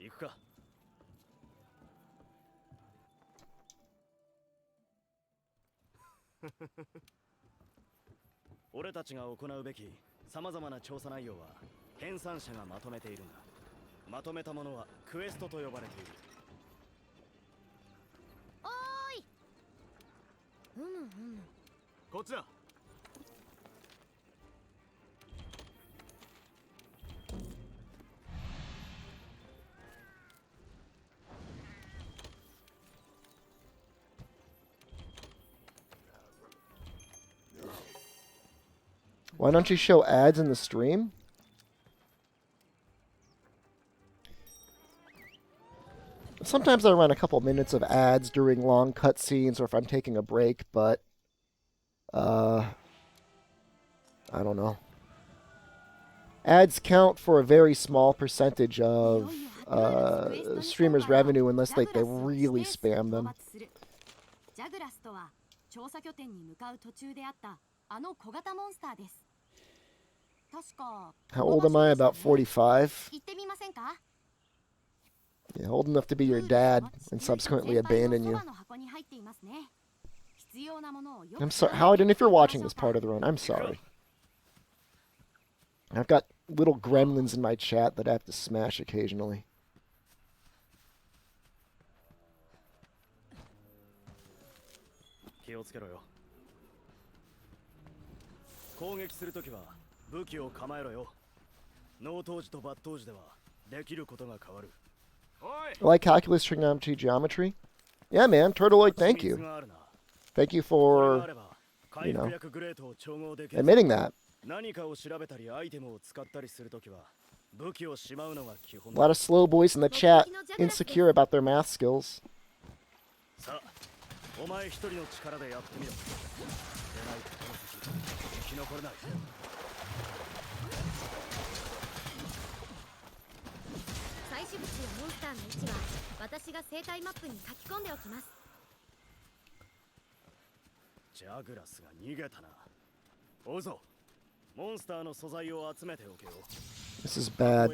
行くか。俺たちが行うべき様々な調査内容は編纂者がまとめているんだ。まとめたものはクエストと呼ばれている。おーい。こっちだ。Why don't you show ads in the stream? Sometimes I run a couple minutes of ads during long cutscenes or if I'm taking a break, but I don't know. Ads count for a very small percentage of streamers' revenue unless they really spam them. How old am I? About 45. Yeah, old enough to be your dad and subsequently abandon you. I'm sorry, Howden, if you're watching this part of the run, I'm sorry. I've got little gremlins in my chat that I have to smash occasionally. I like calculus, trigonometry, geometry. Yeah, man, Turtleoid, thank you. Thank you for, you know, admitting that. A lot of slow boys in the chat, insecure about their math skills. This is bad.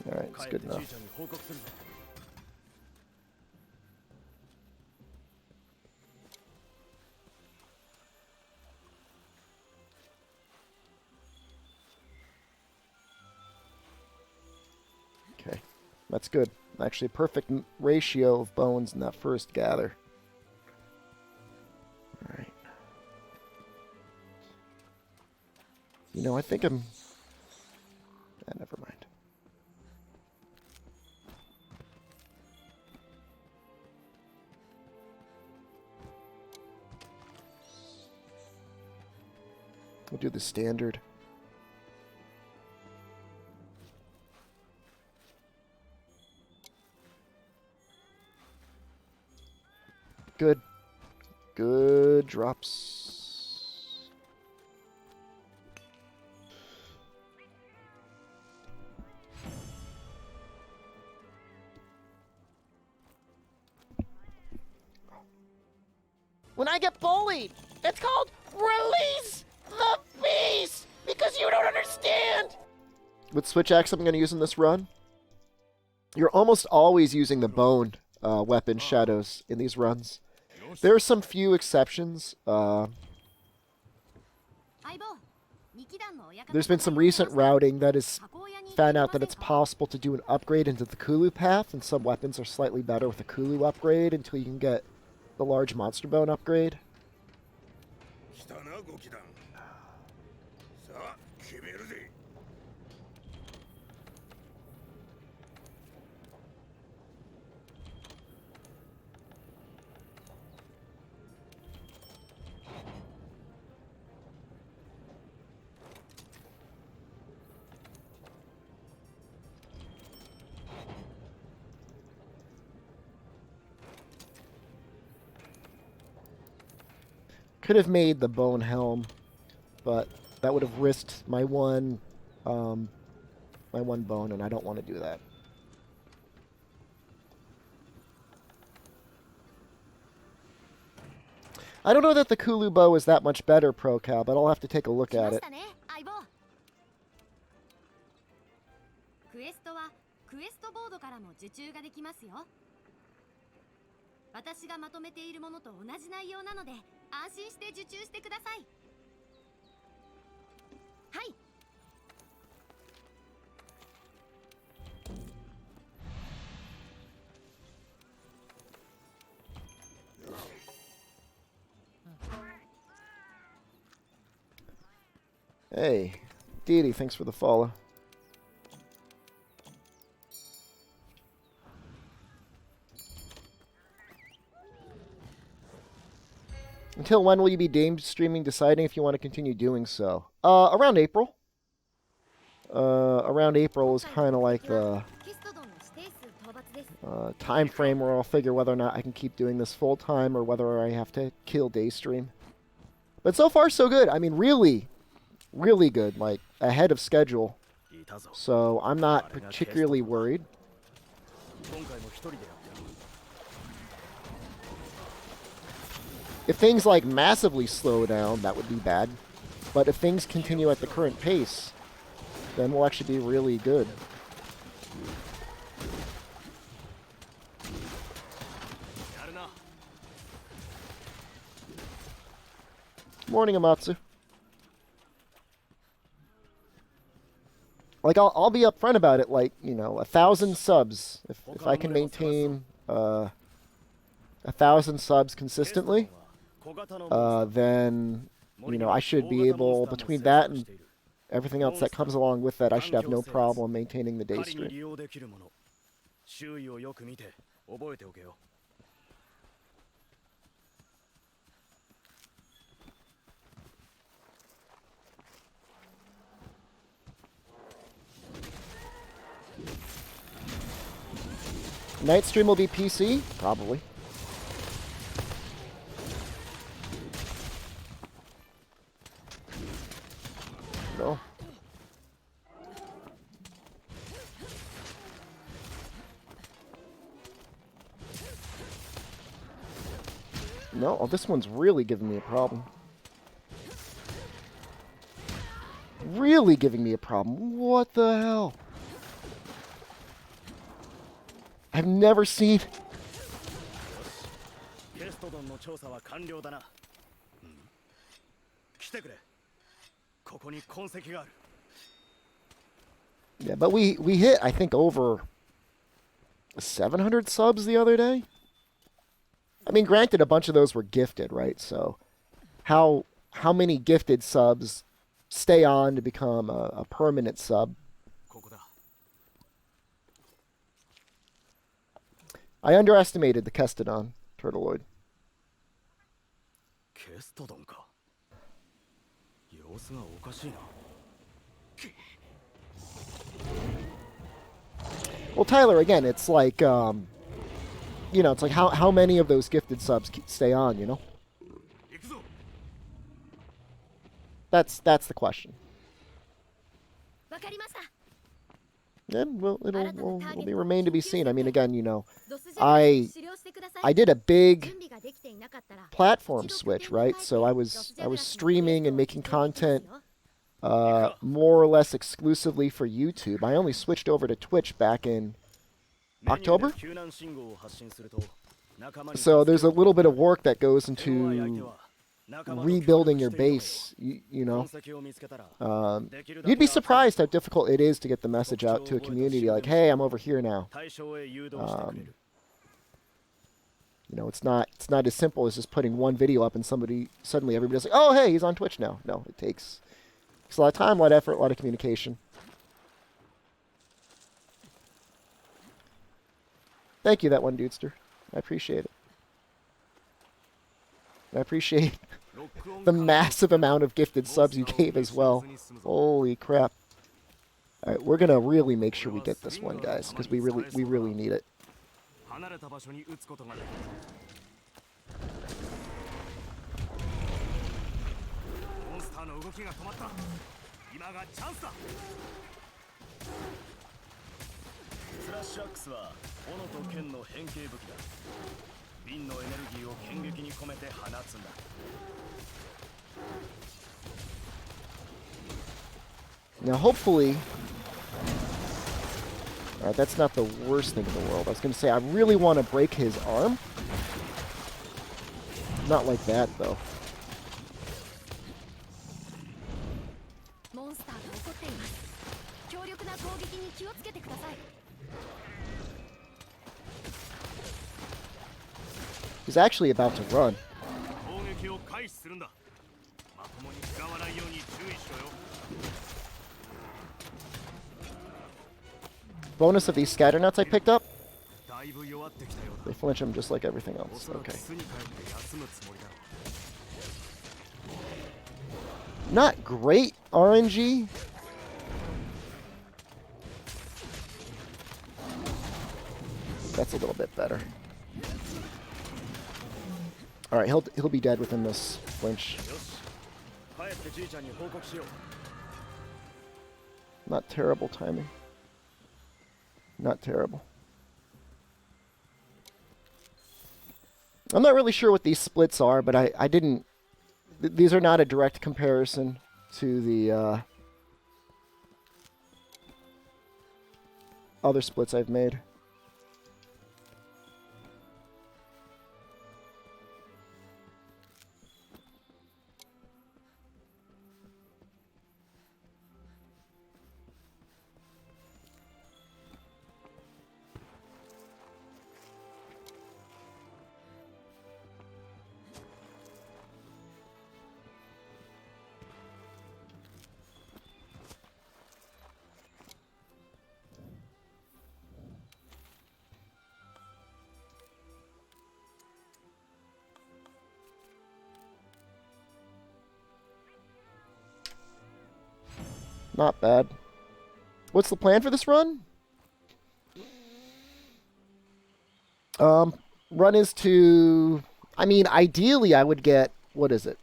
Alright, it's good enough. Okay, that's good. Actually, a perfect ratio of bones in that first gather. Alright. You know, I think I'm... never mind. We'll do the standard. Good. Good drops. When I get bullied, it's called release the beast because you don't understand. With switch axe I'm going to use in this run, you're almost always using the bone weapon shadows in these runs. There are some few exceptions. There's been some recent routing that has found out that it's possible to do an upgrade into the Kulu path, and some weapons are slightly better with a Kulu upgrade until you can get the large monster bone upgrade. Could have made the bone helm, but that would have risked my one my one bone, and I don't want to do that. I don't know that the Kulu bow is that much better, ProCal, but I'll have to take a look at it. クエストはクエストボードからも受注ができますよ。私がまとめているものと同じ内容なので安心して受注してください。はい。Hey, Deity, thanks for the follow. Until when will you be game streaming, deciding if you want to continue doing so? Around April. Around April is kind of like the time frame where I'll figure whether or not I can keep doing this full time or whether I have to kill day stream. But so far, so good. I mean, really, really good. Like, ahead of schedule. So I'm not particularly worried. If things like massively slow down, that would be bad. But if things continue at the current pace, then we'll actually be really good. Morning, Amatsu. Like, I'll be upfront about it. Like, you know, 1,000 subs. If I can maintain 1,000 subs consistently, then, you know, I should be able, between that and everything else that comes along with that, I should have no problem maintaining the day stream. Night stream will be PC? Probably. No. No, oh, this one's really giving me a problem. Really giving me a problem. What the hell? I've never seen... Yeah, but we hit, I think, over 700 subs the other day. I mean, granted, a bunch of those were gifted, right? So how many gifted subs stay on to become a permanent sub? I underestimated the Kestodon, Turtleoid. Well, Tyler, again, it's like, you know, it's like how many of those gifted subs stay on, you know? That's the question. Yeah, well, it'll be remain to be seen. I mean, again, you know, I did a big platform switch, right? So I was streaming and making content more or less exclusively for YouTube. I only switched over to Twitch back in October. So there's a little bit of work that goes into rebuilding your base, you know. You'd be surprised how difficult it is to get the message out to a community like, hey, I'm over here now. You know, it's not as simple as just putting one video up and suddenly everybody's like, oh, hey, he's on Twitch now. No, it takes a lot of time, a lot of effort, a lot of communication. Thank you, that one dudester. I appreciate it. I appreciate the massive amount of gifted subs you gave as well. Holy crap. All right, we're going to really make sure we get this one, guys, because we really need it. スラッシュアックスは斧と剣の変形武器だ。瓶のエネルギーを剣撃に込めて放つんだ。Now, hopefully... Alright, that's not the worst thing in the world. I was going to say, I really want to break his arm. Not like that, though. モンスターが怒っています。強力な攻撃に気をつけてください。 He's actually about to run. 攻撃を開始するんだ。まともに使わないように注意しろよ。 Bonus of these scatter nuts I picked up. だいぶ弱ってきたようだ。 They flinch him just like everything else. おそらく Okay. 巣に帰って休むつもりだろう。 Not great RNG. That's a little bit better. All right, he'll be dead within this flinch. よし。帰ってじいちゃんに報告しよう。 Not terrible timing. Not terrible. I'm not really sure what these splits are, but I didn't... these are not a direct comparison to the other splits I've made. Not bad. What's the plan for this run? Run is to... I mean, ideally I would get... what is it?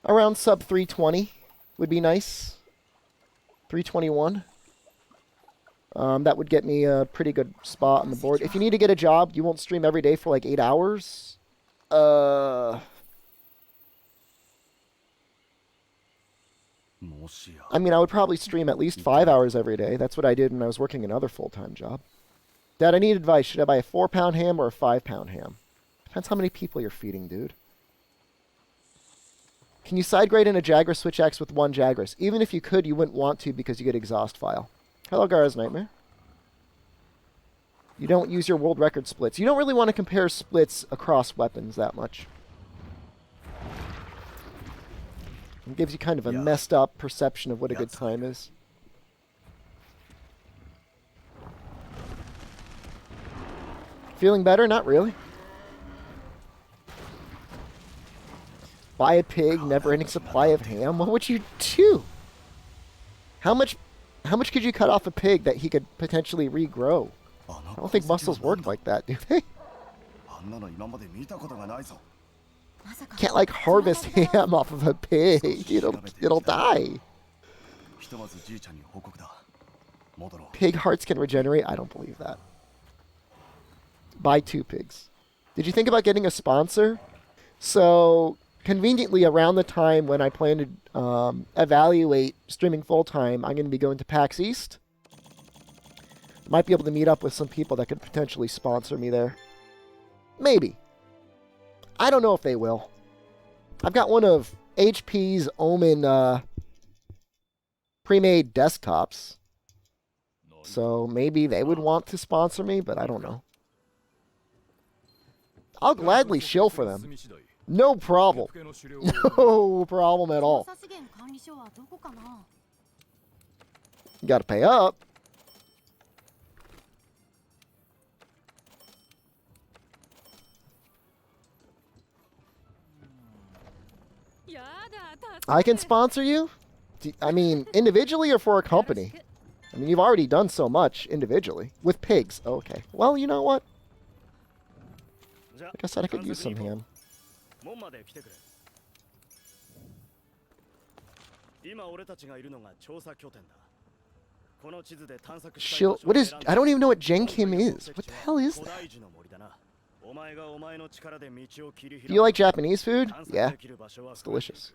Around sub 320 would be nice. 321. That would get me a pretty good spot on the board. If you need to get a job, you won't stream every day for like 8 hours. I mean, I would probably stream at least 5 hours every day. That's what I did when I was working another full-time job. Dad, I need advice. Should I buy a 4-pound ham or a 5-pound ham? Depends how many people you're feeding, dude. Can you side grade in a Jagras switch axe with 1 Jagras? Even if you could, you wouldn't want to because you get exhaust file. Hello, Gara's Nightmare. You don't use your world record splits. You don't really want to compare splits across weapons that much. It gives you kind of a messed up perception of what a good time is. Feeling better? Not really. Buy a pig, never-ending supply of ham. What would you do? How much could you cut off a pig that he could potentially regrow? I don't think muscles work like that, do they? Can't like harvest ham off of a pig. It'll die. Pig hearts can regenerate? I don't believe that. Buy 2 pigs. Did you think about getting a sponsor? So, conveniently around the time when I plan to evaluate streaming full-time, I'm going to be going to PAX East. Might be able to meet up with some people that could potentially sponsor me there. Maybe. I don't know if they will. I've got one of HP's Omen pre-made desktops. So maybe they would want to sponsor me, but I don't know. I'll gladly shill for them. No problem. No problem at all. You gotta pay up. I can sponsor you? I mean, individually or for a company? I mean, you've already done so much individually. With pigs. Okay. Well, you know what? Like I said, I could use some ham. 今俺たちがいるのが調査拠点だ。この地図で探索 Shield. What is? I don't even know what Genkim is. What the hell is that? Do you like Japanese food? Yeah. It's delicious.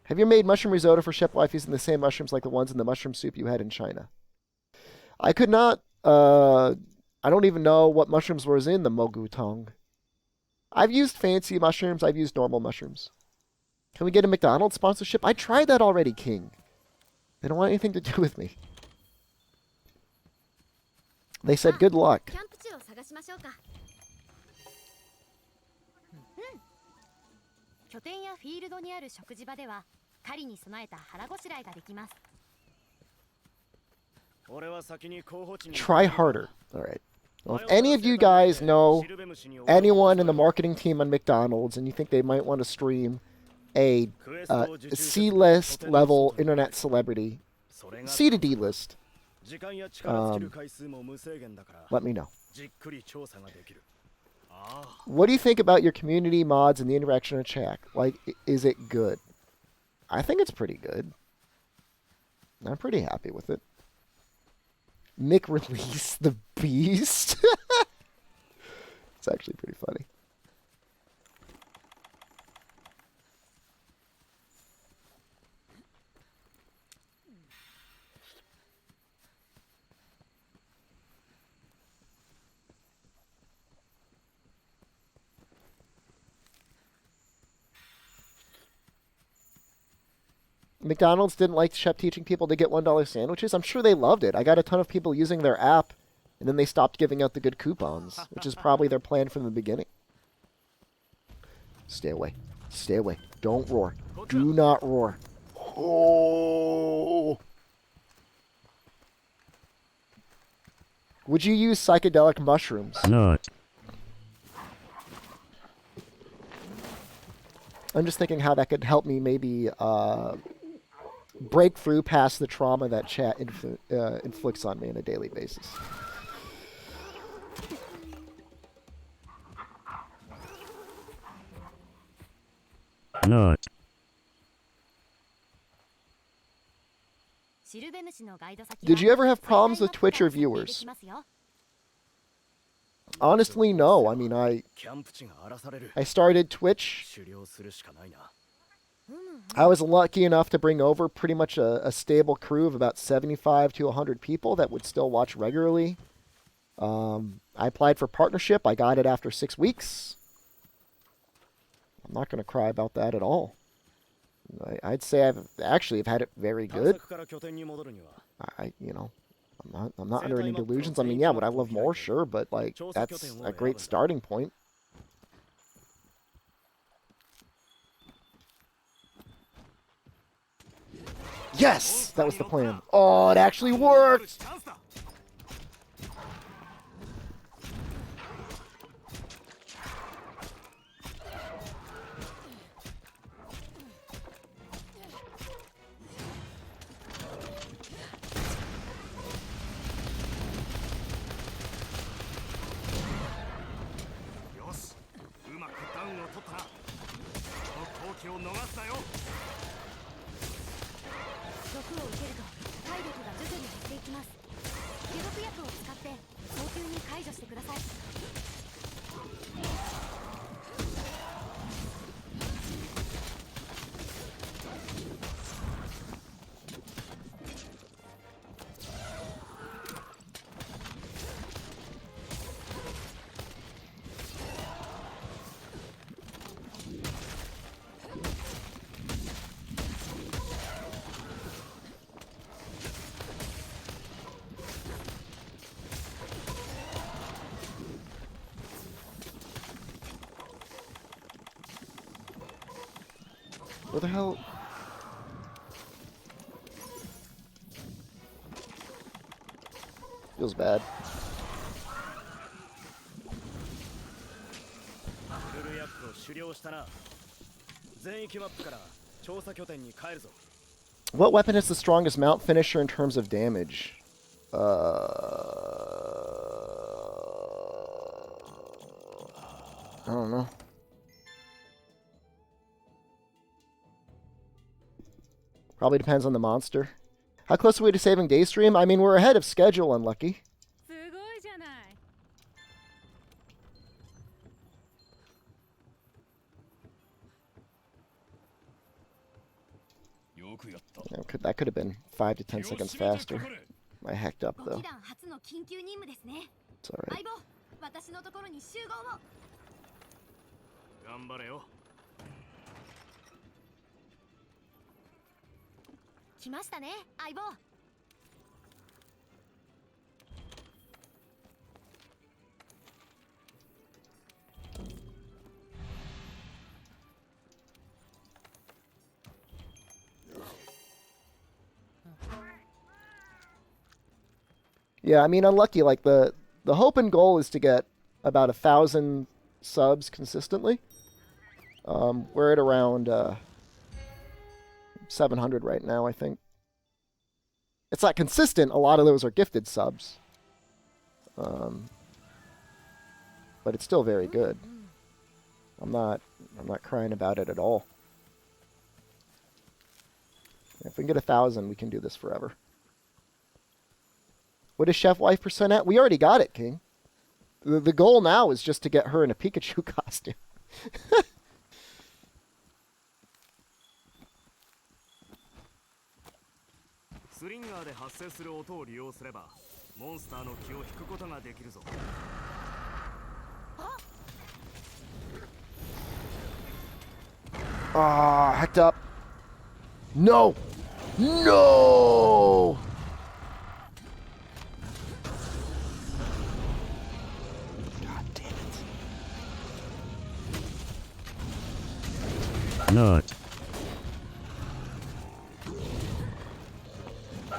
Have you made mushroom risotto for chef wife using the same mushrooms like the ones in the mushroom soup you had in China? I could not. I don't even know what mushrooms was in the mogu tong. I've used fancy mushrooms. I've used normal mushrooms. Can we get a McDonald's sponsorship? I tried that already, King. They don't want anything to do with me. They said good luck. 拠点やフィールドにある食事場では狩りに備えた腹ごしらえができます。 Try harder. All right. Well, if any of you guys know anyone in the marketing team on McDonald's and you think they might want to stream a C-list level internet celebrity, C to D list, let me know. What do you think about your community mods and the interaction in chat? Like, is it good? I think it's pretty good. I'm pretty happy with it. Mick release the beast. It's actually pretty funny. McDonald's didn't like Chef teaching people to get $1 sandwiches. I'm sure they loved it. I got a ton of people using their app, and then they stopped giving out the good coupons, which is probably their plan from the beginning. Stay away. Stay away. Don't roar. Do not roar. Oh. Would you use psychedelic mushrooms? No. I'm just thinking how that could help me maybe break through past the trauma that chat inflicts on me on a daily basis. No. Did you ever have problems with Twitch or viewers? Honestly, no. I mean, I started Twitch. I was lucky enough to bring over pretty much a stable crew of about 75 to 100 people that would still watch regularly. I applied for partnership. I got it after 6 weeks. I'm not going to cry about that at all. I'd say I've had it very good. I'm not under any delusions. I mean, yeah, would I love more? Sure, but like that's a great starting point. Yes, that was the plan. Oh, it actually worked. Where the hell? Feels bad. What weapon is the strongest mount finisher in terms of damage? I don't know. Probably depends on the monster. How close are we to saving Daystream? I mean, we're ahead of schedule, unlucky. すごいじゃない。That could have been 5 to 10 seconds faster. I hacked up, 5 though. 機団初の緊急任務ですね。 It's alright. 相棒、私のところに集合を。頑張れよ。来ましたね、相棒。Yeah, I mean, unlucky. Like, the hope and goal is to get about 1,000 subs consistently. We're at around 700 right now, I think. It's not consistent. A lot of those are gifted subs. But it's still very good. I'm not crying about it at all. If we can get 1,000, we can do this forever. What is Chef Wife % at? We already got it, King. The goal now is just to get her in a Pikachu costume. スリンガーで発生する音を利用すればモンスターの気を引くことができるぞ。Ah, hacked up. No! No! God damn it. Nut.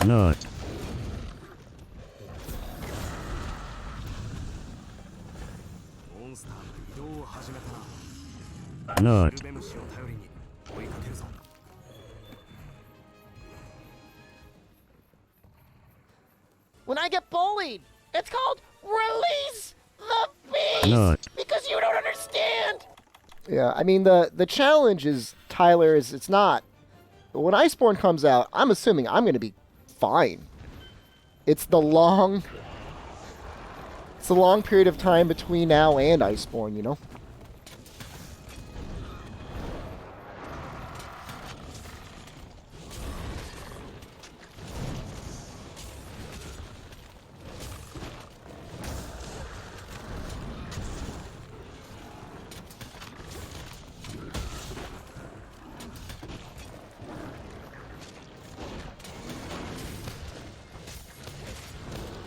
Nut. モンスターの移動を始めたな。 Nut. ルベムシを頼りに追いかけるぞ。 When I get bullied, it's called release the beast! Nut. Because you don't understand! Yeah, I mean, the challenge is, Tyler, is it's not. When Iceborne comes out, I'm assuming I'm going to be fine. It's the long period of time between now and Iceborne, you know?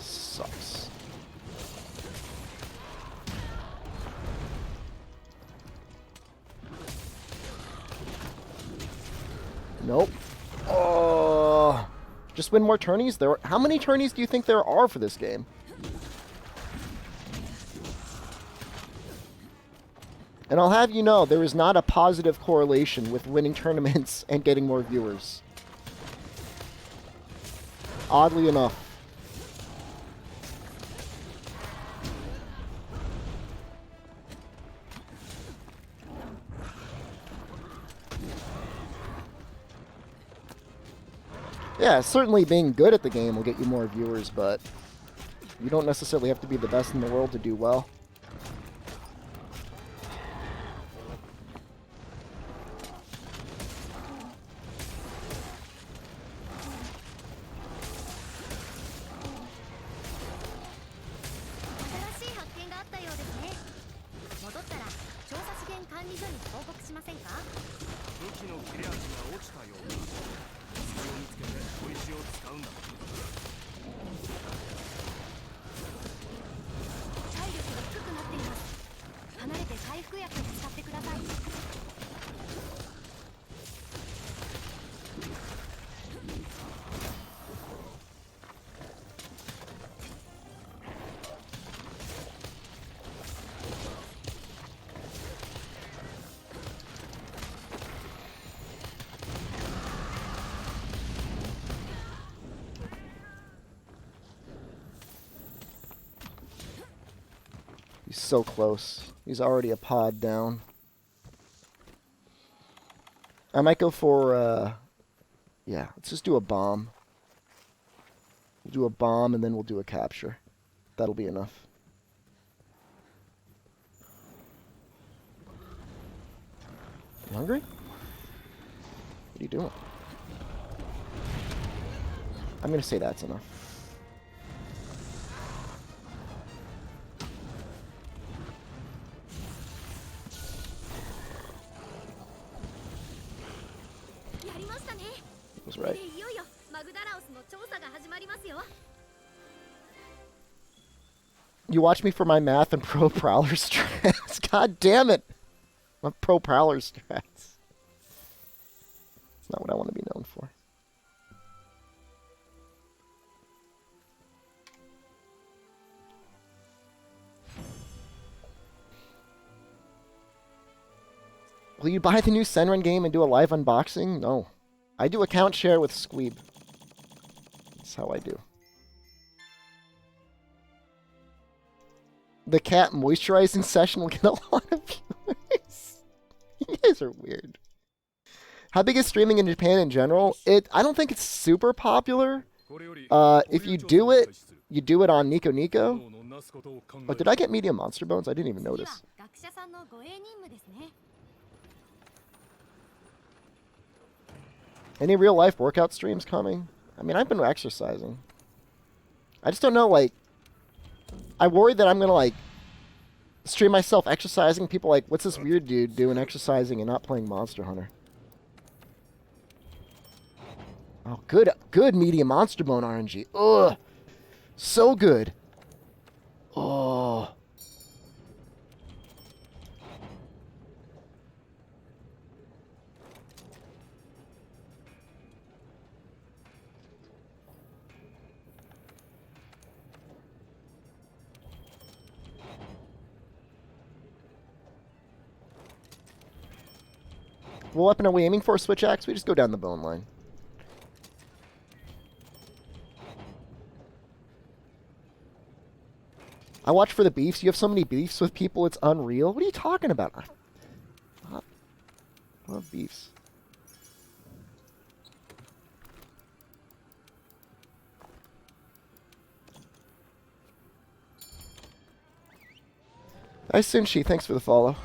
Sucks. Nope. Oh, just win more tourneys. How many tourneys do you think there are for this game? And I'll have you know, there is not a positive correlation with winning tournaments and getting more viewers. Oddly enough. Yeah, certainly being good at the game will get you more viewers, but you don't necessarily have to be the best in the world to do well. He's so close. He's already a pod down. I might go for Yeah, let's just do a bomb. We'll do a bomb and then we'll do a capture. That'll be enough. You hungry? What are you doing? I'm gonna say that's enough. Was right. You watch me for my math and pro prowler strats. God damn it! My pro prowler strats. It's not what I want to be known for. Will you buy the new Senran game and do a live unboxing? No. I do account share with Squeeb. That's how I do. The cat moisturizing session will get a lot of viewers. You guys are weird. How big is streaming in Japan in general? I don't think it's super popular. If you do it on Nico Nico. Oh, did I get medium monster bones? I didn't even notice. Any real life workout streams coming? I mean, I've been exercising. I just don't know, like, I worry that I'm going to, like, stream myself exercising. People like, what's this weird dude doing exercising and not playing Monster Hunter? Oh, good medium monster bone RNG. Ugh. So good. Oh. What weapon are we aiming for? Switch axe? We just go down the bone line. I watch for the beefs. You have so many beefs with people, it's unreal. What are you talking about? I love beefs. Nice Sunshi, thanks for the follow.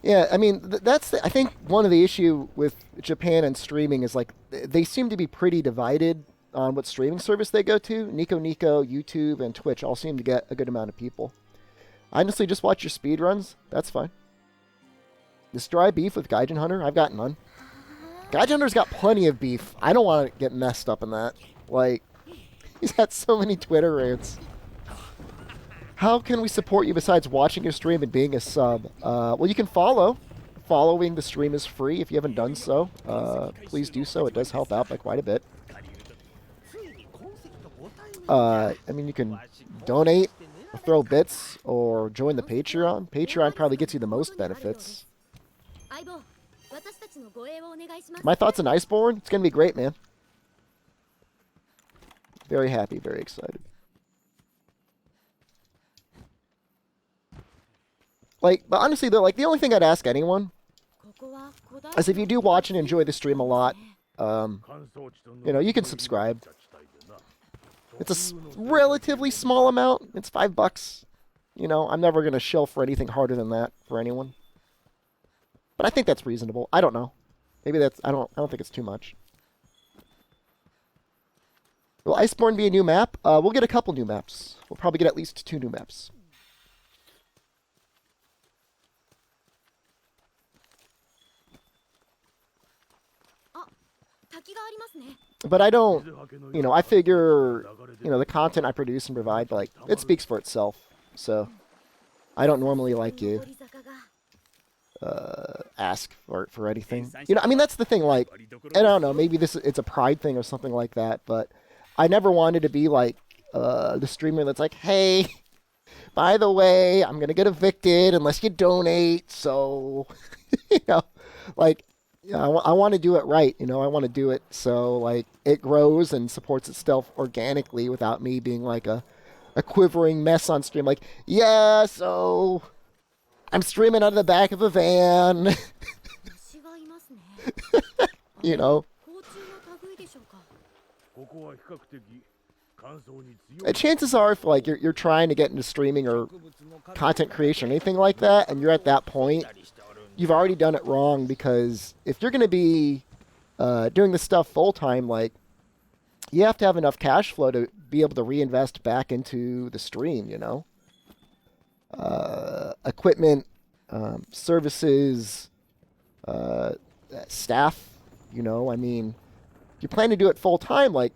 Yeah, I mean, I think one of the issue with Japan and streaming is, like, they seem to be pretty divided on what streaming service they go to. Nico Nico, YouTube, and Twitch all seem to get a good amount of people. Honestly, just watch your speedruns. That's fine. This dry beef with Gaijin Hunter, I've got none. Gaijin Hunter's got plenty of beef. I don't want to get messed up in that. Like, he's had so many Twitter rants. How can we support you besides watching your stream and being a sub? Well, you can follow. Following the stream is free. If you haven't done so, please do so. It does help out by quite a bit. I mean, you can donate, throw bits, or join the Patreon. Patreon probably gets you the most benefits. My thoughts on Iceborne? It's going to be great, man. Very happy, very excited. Like, but honestly, though, like, the only thing I'd ask anyone is if you do watch and enjoy the stream a lot, you know, you can subscribe. It's a relatively small amount. It's $5. You know, I'm never going to shill for anything harder than that for anyone. But I think that's reasonable. I don't know. Maybe that's, I don't think it's too much. Will Iceborne be a new map? We'll get a couple new maps. We'll probably get at least 2 new maps. But I don't, you know, I figure, you know, the content I produce and provide, like, it speaks for itself. So, I don't normally, like, you ask for anything. You know, I mean, that's the thing, like, I don't know, maybe it's a pride thing or something like that, but I never wanted to be, like, the streamer that's like, hey, by the way, I'm going to get evicted unless you donate, so, you know, like, yeah, I want to do it right, you know, I want to do it so, like, it grows and supports itself organically without me being, like, a quivering mess on stream, like, yeah, so, I'm streaming out of the back of a van. 虫がいますね。You know. 甲虫の類でしょうか。 Chances are, if like you're trying to get into streaming or content creation or anything like that, and you're at that point, you've already done it wrong, because if you're going to be doing this stuff full time, like, you have to have enough cash flow to be able to reinvest back into the stream, you know? Equipment, services, staff, you know? I mean, if you plan to do it full time, like,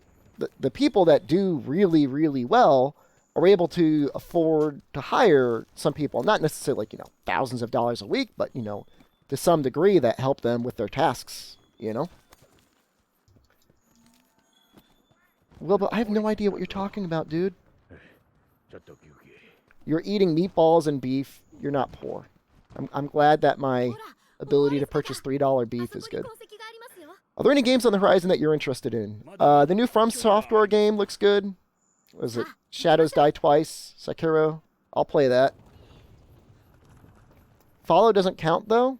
the people that do really, really well are able to afford to hire some people, not necessarily like, you know, thousands of dollars a week, but, you know, to some degree that help them with their tasks, you know? Well, but I have no idea what you're talking about, dude. You're eating meatballs and beef. You're not poor. I'm glad that my ability to purchase $3 beef is good. Are there any games on the horizon that you're interested in? The new From Software game looks good. Was it Shadows Die Twice? Sekiro? I'll play that. Follow doesn't count, though.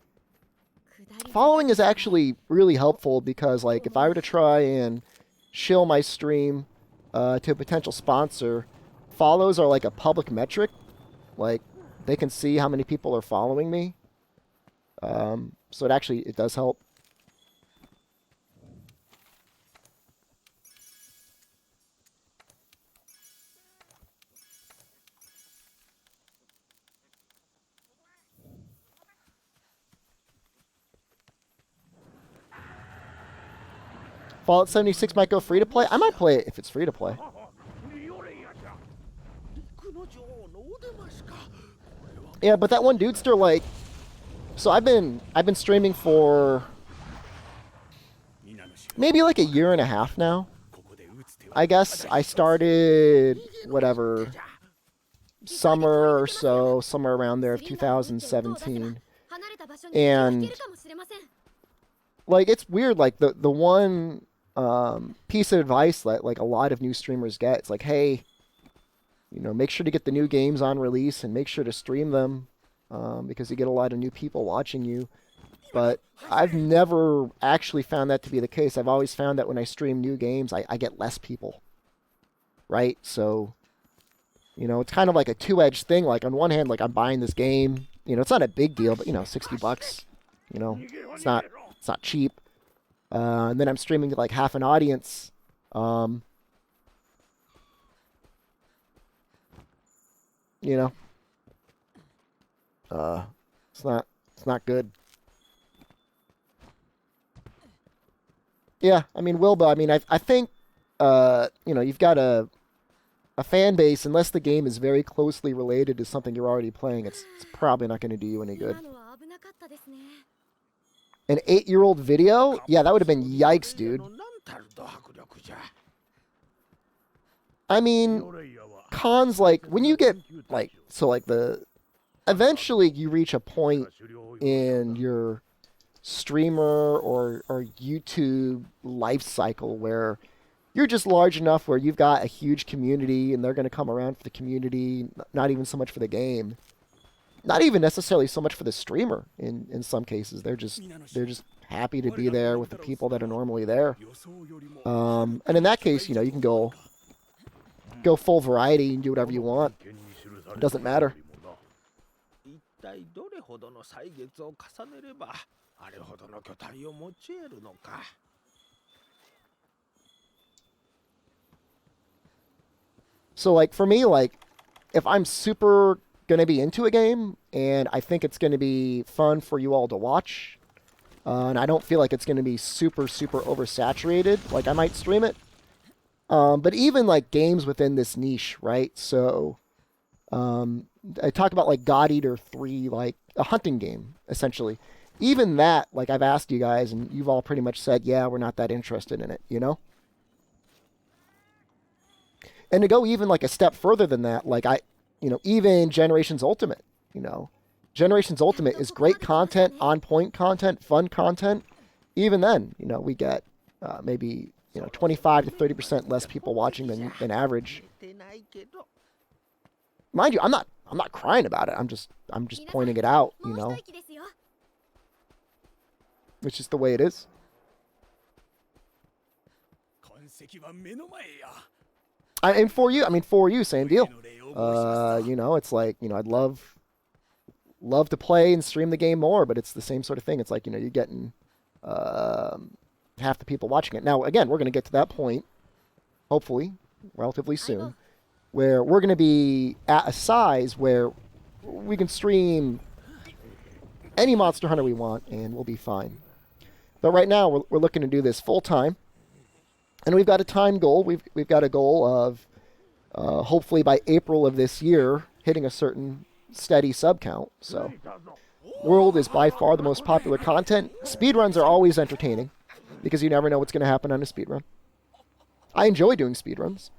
Following is actually really helpful, because, like, if I were to try and shill my stream to a potential sponsor, follows are like a public metric. Like, they can see how many people are following me. So it does help. Fallout 76 might go free to play. I might play it if it's free to play. Yeah, but that one dude's still like. So I've been streaming for maybe like a year and a half now. I guess I started whatever summer or so, somewhere around there of 2017, and like it's weird. Like the one piece of advice that like a lot of new streamers get, it's like, hey, you know, make sure to get the new games on release and make sure to stream them, because you get a lot of new people watching you. But I've never actually found that to be the case. I've always found that when I stream new games, I get less people, right? So, you know, it's kind of like a two-edged thing. Like, on one hand, like, I'm buying this game. You know, it's not a big deal, but, you know, $60. You know, it's not cheap. And then I'm streaming to, like, half an audience. You know, it's not good. Yeah, I mean, Wilbur, I mean, I think, you know, you've got a fan base. Unless the game is very closely related to something you're already playing, it's probably not going to do you any good. An 8-year-old video? Yeah, that would have been yikes, dude. I mean, cons, like, when you get, like, so, like, eventually you reach a point in your streamer or YouTube life cycle where you're just large enough where you've got a huge community and they're going to come around for the community, not even so much for the game. Not even necessarily so much for the streamer in some cases. They're just happy to be there with the people that are normally there. And in that case, you know, you can go full variety and do whatever you want. It doesn't matter. So, like, for me, like, if I'm super going to be into a game and I think it's going to be fun for you all to watch, and I don't feel like it's going to be super, super oversaturated, like, I might stream it. But even, like, games within this niche, right? So, I talk about, like, God Eater 3, like, a hunting game, essentially. Even that, like, I've asked you guys, and you've all pretty much said, yeah, we're not that interested in it, you know? And to go even, like, a step further than that, like, you know, even Generations Ultimate, you know. Generations Ultimate is great content, on-point content, fun content. Even then, you know, we get maybe, you know, 25 to 30% less people watching than average. Mind you, I'm not I'm not crying about it. I'm just pointing it out, you know. It's just the way it is. 痕跡は目の前や。 And for you, same deal. You know, it's like, you know, I'd love to play and stream the game more, but it's the same sort of thing. It's like, you know, you're getting half the people watching it. Now, again, we're going to get to that point, hopefully, relatively soon, where we're going to be at a size where we can stream any Monster Hunter we want, and we'll be fine. But right now, we're looking to do this full time. And we've got a time goal. We've got a goal of hopefully by April of this year hitting a certain steady sub count. So World is by far the most popular content. Speedruns are always entertaining because you never know what's going to happen on a speedrun. I enjoy doing speedruns.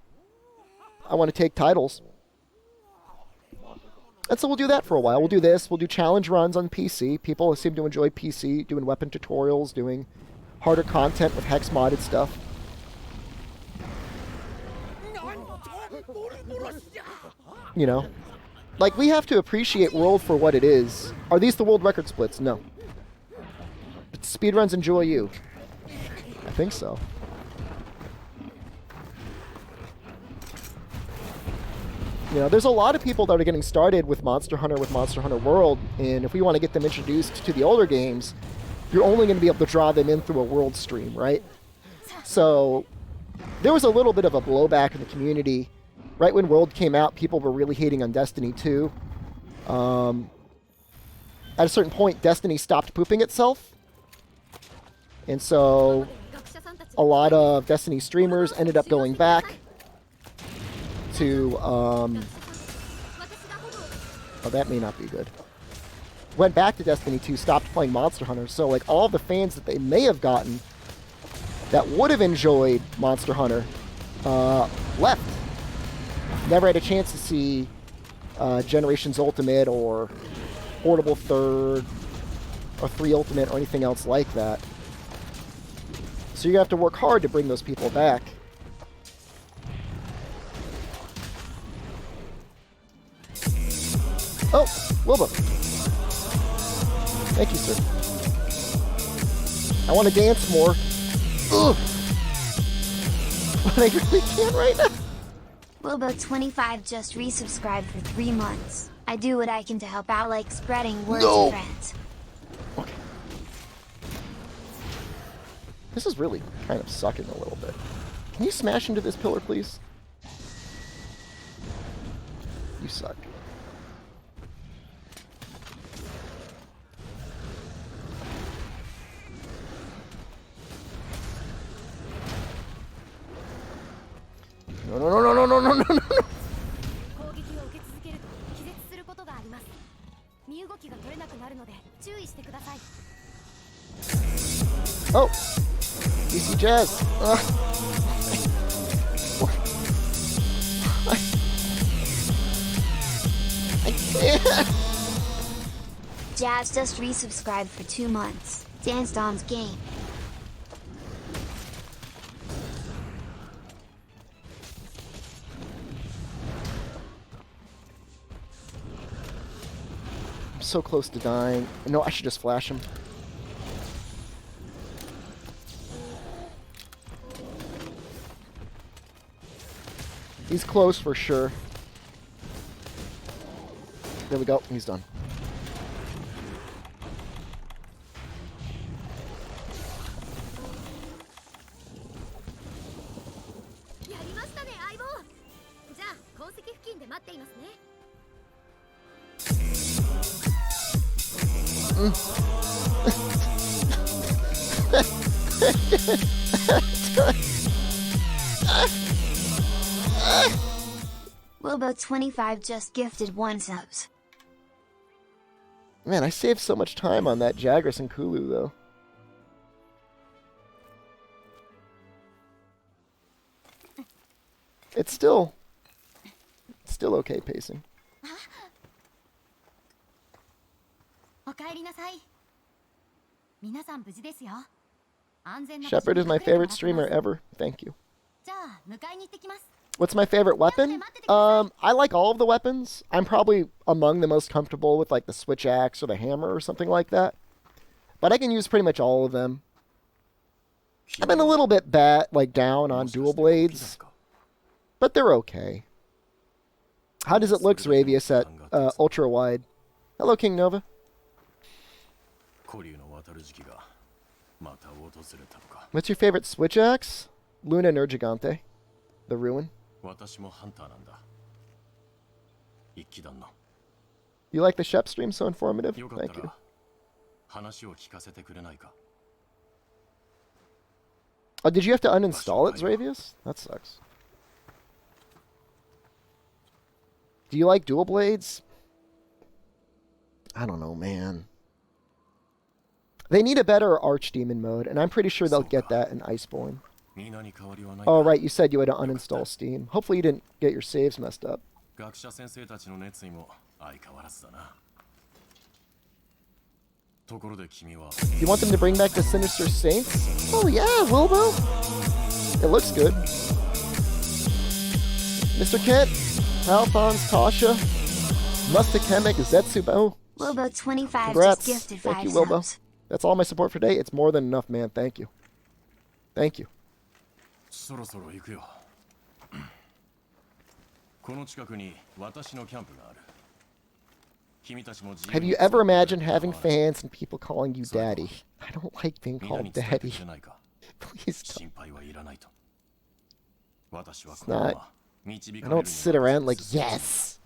I want to take titles. And so we'll do that for a while. We'll do this. We'll do challenge runs on PC. People seem to enjoy PC, doing weapon tutorials, doing harder content with hex modded stuff. You know, like, we have to appreciate World for what it is. Are these the world record splits? No. But speedruns enjoy you. I think so. You know, there's a lot of people that are getting started with Monster Hunter World, and if we want to get them introduced to the older games, you're only going to be able to draw them in through a World stream, right? So there was a little bit of a blowback in the community. Right when World came out, people were really hating on Destiny 2. At a certain point, Destiny stopped pooping itself. And so a lot of Destiny streamers ended up going back to... oh, that may not be good. Went back to Destiny 2, stopped playing Monster Hunter. So, like, all the fans that they may have gotten that would have enjoyed Monster Hunter left. Never had a chance to see Generations Ultimate or Portable Third or 3 Ultimate or anything else like that. So you have to work hard to bring those people back. Oh, Wilbur. Thank you, sir. I want to dance more. Ugh. But I really can't right now. Wilbo25 just resubscribed for 3 months. I do what I can to help out, like spreading word to friends. Okay. This is really kind of sucking a little bit. Can you smash into this pillar, please? You suck. No, no, no, no, no, no, no, no, no. Oh, DC Jazz. I can't. Jazz just resubscribed for 2 months. Danced on's game. I'm so close to dying. No, I should just flash him. He's close for sure. There we go. He's done. Wilbo25 just gifted 1 subs. Man, I saved so much time on that Jagras and Kulu, though. It's still okay pacing. Shepard is my favorite streamer ever. Thank you. What's my favorite weapon? I like all of the weapons. I'm probably among the most comfortable with like the switch axe or the hammer or something like that. But I can use pretty much all of them. I've been a little bit down on dual blades, but they're okay. How does it look, Ravius, at ultra wide? Hello, King Nova. What's your favorite switch axe? Luna Nergigante, the Ruin. You like the Shep stream? So informative. Thank you. Oh, did you have to uninstall it, Zravius? That sucks. Do you like dual blades? I don't know, man. They need a better Archdemon mode, and I'm pretty sure they'll get that in Iceborne. Oh, right, you said you had to uninstall Steam. Hopefully you didn't get your saves messed up. You want them to bring back the Sinister Saints? Oh yeah, Wilbo. It looks good. Mr. Kent, Alphonse, Tasha, Mustakemic, Zetsubo. Wilbo25 Congrats. just gifted Thank 5 you, Wilbo. subs. That's all my support for today. It's more than enough, man. Thank you. Thank you. Have you ever imagined having fans and people calling you daddy? I don't like being called daddy. Please don't. It's not. I don't sit around like, yes.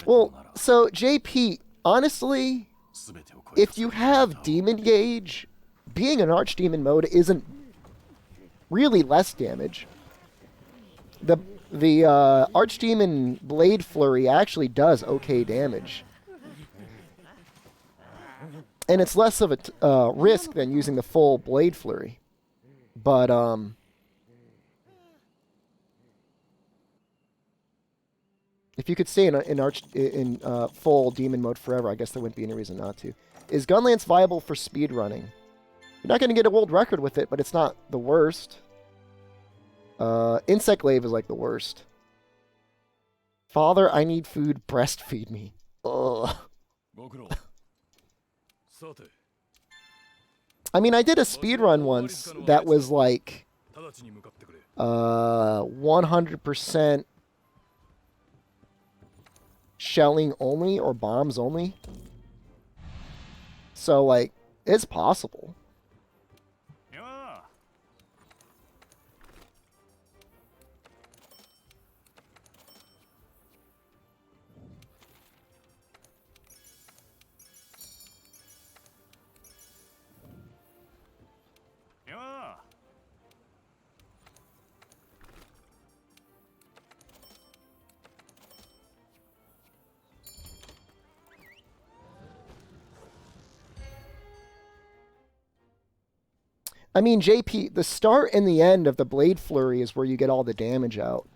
Well, so JP, honestly, if you have Demon Gauge, being an Archdemon mode isn't really less damage. The Archdemon Blade Flurry actually does okay damage. And it's less of a risk than using the full Blade Flurry. But, if you could stay in full demon mode forever, I guess there wouldn't be any reason not to. Is Gunlance viable for speedrunning? You're not going to get a world record with it, but it's not the worst. Insect Glaive is like the worst. Father, I need food. Breastfeed me. Ugh. I mean, I did a speedrun once that was like 100% shelling only or bombs only. So, like, it's possible. I mean, JP, the start and the end of the Blade Flurry is where you get all the damage out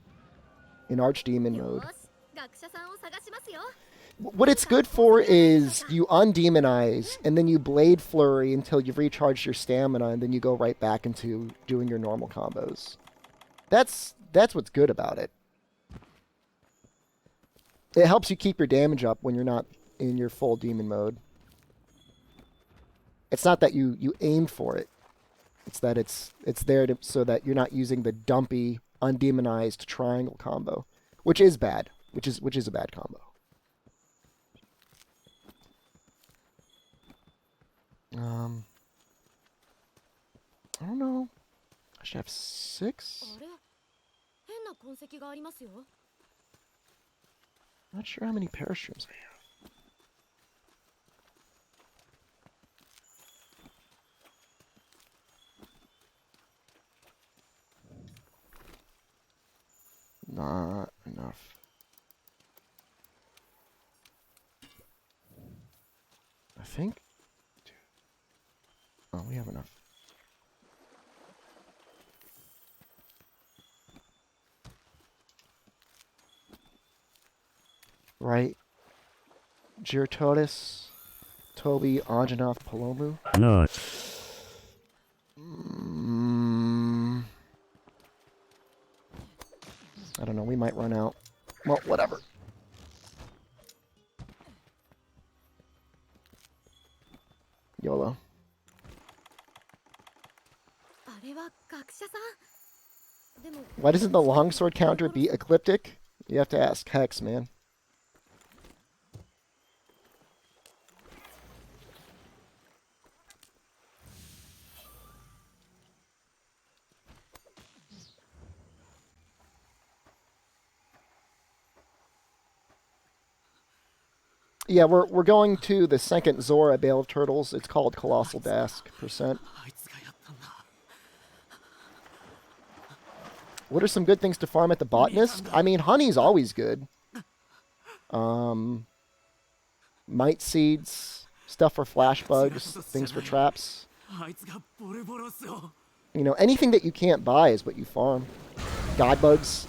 in Archdemon mode. What it's good for is you undemonize, and then you Blade Flurry until you've recharged your stamina, and then you go right back into doing your normal combos. That's what's good about it. It helps you keep your damage up when you're not in your full demon mode. It's not that you aimed for it. It's that it's there so that you're not using the dumpy, undemonized triangle combo, which is bad, which is a bad combo. I don't know. I should have 6. Not sure how many parastreams I have. Not enough. I think. Oh, we have enough. Right. Girtotis, Toby, Anjanath, Palomu. No. I don't know, we might run out. Well, whatever. YOLO. あれは学者さん。でも Why doesn't the longsword counter beat Ecliptic? You have to ask Hex, man. Yeah, we're going to the second Zora Bale of Turtles. It's called Colossal Task %. What are some good things to farm at the botanist? I mean, honey's always good. Mite seeds, stuff for flash bugs, things for traps. You know, anything that you can't buy is what you farm. God bugs.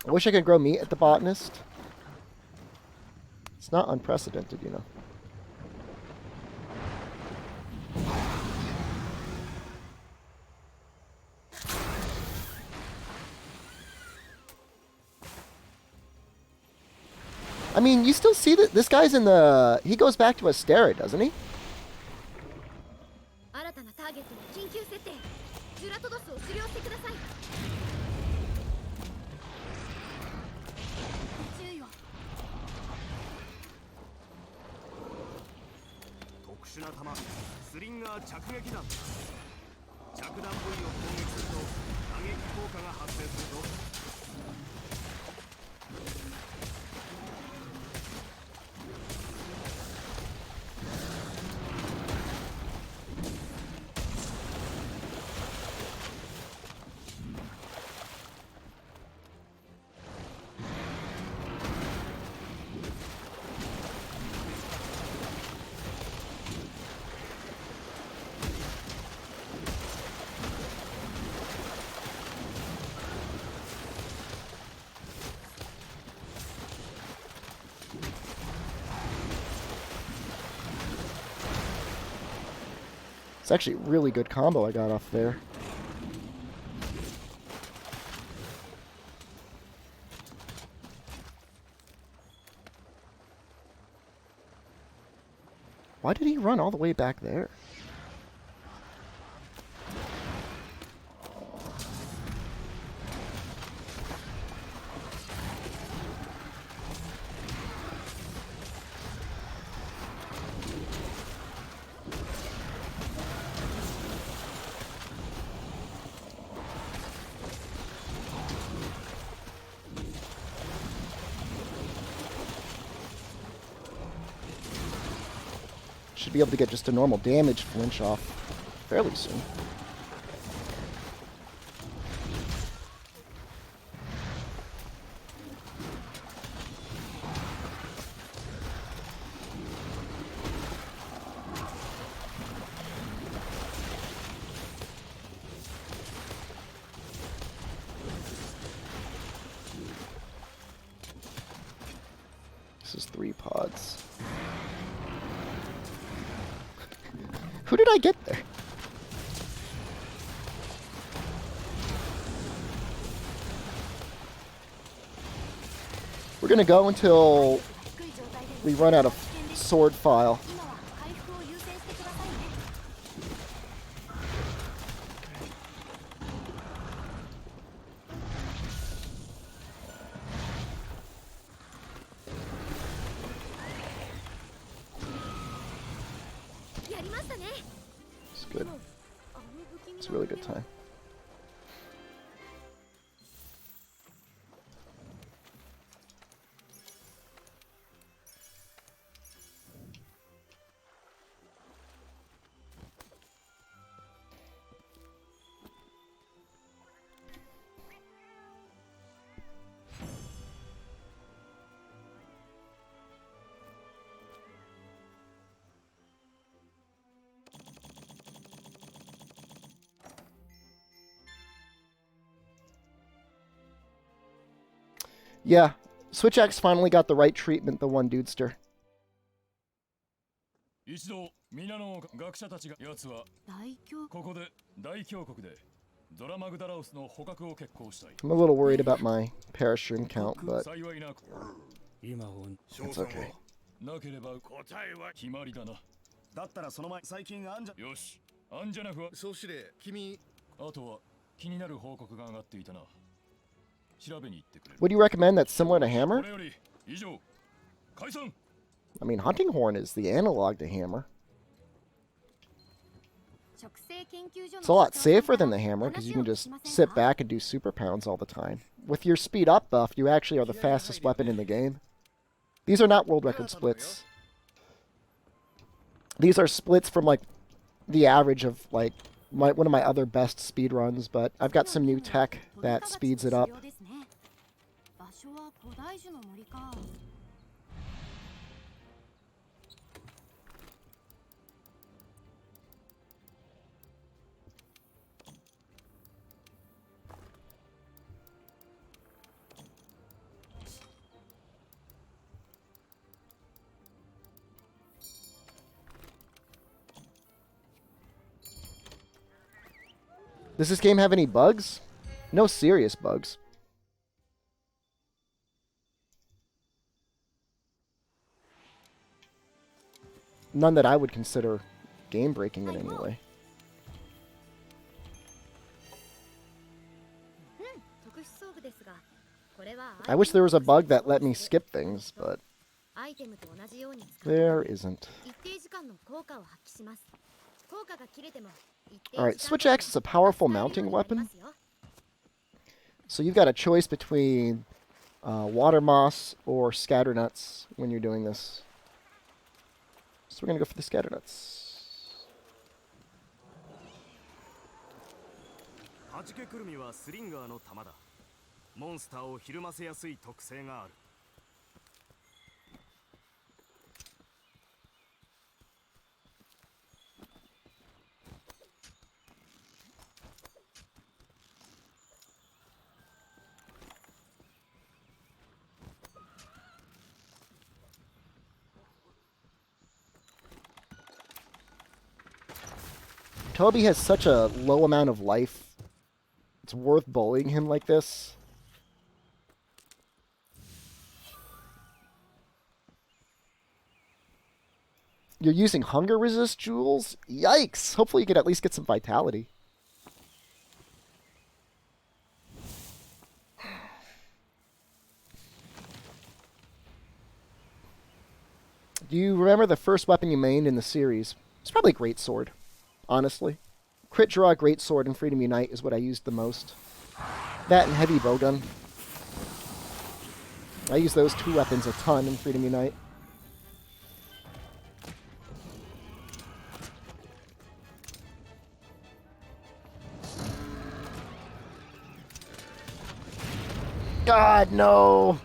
I wish I could grow meat at the botanist. It's not unprecedented, you know. I mean, you still see that this guy's in the... He goes back to Astera, doesn't he? 新たなターゲットの緊急設定。ジュラトドスを狩猟してください。注意を。特殊な弾スリンガー着撃弾。着弾部位を攻撃すると打撃効果が発生すると。It's actually a really good combo I got off there. Why did he run all the way back there? Should be able to get just a normal damage flinch off fairly soon. This is 3 pods. Who did I get there? We're gonna go until we run out of sword file. It's good. It's a really good time. Yeah, Switch X finally got the right treatment, the one dudester. 一度皆の学者たちが奴は大凶ここで大峡谷でドラマグダラウスの捕獲を決行したい。 I'm a little worried about my parashroom count, but 幸いなく今ほん it's okay. なければ答えは決まりだな。だったらその前最近アンジャよし、アンジャナフは総司令、君、あとは気になる報告が上がっていたな。調べに行ってくれる。 Would you recommend that's similar to こ Hammer? れより以上解散。 I mean, Hunting Horn is the analog to Hammer. 植生研究所の It's a lot 所長 safer さ than ん the から Hammer because you can 話を聞 just きません sit か？ back and do super pounds all the time. With your speed up buff, you actually are the fastest weapon in the game. These are not world record splits. These are splits from like the average of like one of my other best speed runs, but I've got some new tech that speeds it up. 場所は古代樹の森か。Does this game have any bugs? No serious bugs. None that I would consider game breaking in any way. 特殊装具ですが、これは I wish there was a bug that let me skip things, but アイテムと同じように使う there isn't. 一定時間の効果を発揮します。効果が切れても一定 Alright, 時間 Switch X is a powerful mounting 使えるようになり weapon. ますよ。 So you've got a choice between water moss or scatter nuts when you're doing this. So we're gonna go for the scatter nuts. はじけくるみはスリンガーの弾だ。モンスターをひるませやすい特性がある。 Toby has such a low amount of life. It's worth bullying him like this. You're using hunger resist jewels? Yikes! Hopefully you could at least get some vitality. Do you remember the first weapon you mained in the series? It's probably a greatsword, honestly. Crit draw, greatsword, and freedom unite is what I used the most. That and heavy bowgun. I use those two weapons a ton in freedom unite. God, no!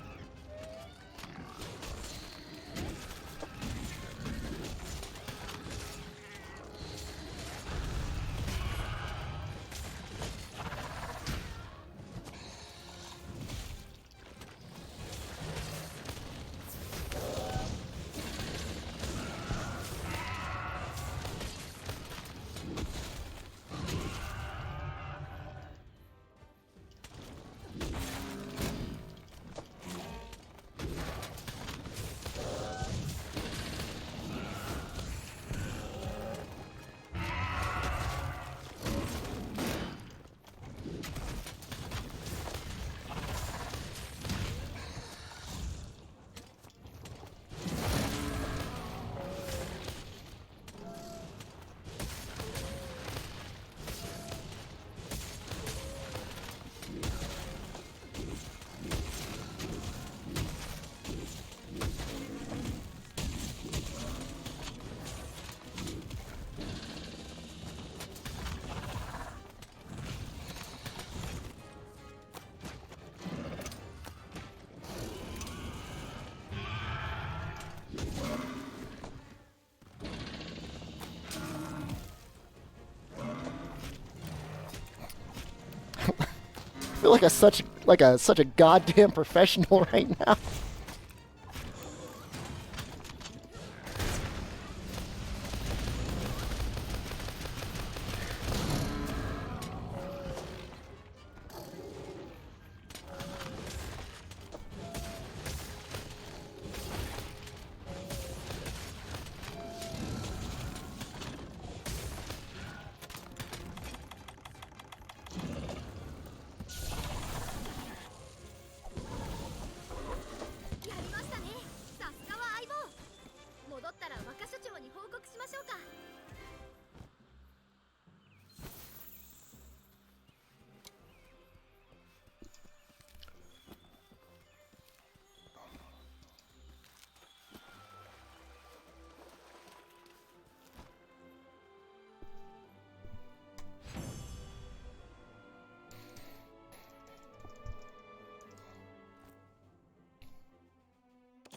I feel like such a goddamn professional right now.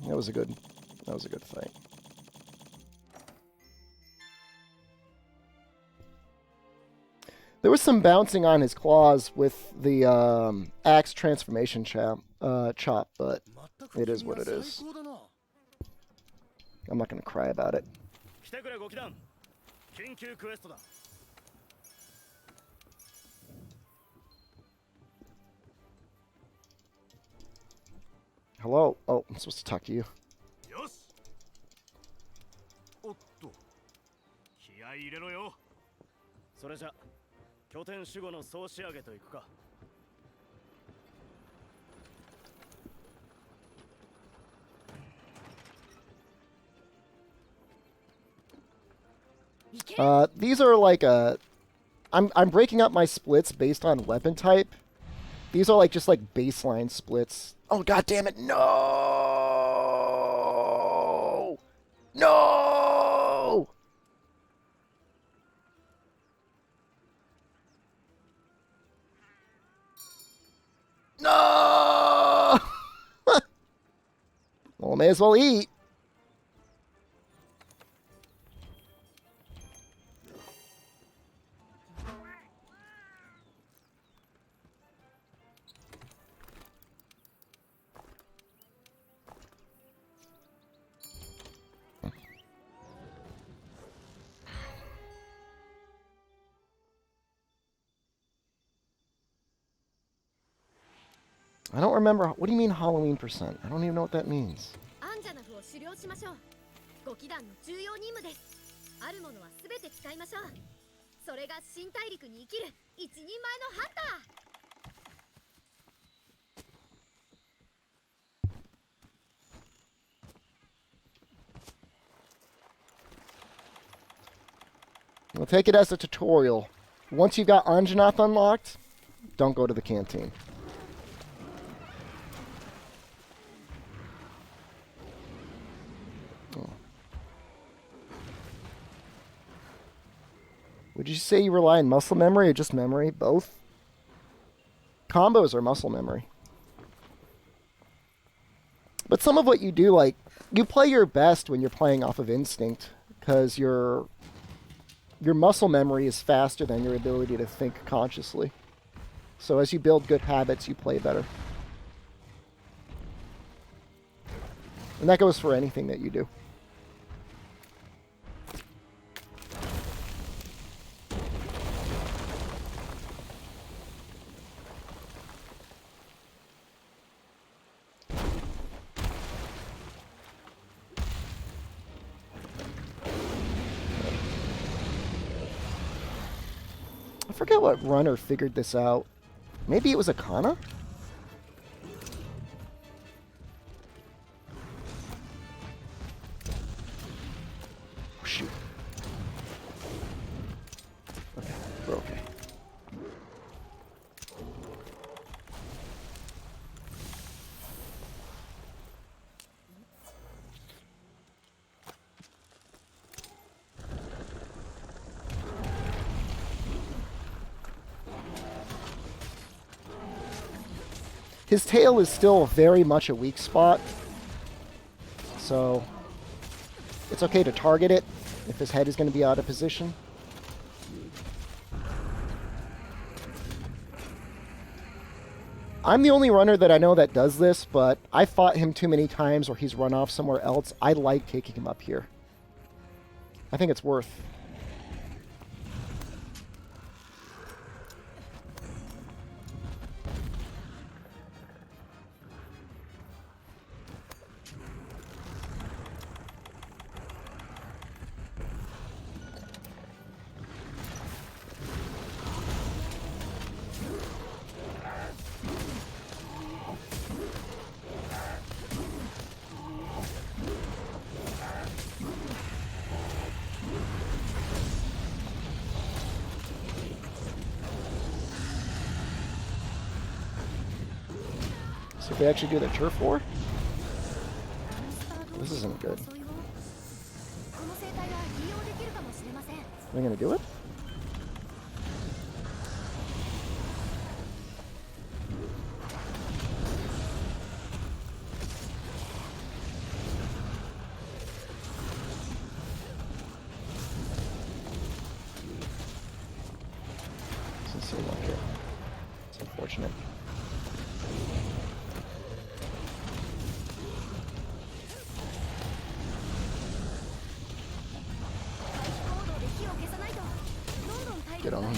That was a good fight. There was some bouncing on his claws with the axe transformation chop, but it is what it is. I'm not gonna cry about it. Hello? Oh, I'm supposed to talk to you. よしおっと気合い入れろよそれじゃ拠点守護の総仕上げといくか These are like I'm breaking up my splits based on weapon type. These are like just like baseline splits. Oh god damn it! No! No! No! Well, may as well eat. I don't remember. What do you mean Halloween percent? I don't even know what that means. アンジャナフを狩猟しましょう。5機団の重要任務です。あるものはすべて使いましょう。それが新大陸に生きる一人前のハンター。We'll take it as a tutorial. Once you got Anjanath unlocked, don't go to the canteen. Would you say you rely on muscle memory or just memory? Both? Combos are muscle memory. But some of what you do, like, you play your best when you're playing off of instinct, because your muscle memory is faster than your ability to think consciously. So as you build good habits, you play better. And that goes for anything that you do. I forget what runner figured this out. Maybe it was Akana? Oh, shoot. Okay, we're okay. His tail is still very much a weak spot, so it's okay to target it if his head is going to be out of position. I'm the only runner that I know that does this, but I fought him too many times or he's run off somewhere else. I like taking him up here. I think it's worth. So if we actually do the turf war? This isn't good. Are we gonna do it? Doesn't seem like it. It's unfortunate. Get on.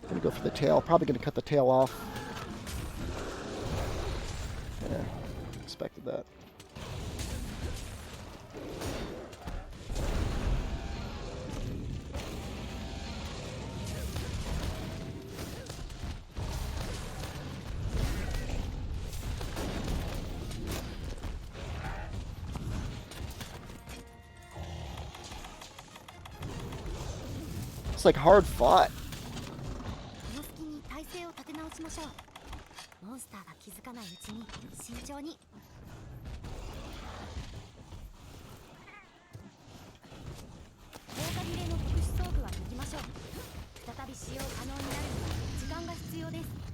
Gonna go for the tail. Probably gonna cut the tail off. Yeah, expected that. It's like hard fought. この隙に体勢を立て直しましょう。モンスターが気づかないうちに慎重に。効果リレーの特殊装具は抜きましょう。再び使用可能になるには時間が必要です。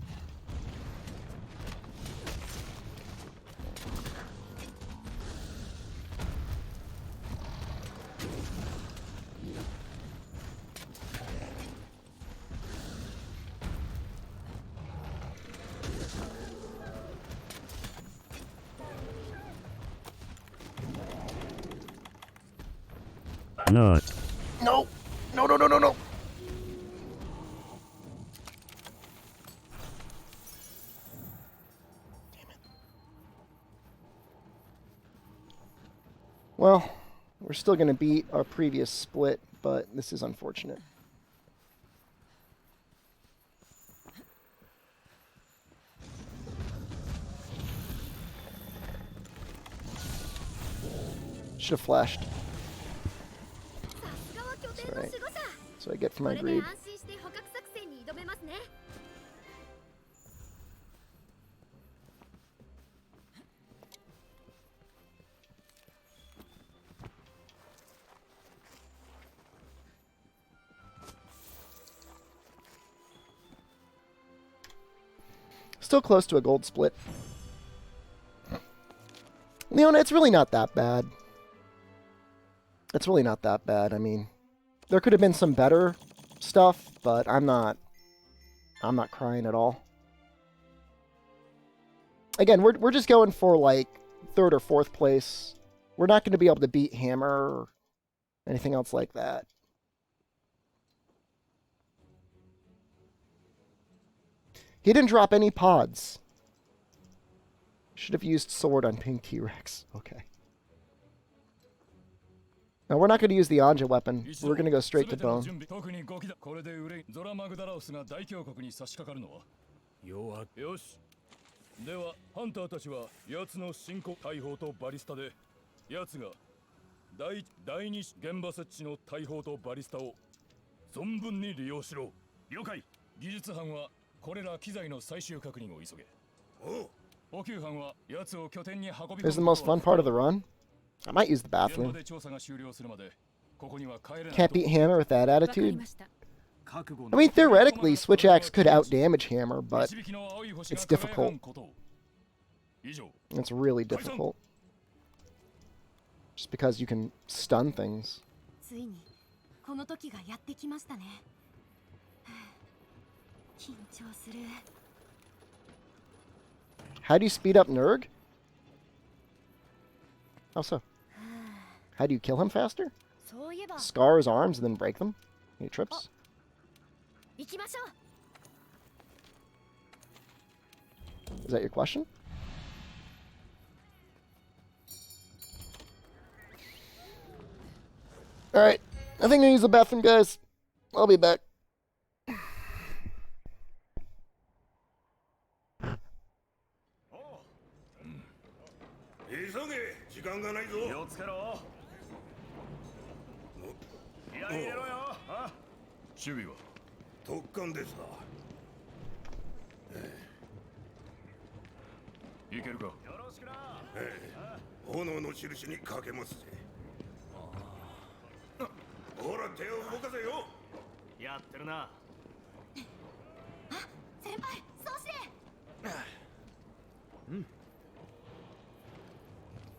No. No! No, no, no, no, no! Damn it. Well, we're still going to beat our previous split, but this is unfortunate. Should have flashed. That's alright. That's what I get for my greed. Still close to a gold split. Leona, it's really not that bad. It's really not that bad. I mean, there could have been some better stuff, but I'm not crying at all. Again, we're just going for like 3rd or 4th place. We're not going to be able to beat Hammer or anything else like that. He didn't drop any pods. Should have used sword on Pink T-Rex. Okay. Now, we're not going to use the Anja weapon. We're going to go straight to bone. よし。ではハンターたちは奴の進行大砲とバリスタで奴が第二現場設置の大砲とバリスタを存分に利用しろ。了解。技術班はこれら機材の最終確認を急げ。補給班は奴を拠点に運び This is the most fun part of the run. I might use the bathroom. Can't beat Hammer with that attitude. I mean, theoretically, Switch Axe could outdamage Hammer, but it's difficult. It's really difficult. Just because you can stun things. How do you speed up Nurg? How so? How do you kill him faster? Scar his arms and then break them? He trips? Is that your question? Alright, I think I use the bathroom, guys. I'll be back. 急げ、時間がないぞ。気をつけろ。気合い入れろよ。あ、守備は特艦ですが。いけるか。よろしくな。炎の印にかけますぜ。ほら手を動かせよ。やってるな。あ、先輩、そうして。うん。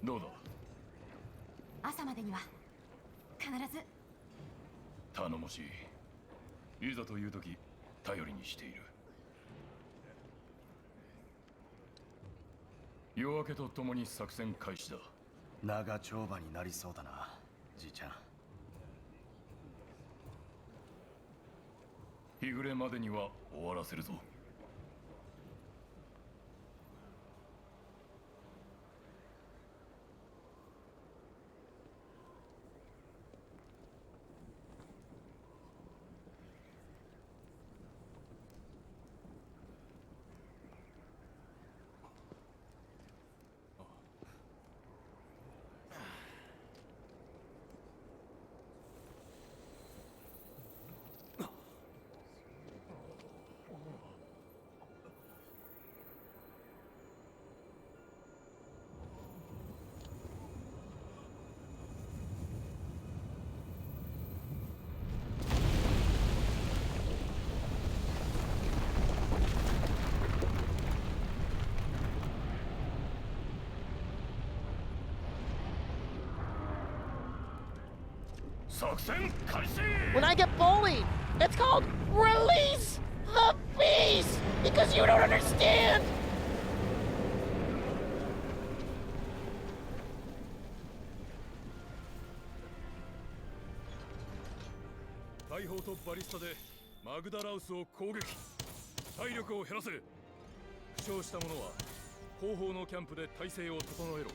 どうだ。朝までには必ず。頼もしい。いざという時頼りにしている。夜明けとともに作戦開始だ。長丁場になりそうだな、じいちゃん。日暮れまでには終わらせるぞ。 When I get bullied, it's called release the beast because you don't understand. Taihoとバリスタでマグダラウスを攻撃。体力を減らせ。負傷した者は後方のキャンプで体勢を整えろ。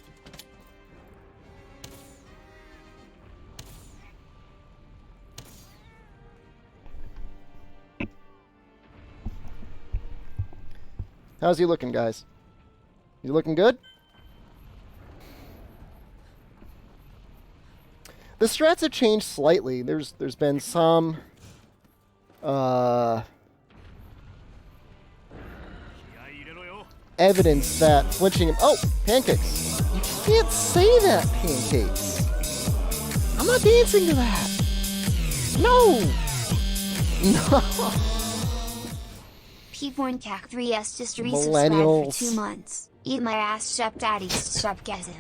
How's he looking, guys? You looking good? The strats have changed slightly. There's been some evidence that flinching him. Oh, pancakes! You can't say that, pancakes. I'm not dancing to that. No. No. P-Born CAC 3S just resubscribed for 2 months. Eat my ass, stepdaddy, stepgasm.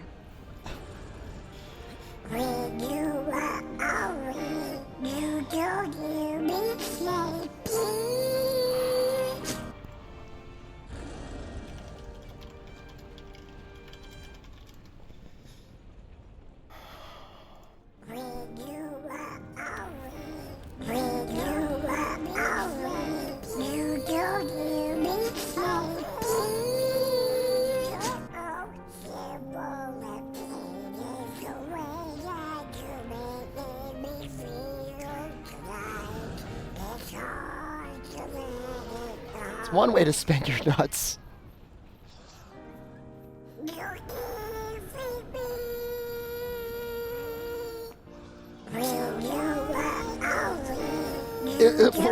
That's one way to spend your nuts.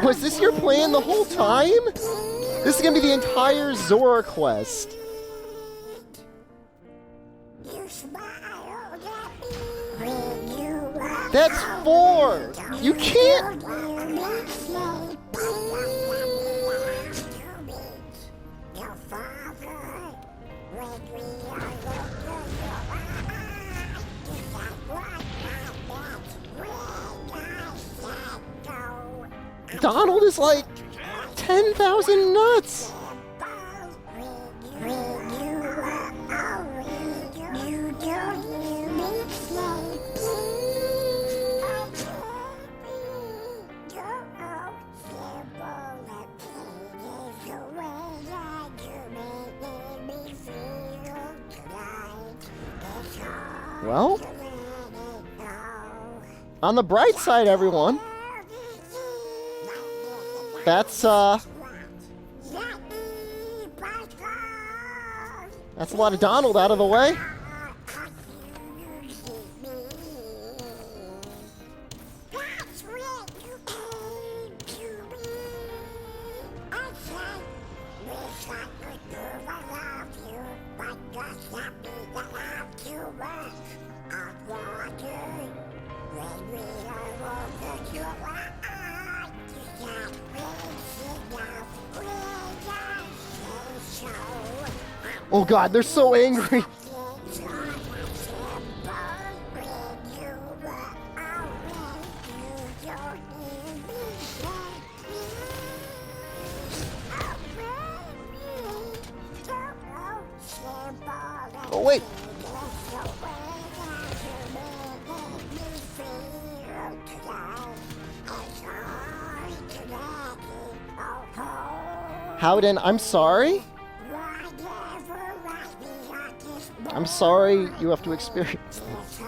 Was this your plan the whole time? This is gonna be the entire Zora quest. That's 4! You can't... Donald is like 10,000 nuts! Well, on the bright side, everyone, that's a lot of Donald out of the way. Oh god, they're so angry. Oh wait. Howden, I'm sorry. I'm sorry you have to experience this.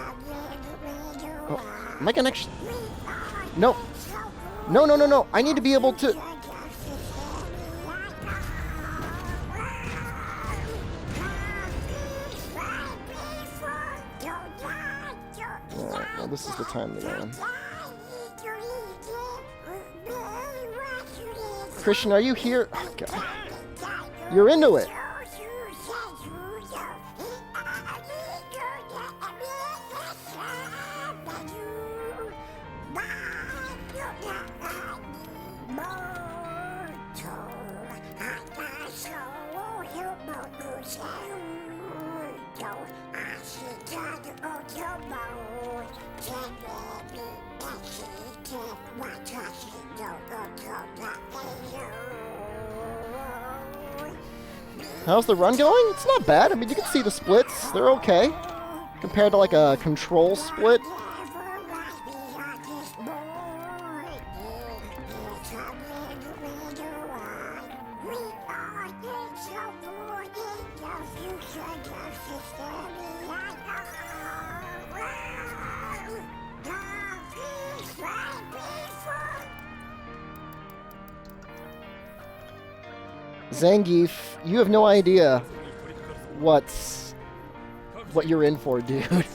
Oh, am I gonna actually... No. No, no, no, no. I need to be able to... Alright, well, this is the time to go in. Christian, are you here? Oh, God. You're into it. How's the run going? It's not bad. I mean, you can see the splits. They're okay. Compared to like a control split. Zangief, you have no idea what you're in for, dude.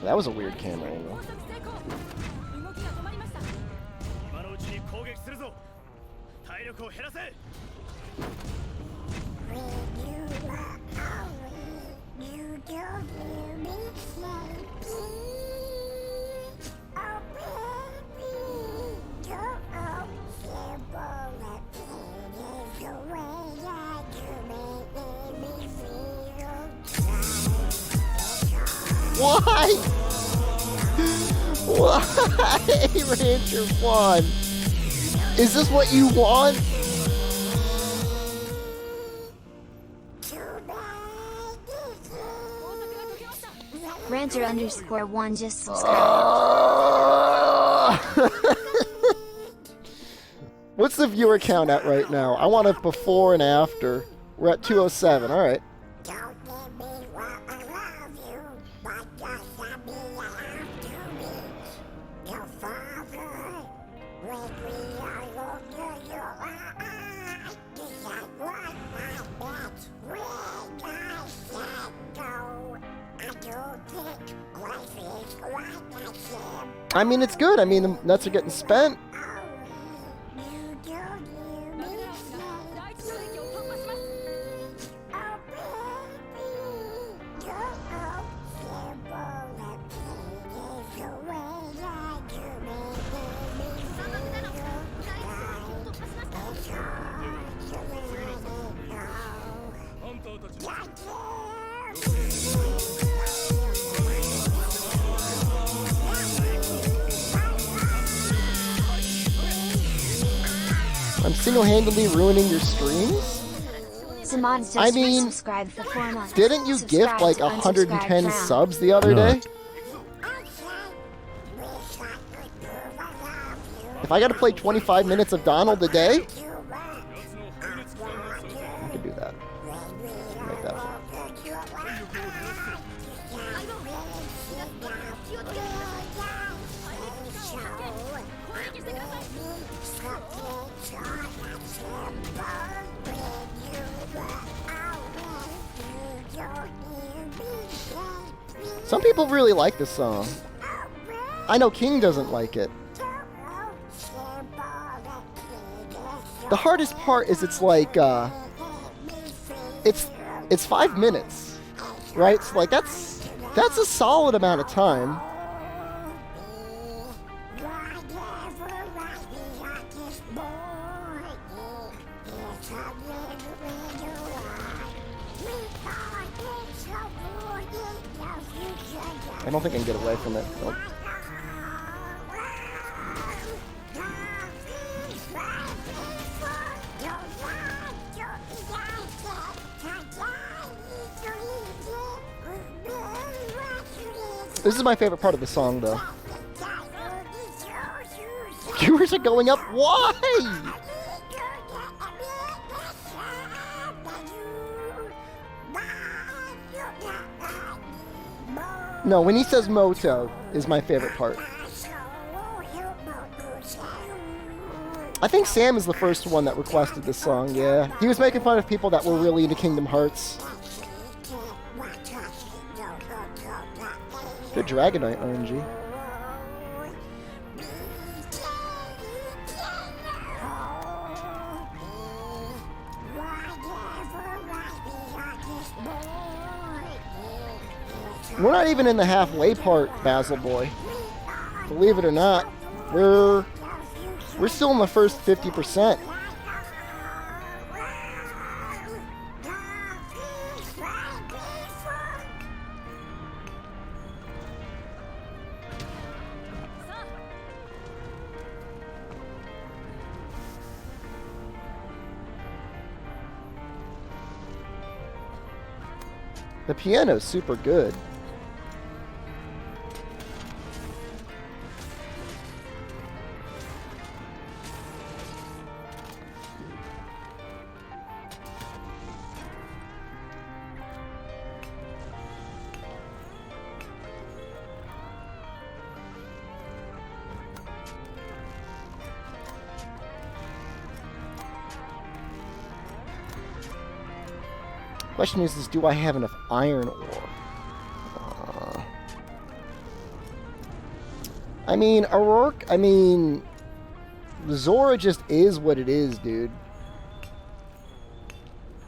That was a weird camera angle. 今のうちに攻撃するぞ。体力を減らせ。Why? Why, Rancher 1? Is this what you want? Rancher_1 just subscribed. What's the viewer count at right now? I want a before and after. We're at 207. All right. I mean, it's good. I mean, the nuts are getting spent. I'm single-handedly ruining your streams? Samad's just I mean, resubscribed for 4 months. Didn't you Subscribe gift like to 110 unsubscribe subs the other day? If I gotta play 25 minutes of Donald a day, I could do that. Make that fun. Some people really like this song. I know King doesn't like it. The hardest part is it's like it's 5 minutes, right? So like that's a solid amount of time. I don't think I can get away from it. Nope. This is my favorite part of the song, though. Viewers are going up. Why? No, when he says Moto is my favorite part. I think Sam is the first one that requested this song, yeah. He was making fun of people that were really into Kingdom Hearts. Good Dragonite RNG. We're not even in the halfway part, Basil Boy. Believe it or not, we're still in the first 50%. The piano's super good. Question is do I have enough iron ore? I mean, O'Rourke, Zora just is what it is, dude.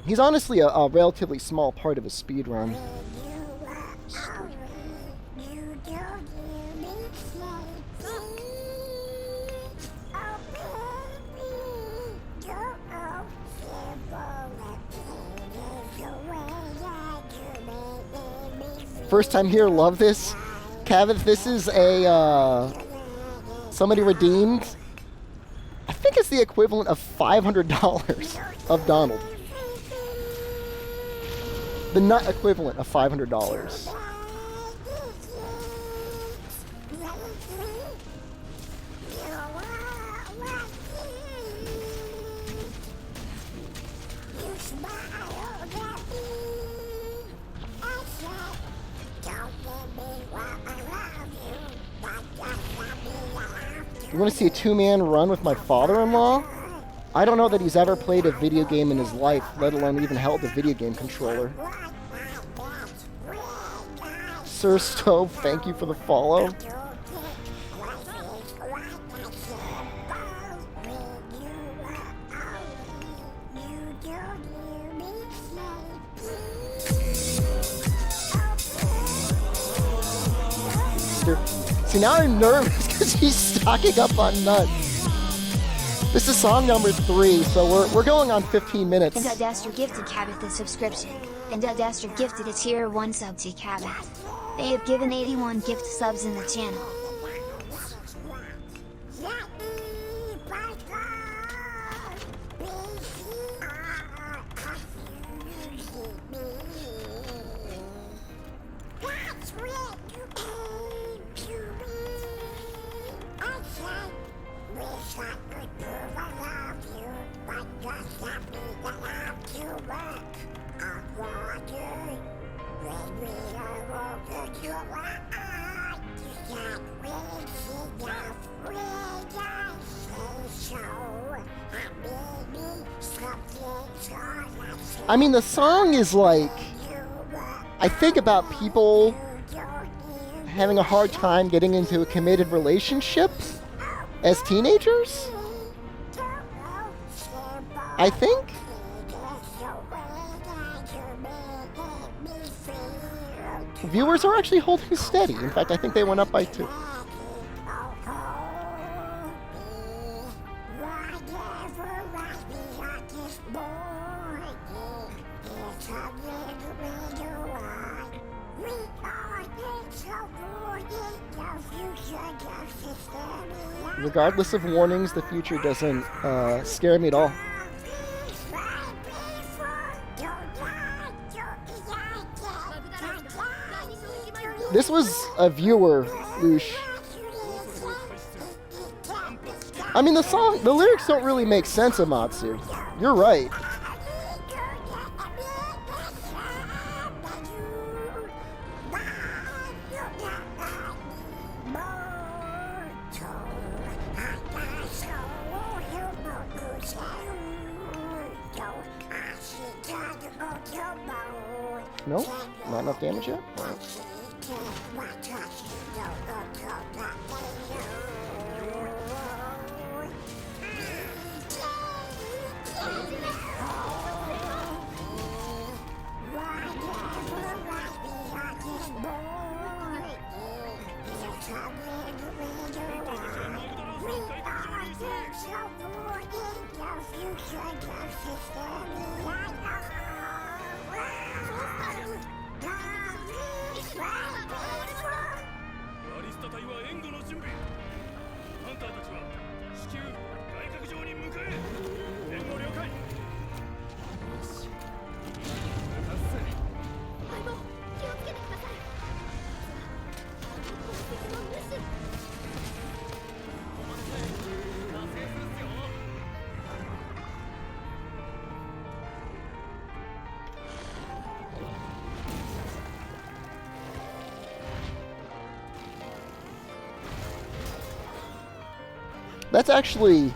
He's honestly a relatively small part of a speedrun. First time here, love this. Kavith, this is a, somebody redeemed, I think it's the equivalent of $500 of Donald. The nut equivalent of $500. You want to see a two-man run with my father-in-law? I don't know that he's ever played a video game in his life, let alone even held a video game controller. Sir Stove, thank you for the follow. See, now I'm nervous because he's stocking up on nuts. This is song number 3, so we're going on 15 minutes. And Dudester gifted Cabot the subscription. And Dudester gifted a tier 1 sub to Cabot. They have given 81 gift subs in the channel. I mean, the song is like, I think about people having a hard time getting into a committed relationship as teenagers. I think. Viewers are actually holding steady. In fact, I think they went up by 2. Regardless of warnings, the future doesn't scare me at all. This was a viewer, Loosh. I mean, the lyrics don't really make sense, Amatsu. You're right. No? Not enough damage yet? All right. That's actually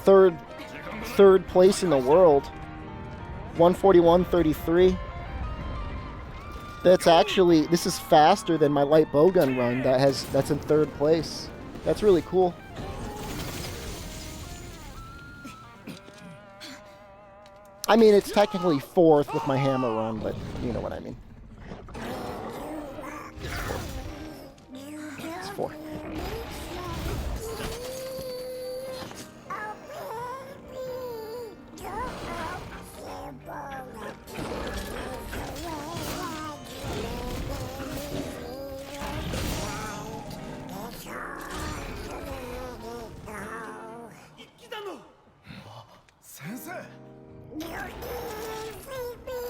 third place in the world. 141.33. That's actually, this is faster than my light bowgun run that's in 3rd place. That's really cool. I mean, it's technically 4th with my hammer run, but you know what I mean. It's 4.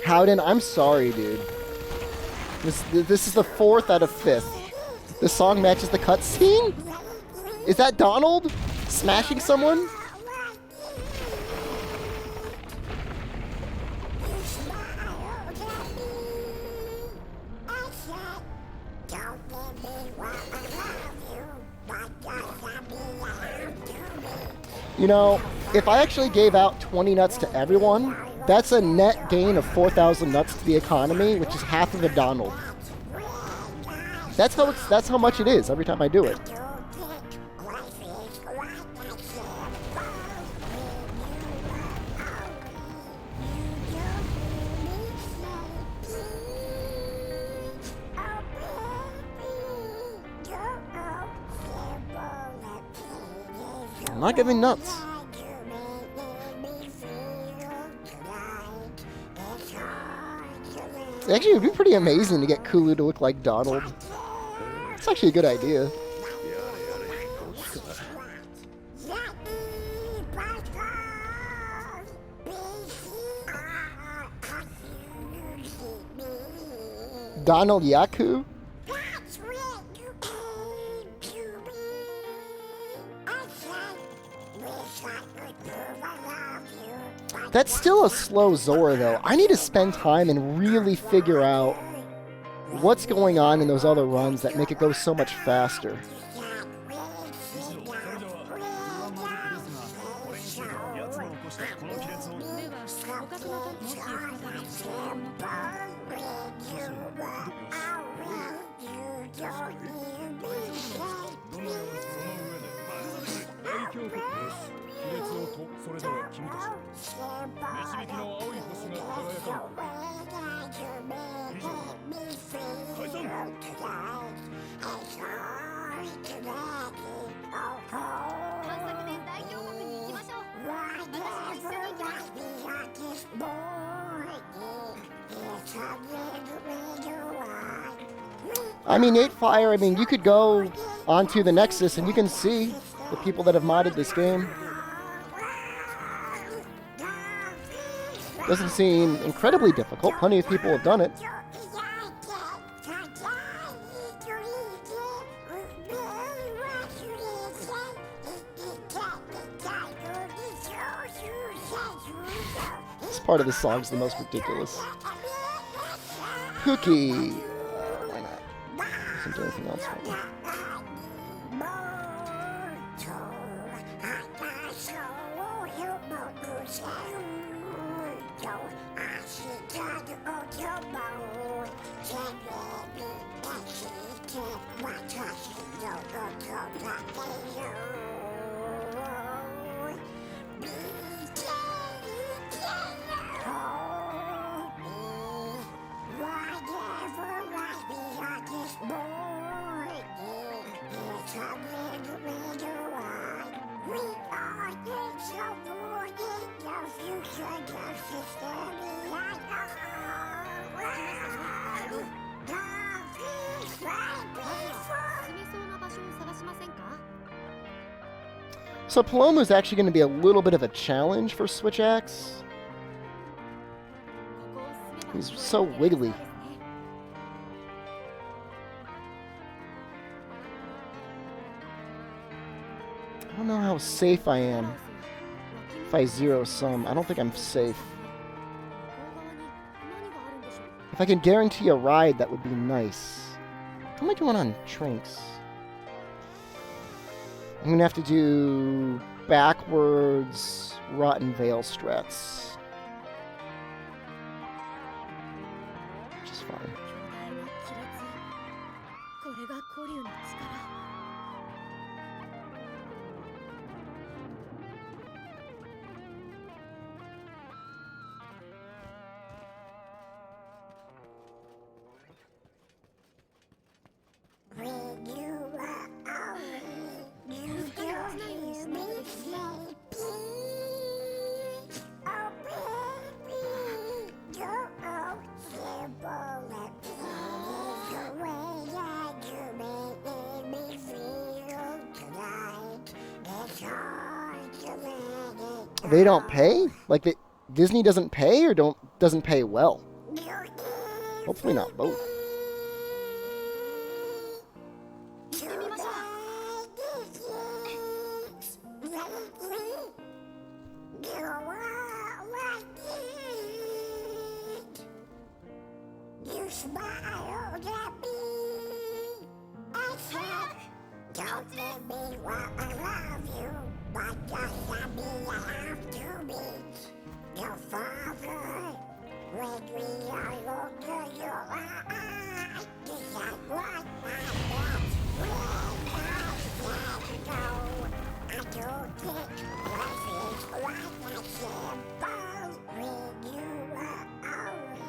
Howden, I'm sorry, dude. This is the 4th out of 5th. The song matches the cutscene? Is that Donald smashing someone? You know, if I actually gave out 20 nuts to everyone, that's a net gain of 4,000 nuts to the economy, which is half of a Donald. That's how much it is every time I do it. I'm not giving nuts. Actually, it would be pretty amazing to get Kulu to look like Donald. It's actually a good idea. Donald Yaku? That's still a slow Zora, though. I need to spend time and really figure out what's going on in those other runs that make it go so much faster. I mean, Nate Fire, I mean, you could go onto the Nexus and you can see the people that have modded this game. Doesn't seem incredibly difficult. Plenty of people have done it. This part of the song's the most ridiculous. Cookie. Why not? Doesn't do anything else for me. So Paloma is actually going to be a little bit of a challenge for Switch Axe. He's so wiggly. I don't know how safe I am if I zero sum. I don't think I'm safe. If I can guarantee a ride, that would be nice. How am I doing on Trinks? I'm going to have to do backwards Rotten Vale strats. Which is fine. They don't pay? Like, Disney doesn't pay or doesn't pay well? Hopefully not both. 行ってみましょう。 You smiled at me and said, "Don't let me walk around you, but just let me have to meet your father. When we are older, your eyes decide what my best when I said no. I don't think life is quite that simple when you are away.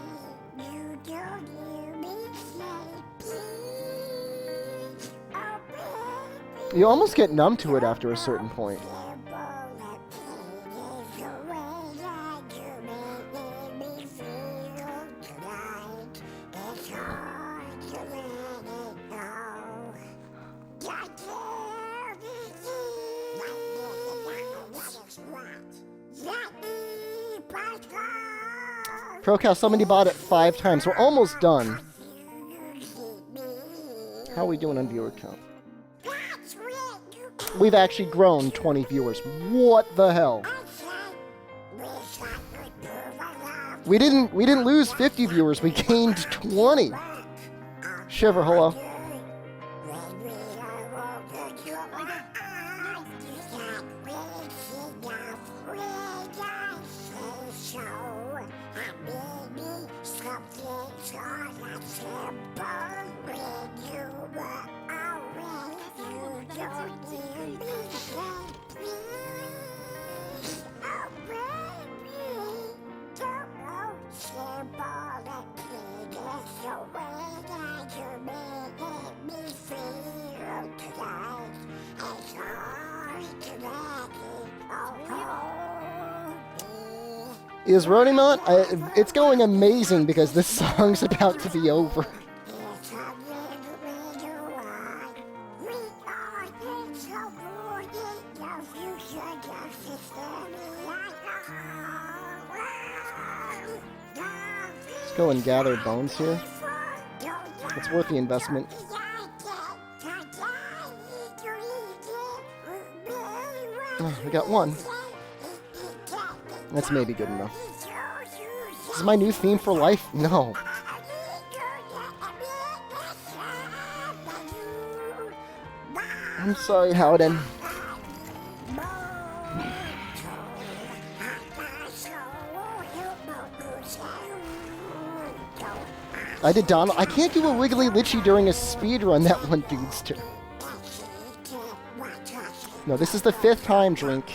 You don't hear me say please, oh baby. You almost get numb to it after a certain point. Procast, somebody bought it 5 times. We're almost done. How are we doing on viewer count? We've actually grown 20 viewers. What the hell? We didn't lose 50 viewers. We gained 20. Shiver, hello. Is Rodimont? It's going amazing because this song's about to be over. Let's go and gather bones here. It's worth the investment. Oh, we got one. That's maybe good enough. This is my new theme for life? No. I'm sorry, Howden. I did Donald. I can't do a Wiggly Litchi during a speedrun that one dude's turn. No, this is the 5th time, Drink.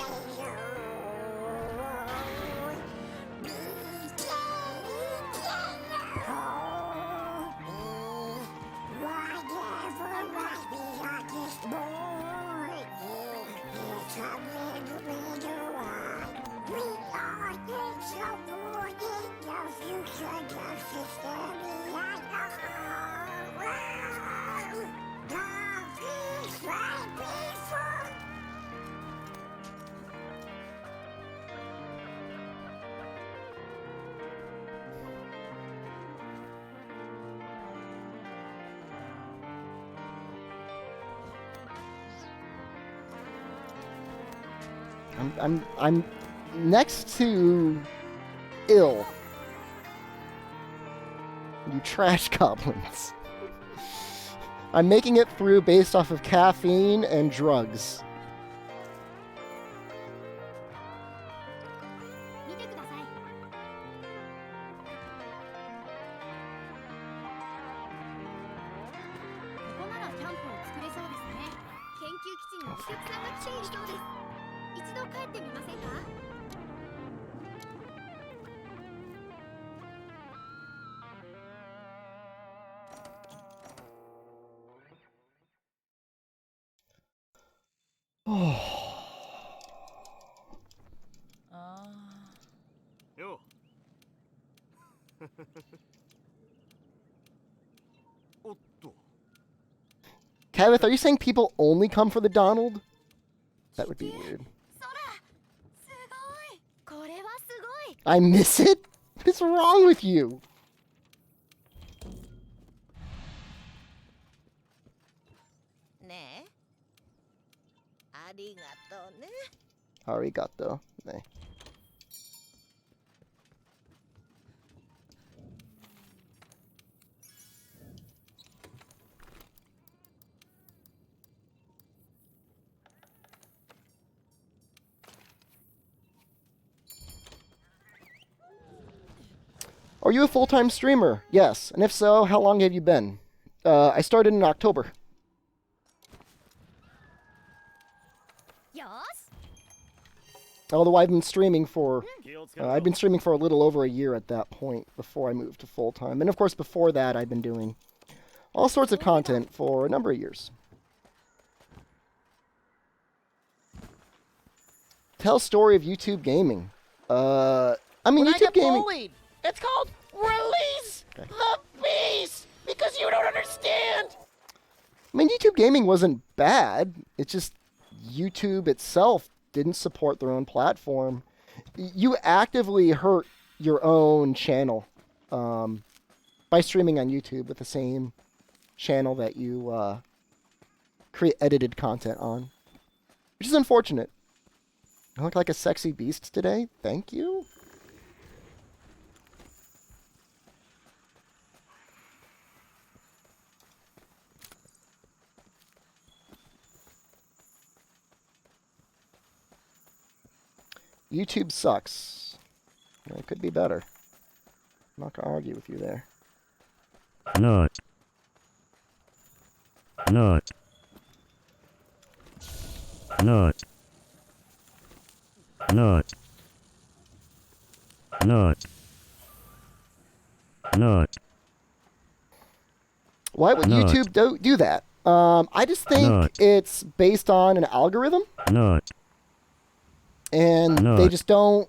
I'm next to ill. You trash goblins. I'm making it through based off of caffeine and drugs. Yo. Otto. Kavith, are you saying people only come for the Donald? That would be weird. 空すごい。これはすごい。I miss it? What is wrong with you? ねえ。ありがとうね。 Arigato. 네. Are you a full-time streamer? Yes. And if so, how long have you been? I started in October. よし Although I've been streaming for 気をつけろ I've been streaming for a little over a year at that point before I moved to full-time. And of course before that I've been doing all sorts of content for a number of years. Tell story of YouTube gaming. I mean When I YouTube get gaming. bullied, it's called release the beast because you don't understand. I mean YouTube gaming wasn't bad. It's just YouTube itself didn't support their own platform. You actively hurt your own channel by streaming on YouTube with the same channel that you create edited content on, which is unfortunate. I look like a sexy beast today. Thank you. YouTube sucks. It could be better. I'm not gonna argue with you there. Not. Not. Not. Not. Not. Not. Why would Not. YouTube do that? I just think Not. it's based on an algorithm, Not. and they Not. just don't.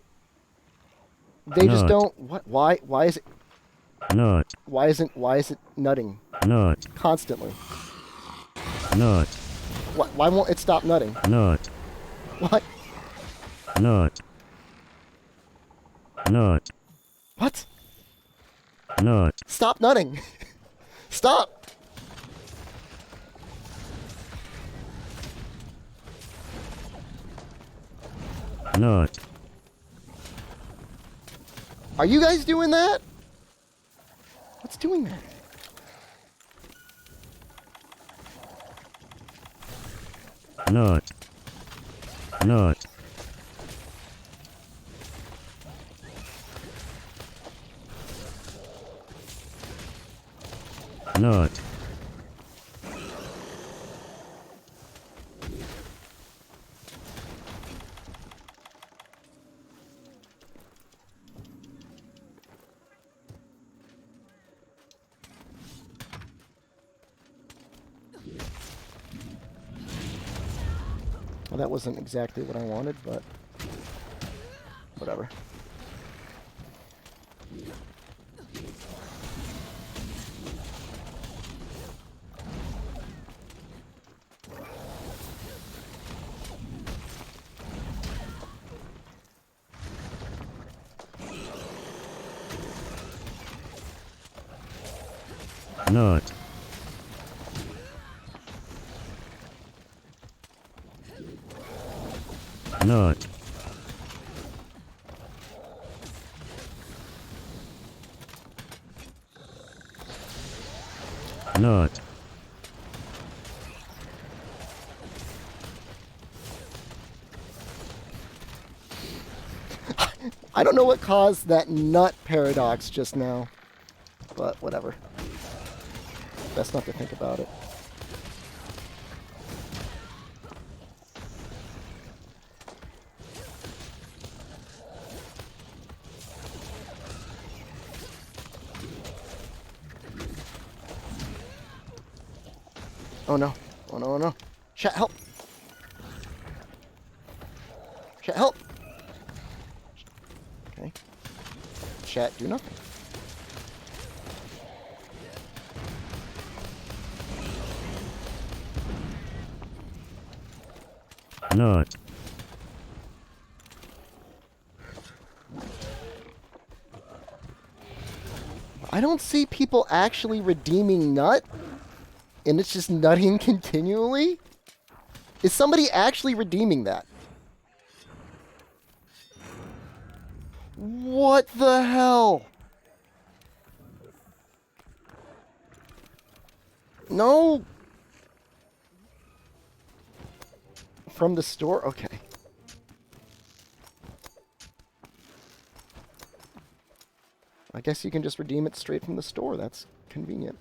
They just Not. don't. What? Why is it? Not. Why is it nutting Not. constantly? Not. Why won't it stop nutting? Not. What? Not. Not. What? Not. Stop nutting! Stop! Not. Are you guys doing that? What's doing that? Not. Not. Not. Well, that wasn't exactly what I wanted, but whatever. Not. Not. Not. I don't know what caused that nut paradox just now, but whatever. Best not to think about it. Oh no. Oh no, oh no. Chat, help! Chat, help! Okay. Chat, do nothing. Not. I don't see people actually redeeming nut, and it's just nutting continually. Is somebody actually redeeming that? What the hell? No. From the store? Okay. I guess you can just redeem it straight from the store. That's convenient.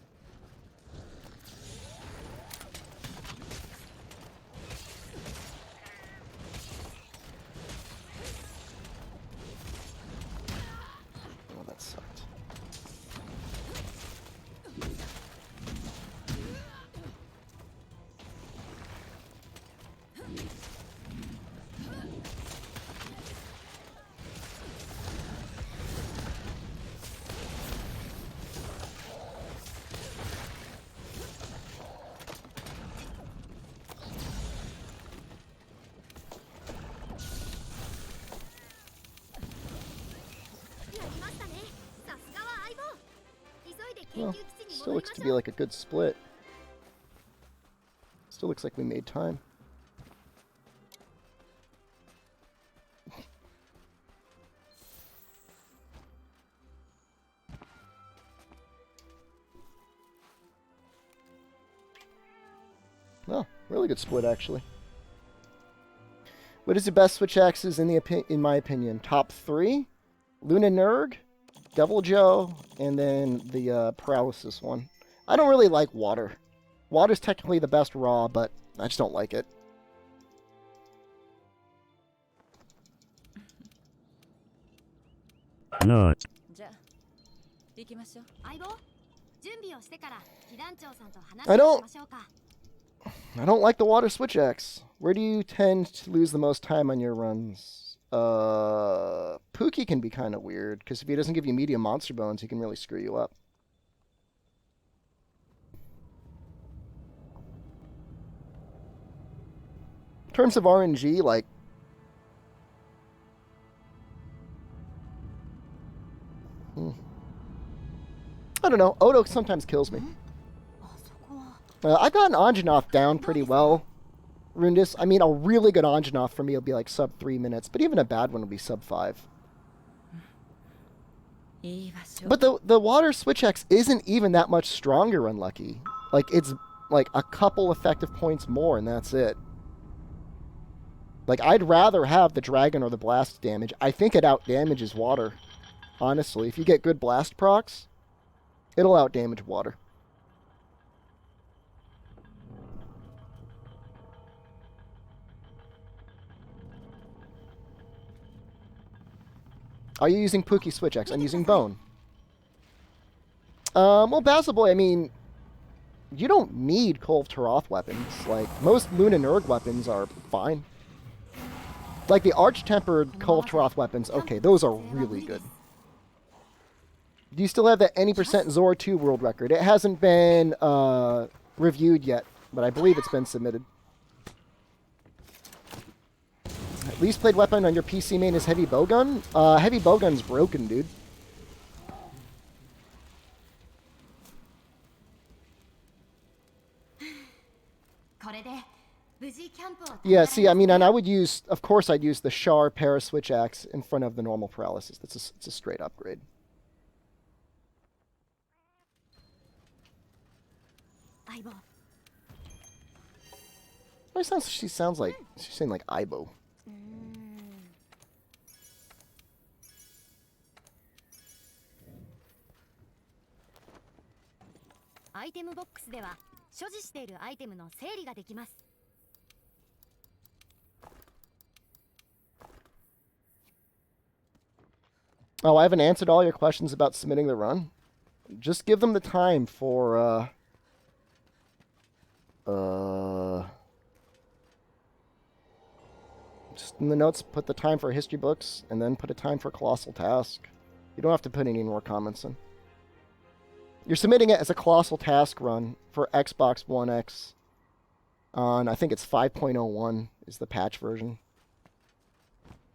Oh, that sucked. Well, still looks to be like a good split. Still looks like we made time. Well, really good split actually. What is the best switch axes in my opinion? Top 3? Luna Nurg, Devil Joe, and then the Paralysis one. I don't really like water. Water's technically the best raw, but I just don't like it. Nut. I don't like the water switch axe. Where do you tend to lose the most time on your runs? Pookie can be kind of weird, because if he doesn't give you medium monster bones, he can really screw you up. In terms of RNG, like... I don't know. Odo sometimes kills me. I've gotten Anjanath down pretty well. Rundis, I mean, a really good Anjanath for me will be like sub 3 minutes, but even a bad one will be sub 5. But the water switch X isn't even that much stronger, Unlucky. Like, it's like a couple effective points more, and that's it. Like, I'd rather have the dragon or the blast damage. I think it out-damages water, honestly. If you get good blast procs, it'll out-damage water. Are you using Pookie Switch X? I'm using Bone. Well, Basil Boy, I mean, you don't need Kolv Taroth weapons. Like, most Luna Nurg weapons are fine. Like, the Arch-Tempered Kolv Taroth weapons, okay, those are really good. Do you still have that any percent Zora 2 world record? It hasn't been reviewed yet, but I believe it's been submitted. Least played weapon on your PC main is Heavy Bowgun? Heavy Bowgun's broken, dude. Yeah, see, I mean, and I would use, of course I'd use the Char Para Switch Axe in front of the normal Paralysis. It's a straight upgrade. She sounds like, she's saying like Aibo. Oh, I haven't answered all your questions about submitting the run. Just give them the time for, just in the notes, put the time for history books, and then put a time for Colossal Task. You don't have to put any more comments in. You're submitting it as a Colossal Task run for Xbox One X on, I think it's 5.01 is the patch version.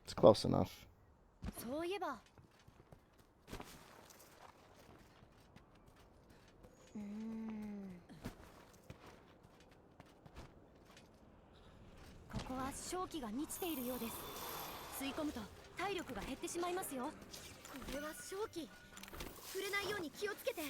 It's close enough. ここは正気が満ちているようです。吸い込むと体力が減ってしまいますよ。これは正気。触れないように気をつけて。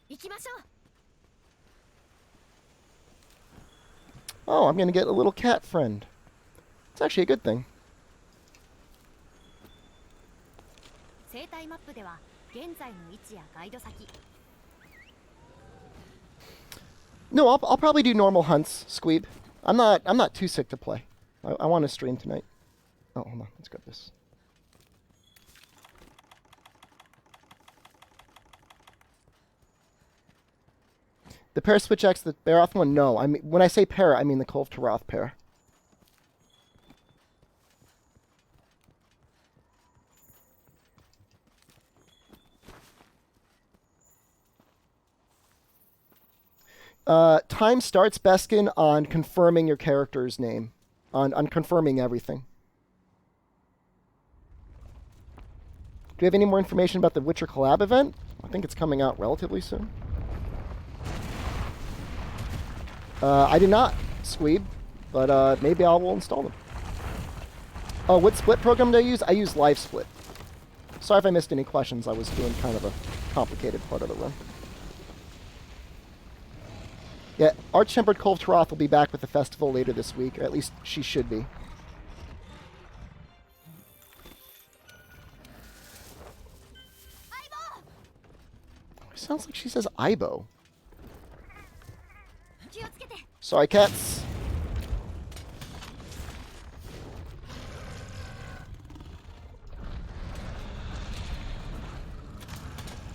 行きましょう。 Oh, I'm gonna get a little cat friend. It's actually a good thing. 生態マップでは現在の位置やガイド先。 No, I'll probably do normal hunts, Squeeb. I'm not too sick to play. I want to stream tonight. Oh, hold on. Let's grab this. The pair switch axe, the Baroth one? No. I mean, when I say pair, I mean the Kolv to Roth pair. Time starts, Beskin, on confirming your character's name. On confirming everything. Do you have any more information about the Witcher collab event? I think it's coming out relatively soon. I did not, Squeeb, but maybe I will install them. Oh, what split program do I use? I use Live Split. Sorry if I missed any questions. I was doing kind of a complicated part of the run. Yeah, Arch-Tempered Kolv Taroth will be back with the festival later this week, or at least she should be. It sounds like she says Aibo. Sorry, cats.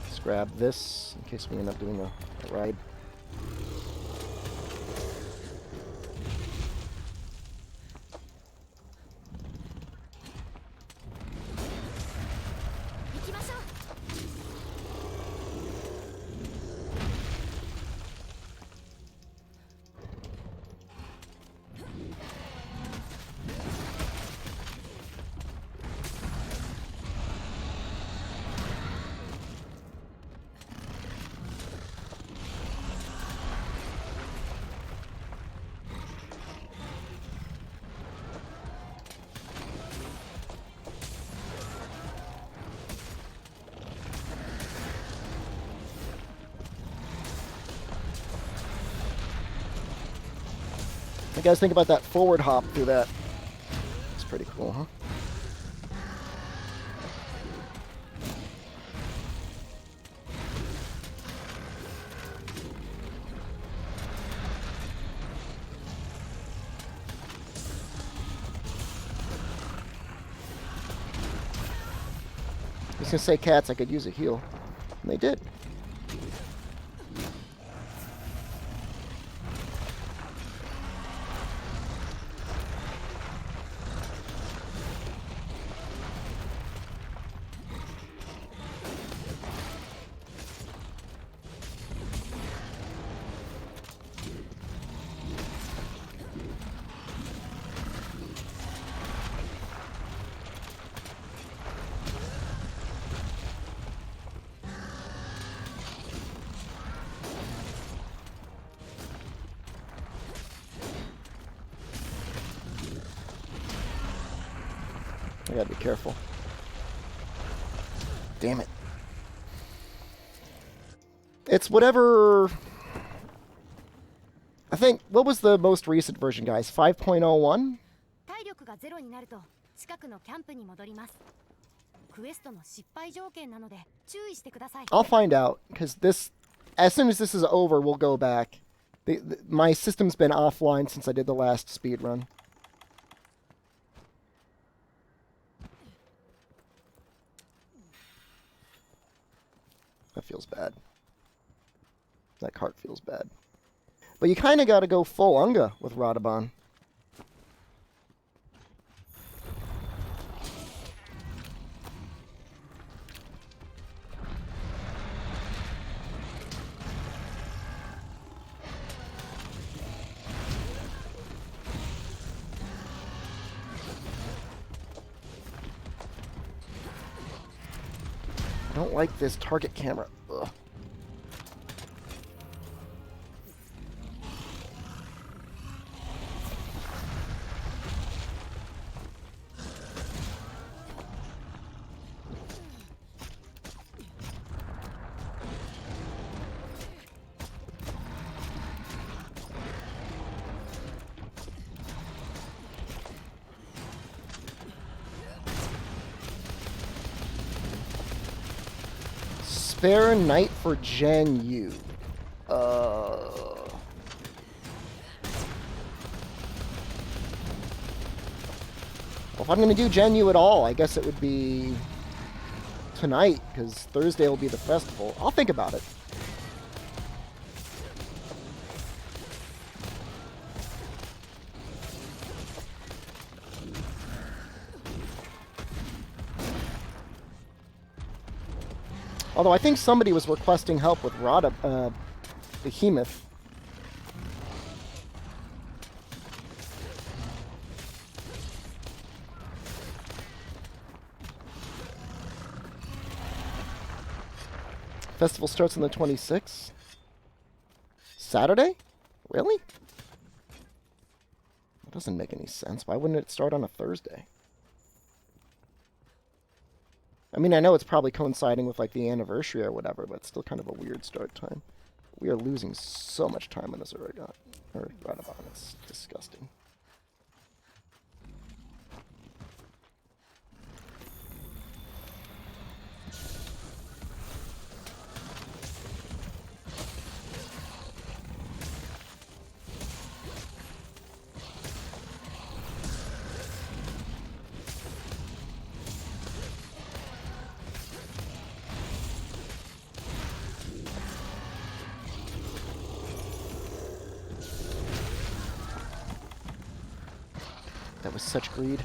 Let's grab this in case we end up doing a ride. You guys think about that forward hop through that? It's pretty cool, huh? I was gonna say cats, I could use a heal. And they did. I gotta be careful. Damn it. It's whatever... I think, what was the most recent version, guys? 5.01? I'll find out, because this... As soon as this is over, we'll go back. My system's been offline since I did the last speedrun. That feels bad. That cart feels bad. But you kind of got to go full Unga with Radhaban. I don't like this target camera. Ugh. Spare Knight for Gen Yu. Well, if I'm going to do Gen Yu at all, I guess it would be tonight, because Thursday will be the festival. I'll think about it. Although I think somebody was requesting help with Behemoth. Festival starts on the 26th? Saturday? Really? That doesn't make any sense. Why wouldn't it start on a Thursday? I mean, I know it's probably coinciding with, like, the anniversary or whatever, but it's still kind of a weird start time. We are losing so much time on this Radhaban. It's disgusting. That was such greed.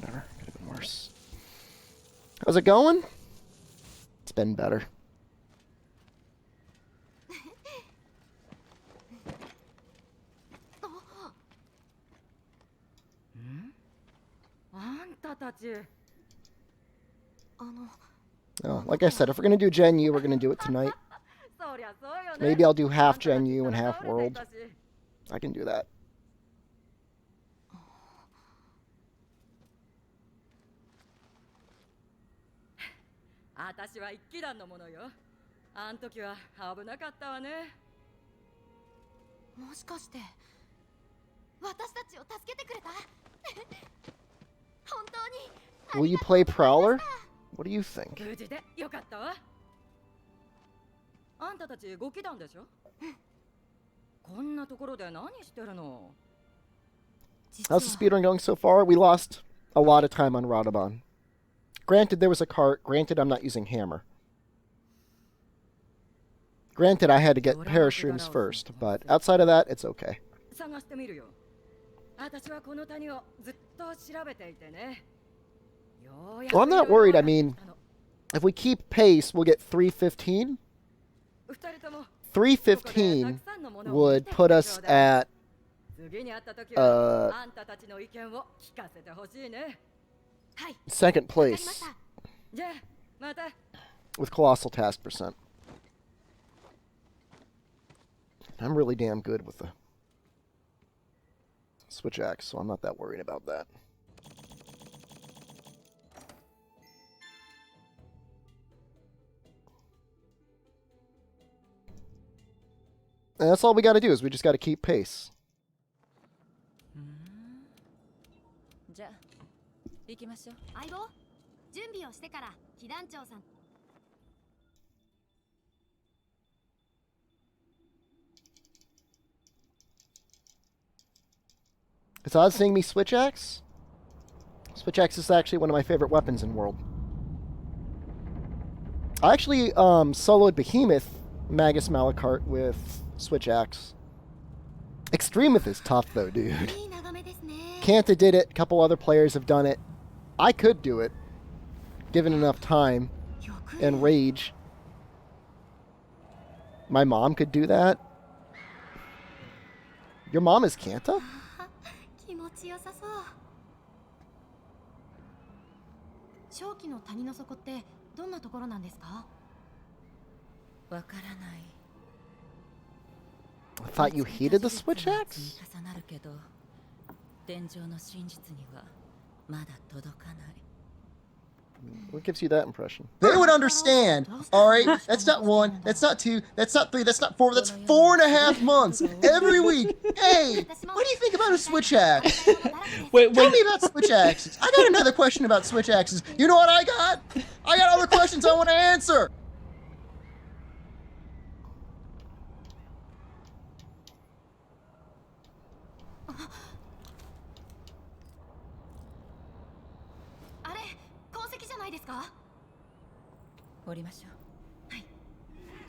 Whatever, could have been worse. How's it going? It's been better. Oh, like I said, if we're going to do Gen U, we're going to do it tonight. Maybe I'll do half Gen U and half World. I can do that. Will you play Prowler? What do you think? How's the speedrun going so far? We lost a lot of time on Radhaban. Granted, there was a cart. Granted, I'm not using hammer. Granted, I had to get parashrooms first, but outside of that, it's okay. Well, I'm not worried. I mean, if we keep pace, we'll get 315. 315 would put us at second place with Colossal Task percent. I'm really damn good with the switch axe, so I'm not that worried about that. And that's all we got to do, is we just got to keep pace. Is Oz seeing me switch axe? Switch axe is actually one of my favorite weapons in World. I actually soloed Behemoth Magus Malachart with switch axe. Extremeth is tough though, dude. Kanta did it. A couple other players have done it. I could do it, given enough time and rage. My mom could do that. Your mom is Kanta? 気持ちよさそう。正気の谷の底ってどんなところなんですか？わからない。 I thought you hated the switch axe? 重なるけど、天上の真実にはまだ届かない。 What gives you that impression? They would understand. All right, that's not 1, that's not 2, that's not 3, that's not 4, that's 4.5 months every week. Hey, what do you think about a switch axe? Tell me about switch axes. I got another question about switch axes. You know what I got? I got other questions I want to answer.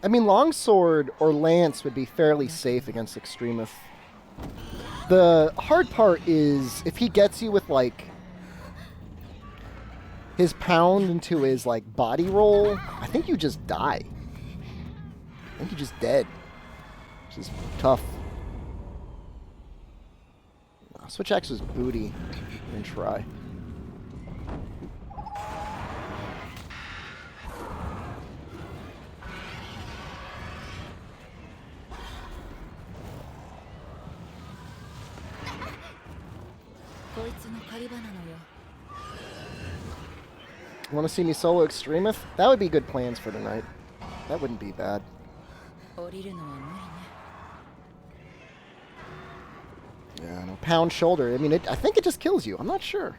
I mean, longsword or lance would be fairly safe against Extremeth. The hard part is if he gets you with, like, his pound into his, like, body roll, I think you just die. I think you're just dead. Which is tough. Switch axe was booty. And try. Want to see me solo Extremeth? That would be good plans for tonight. That wouldn't be bad. Yeah, no, pound shoulder. I mean, I think it just kills you. I'm not sure.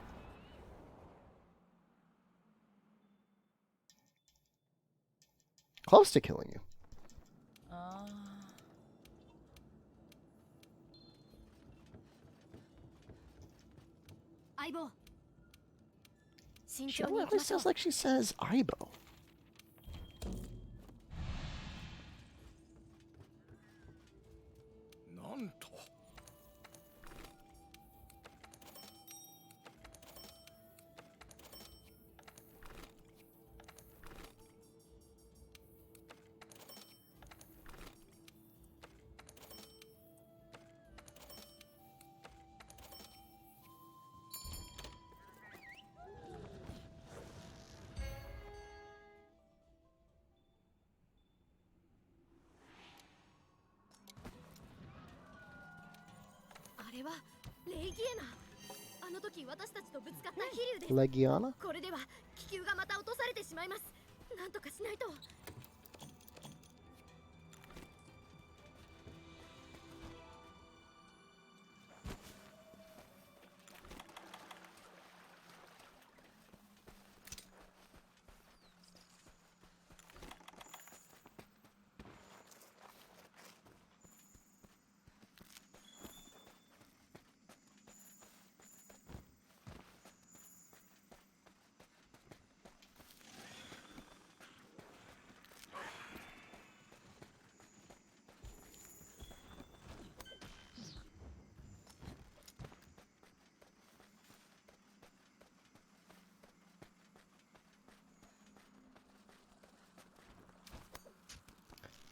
Close to killing you. She always sounds like she says Aibo. Legiana? これでは気球がまた落とされてしまいます。なんとかしないと。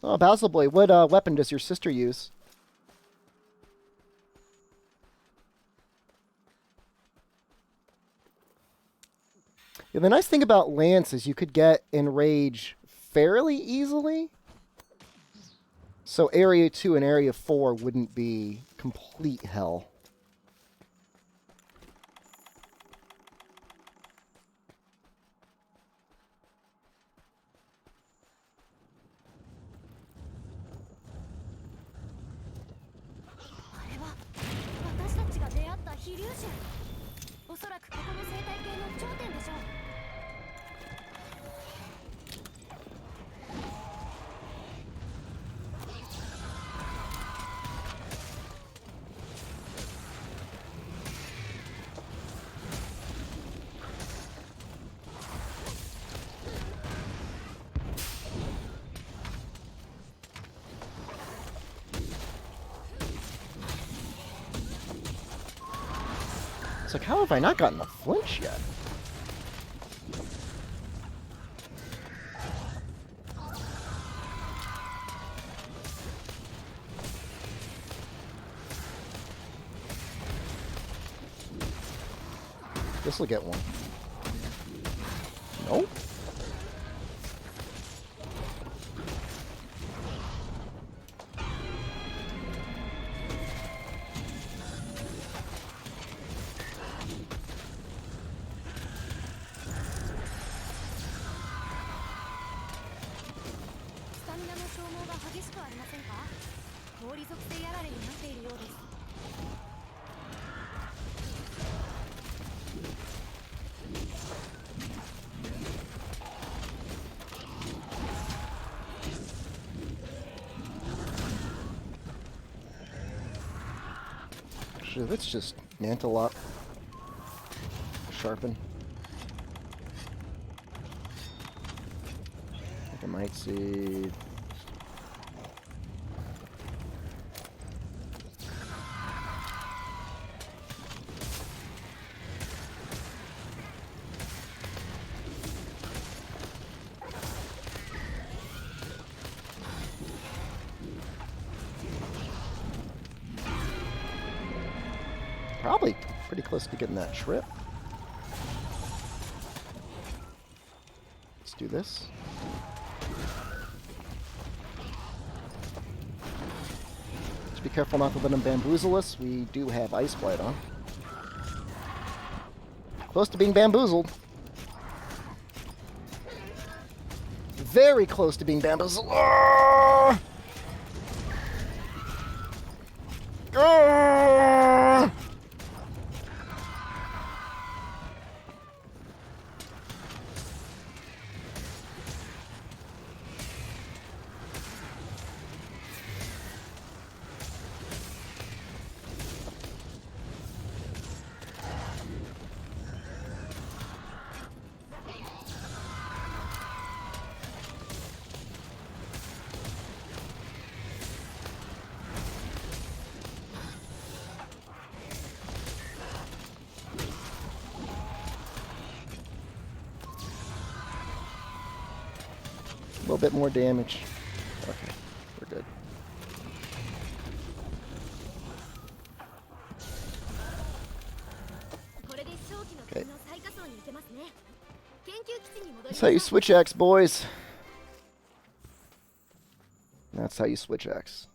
Oh, Basil Boy, what weapon does your sister use? Yeah, the nice thing about Lance is you could get Enrage fairly easily. So Area 2 and Area 4 wouldn't be complete hell. like, how have I not gotten a flinch yet? This will get one. Nope. Actually, let's just mantle up. Sharpen. I think I might see. Probably pretty close to getting that trip. Let's do this. Just be careful not to let him bamboozle us. We do have Ice Blight on. Close to being bamboozled. Very close to being bamboozled. Ah! Ah! A little bit more damage. Okay, we're good. Okay. That's how you switch X, boys. That's how you switch X.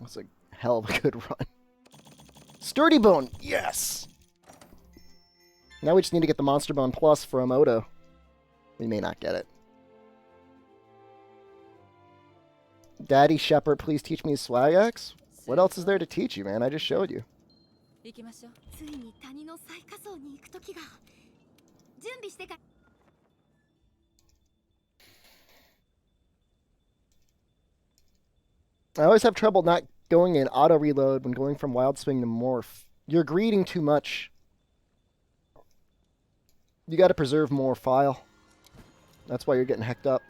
That's a hell of a good run. Sturdy Bone, yes! Now we just need to get the Monster Bone Plus from Odo. We may not get it. Daddy Shepherd, please teach me Swag X? What else is there to teach you, man? I just showed you. I always have trouble not going in auto reload when going from Wild Swing to Morph. You're greeting too much. You gotta preserve more file. That's why you're getting hecked up.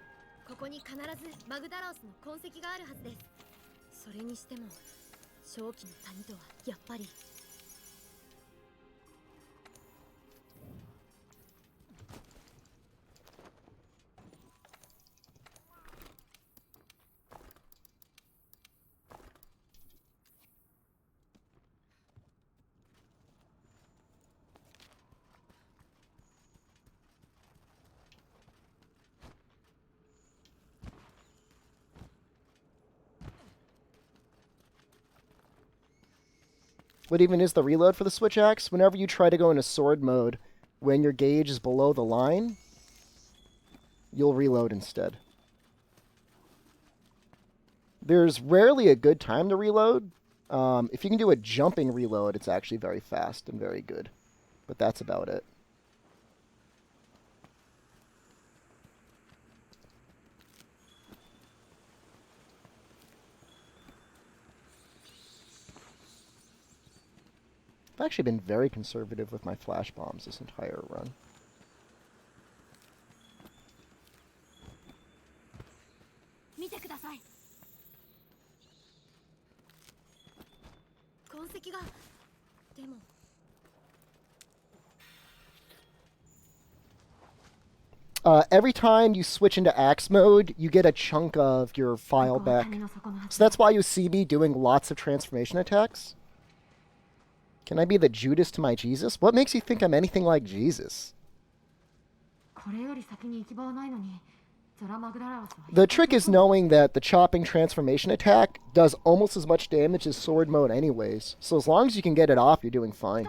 What even is the reload for the Switch Axe? Whenever you try to go into sword mode, when your gauge is below the line, you'll reload instead. There's rarely a good time to reload. If you can do a jumping reload, it's actually very fast and very good. But that's about it. I've actually been very conservative with my flash bombs this entire run. Every time you switch into axe mode, you get a chunk of your file back. So that's why you see me doing lots of transformation attacks. Can I be the Judas to my Jesus? What makes you think I'm anything like Jesus? The trick is knowing that the chopping transformation attack does almost as much damage as sword mode anyways. So as long as you can get it off, you're doing fine.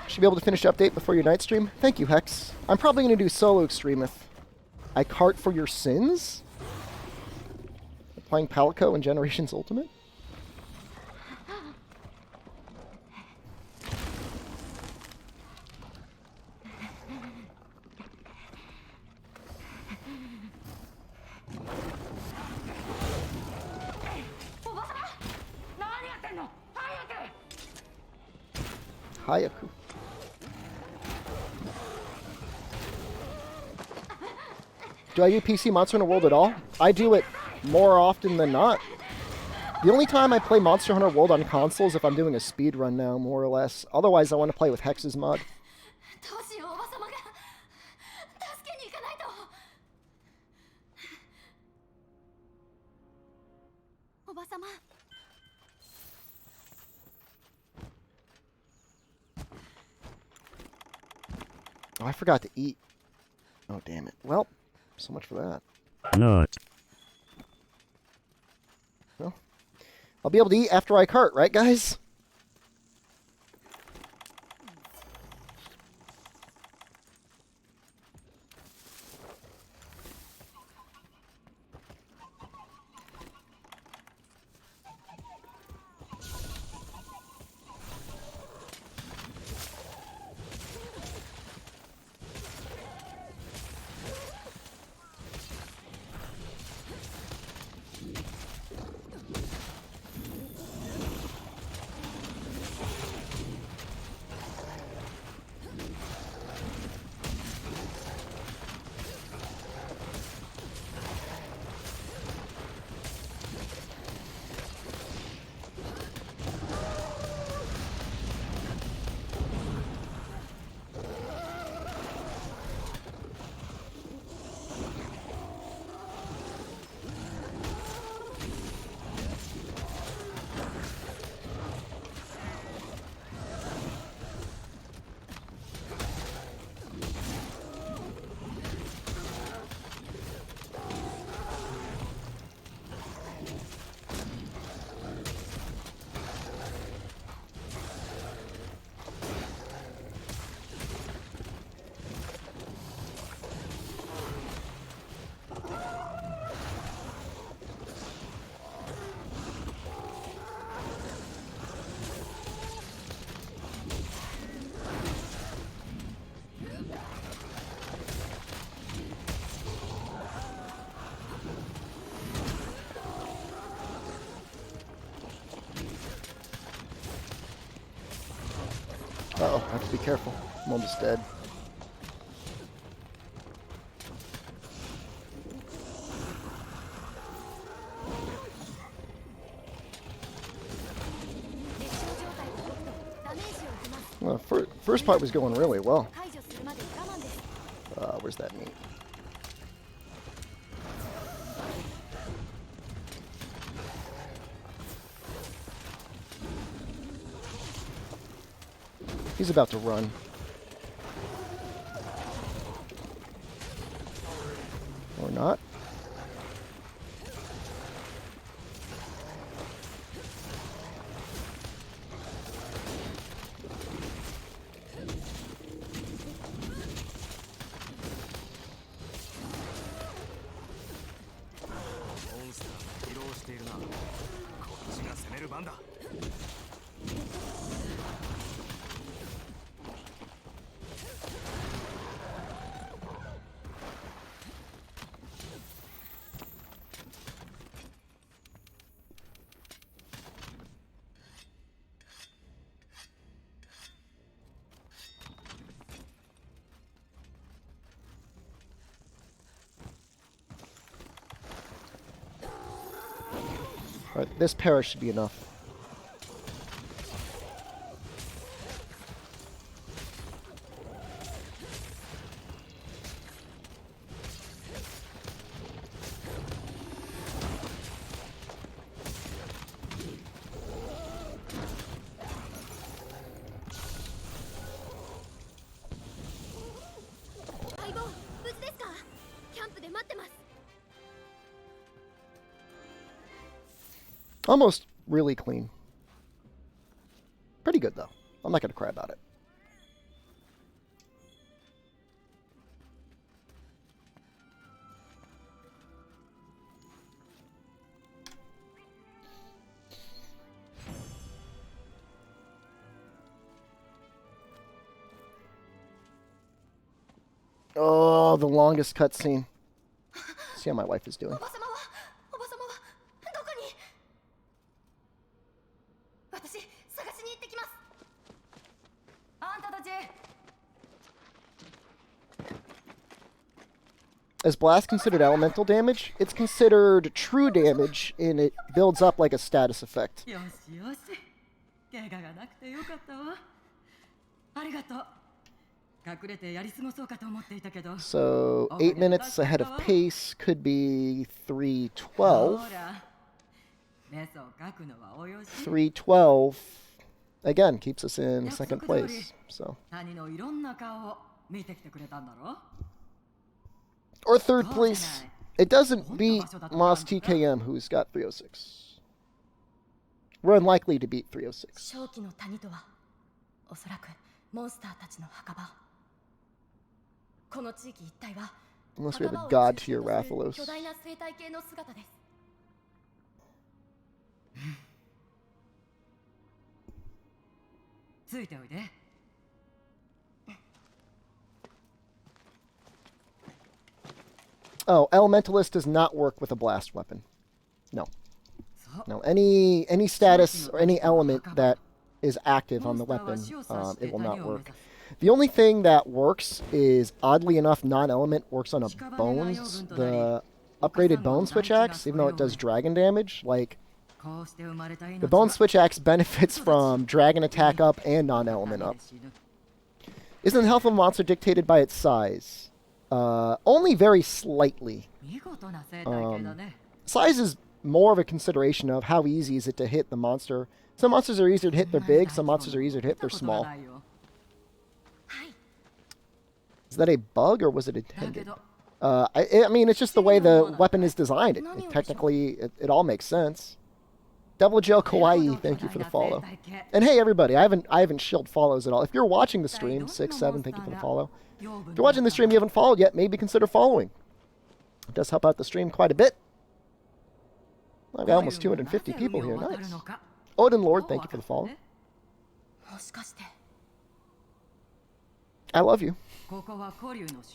Should be able to finish the update before your night stream. Thank you, Hex. I'm probably going to do solo Extremeth. I cart for your sins? Playing Palico in Generations Ultimate? Hayaku. Do I do PC Monster Hunter World at all? I do it more often than not. The only time I play Monster Hunter World on console is if I'm doing a speedrun now, more or less. Otherwise, I want to play with Hex's mod. Oh, I forgot to eat. Oh, damn it. Well, so much for that. Nut. Well, I'll be able to eat after I cart, right, guys? Uh-oh, I have to be careful. I'm almost dead. Well, first part was going really well. Where's that meat? He's about to run. Or not. Alright, this para should be enough. Almost really clean. Pretty good, though. I'm not going to cry about it. Oh, the longest cutscene. See how my wife is doing. Is blast considered elemental damage? It's considered true damage, and it builds up like a status effect. So 8 minutes ahead of pace could be 3:12. 3:12 again keeps us in second place. So. Or third place. It doesn't beat Moss TKM, who's got 306. We're unlikely to beat 306. Unless we have a god tier Rathalos. Oh, Elementalist does not work with a blast weapon. No. No, any status or any element that is active on the weapon, it will not work. The only thing that works is, oddly enough, non-element works on a bones. The upgraded bone switch axe, even though it does dragon damage, like, the bone switch axe benefits from dragon attack up and non-element up. Isn't the health of a monster dictated by its size? Only very slightly. Size is more of a consideration of how easy is it to hit the monster. Some monsters are easier to hit, they're big. Some monsters are easier to hit, they're small. Is that a bug, or was it intended? I mean, it's just the way the weapon is designed. Technically, it all makes sense. Devil Joe Kawaii, thank you for the follow. And hey, everybody, I haven't shilled follows at all. If you're watching the stream, 6-7, thank you for the follow. If you're watching the stream you haven't followed yet, maybe consider following. It does help out the stream quite a bit. I've got almost 250 people here. Nice. Odin Lord, thank you for the follow. I love you.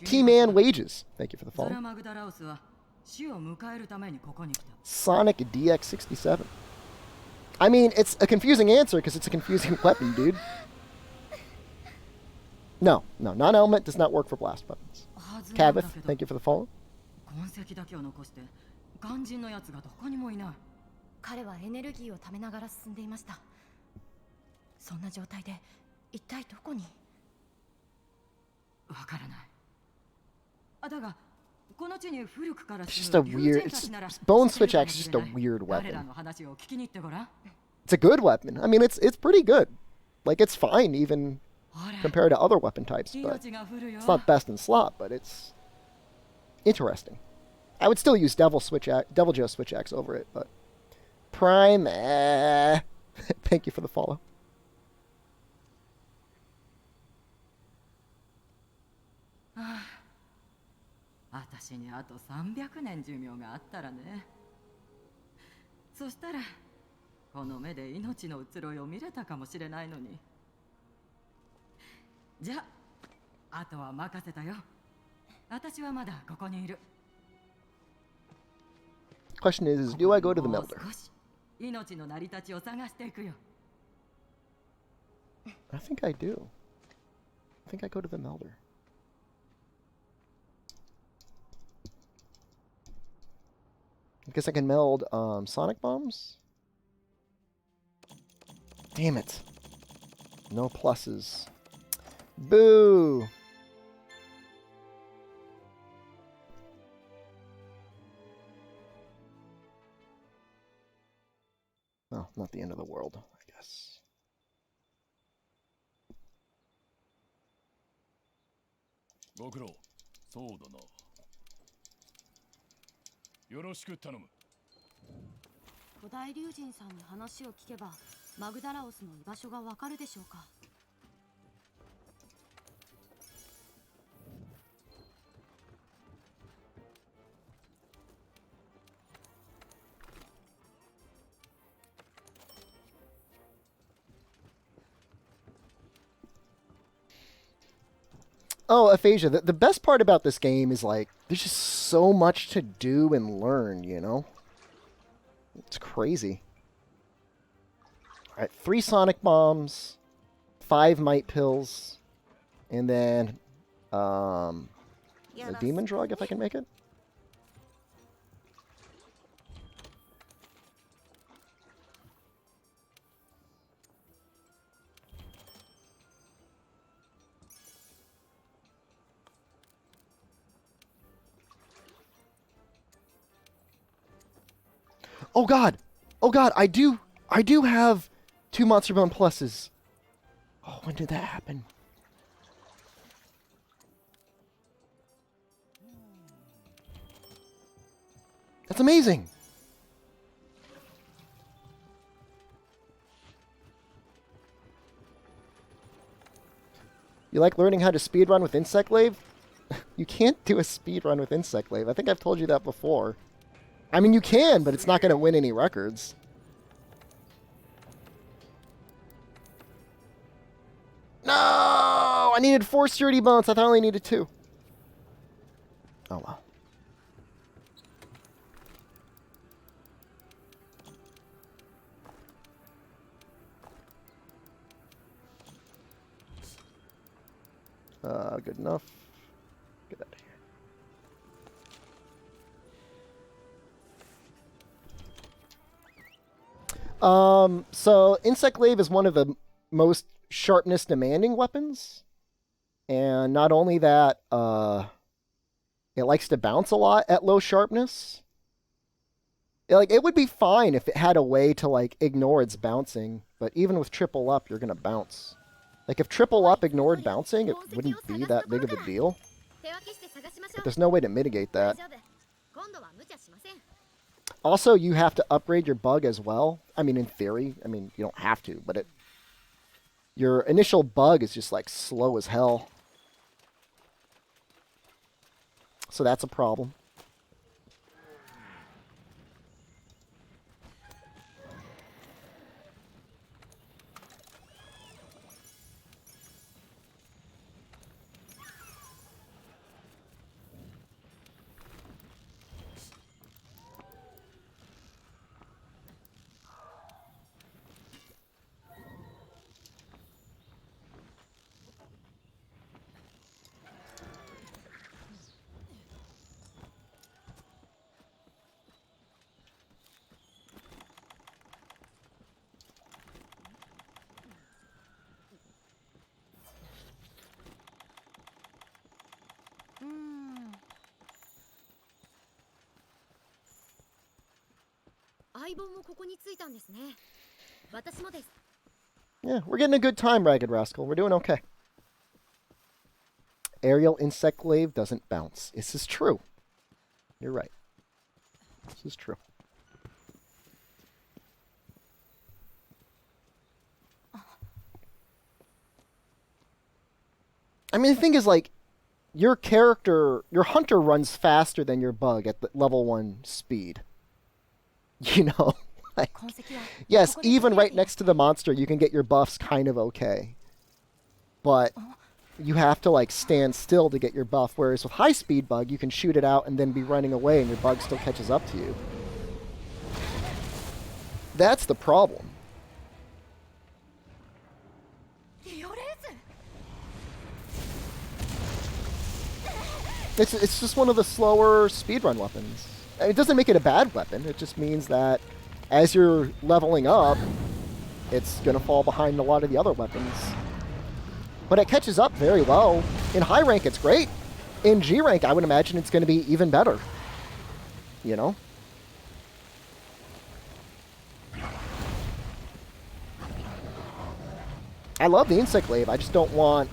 T-Man Wages, thank you for the follow. Sonic DX67. I mean, it's a confusing answer because it's a confusing weapon, dude. No, non-element does not work for blast weapons. Cavith, thank you for the follow. It's just a weird... Bone Switch Axe is just a weird weapon. It's a good weapon. I mean, it's pretty good. Like, it's fine, even compared to other weapon types, but it's not best in slot, but it's interesting. I would still use Devil Joe Switch Axe over it, but Prime, thank you for the follow. Question is, do I go to the Melder? I think I do. I think I go to the Melder. I guess I can meld Sonic Bombs? Damn it. No pluses. Boo! Well, not the end of the world, I guess. Gokuro, そうだな。よろしく頼む。古代龍神さんに話を聞けばマグダラオスの居場所がわかるでしょうか。Oh, Aphasia, the best part about this game is, like, there's just so much to do and learn, you know? It's crazy. Alright, 3 Sonic Bombs, 5 Might Pills, and then, a Demon Drug, if I can make it. Oh god! Oh god, I do have 2 Monster Bone pluses. Oh, when did that happen? That's amazing! You like learning how to speedrun with Insect Glaive? You can't do a speedrun with Insect Glaive. I think I've told you that before. I mean, you can, but it's not going to win any records. No! I needed 4 sturdy bones. I thought I only needed 2. Oh, well. Good enough. Get out of here. So Insect Glaive is one of the most sharpness demanding weapons. And not only that, it likes to bounce a lot at low sharpness. Like, it would be fine if it had a way to, like, ignore its bouncing. But even with triple up, you're going to bounce. Like, if triple up ignored bouncing, it wouldn't be that big of a deal. But there's no way to mitigate that. Also, you have to upgrade your bug as well. I mean, in theory. I mean, you don't have to, but your initial bug is just, like, slow as hell. So that's a problem. Yeah, we're getting a good time, Ragged Rascal. We're doing okay. Aerial Insect Glaive doesn't bounce. This is true. You're right. This is true. I mean, the thing is, like, your character, your hunter runs faster than your bug at the level 1 speed. You know? Like, yes, even right next to the monster, you can get your buffs kind of okay. But you have to, like, stand still to get your buff, whereas with high-speed bug, you can shoot it out and then be running away and your bug still catches up to you. That's the problem. It's just one of the slower speedrun weapons. It doesn't make it a bad weapon, it just means that as you're leveling up, it's going to fall behind a lot of the other weapons. But it catches up very well. In high rank, it's great. In G rank, I would imagine it's going to be even better. You know? I love the insect glaive. I just don't want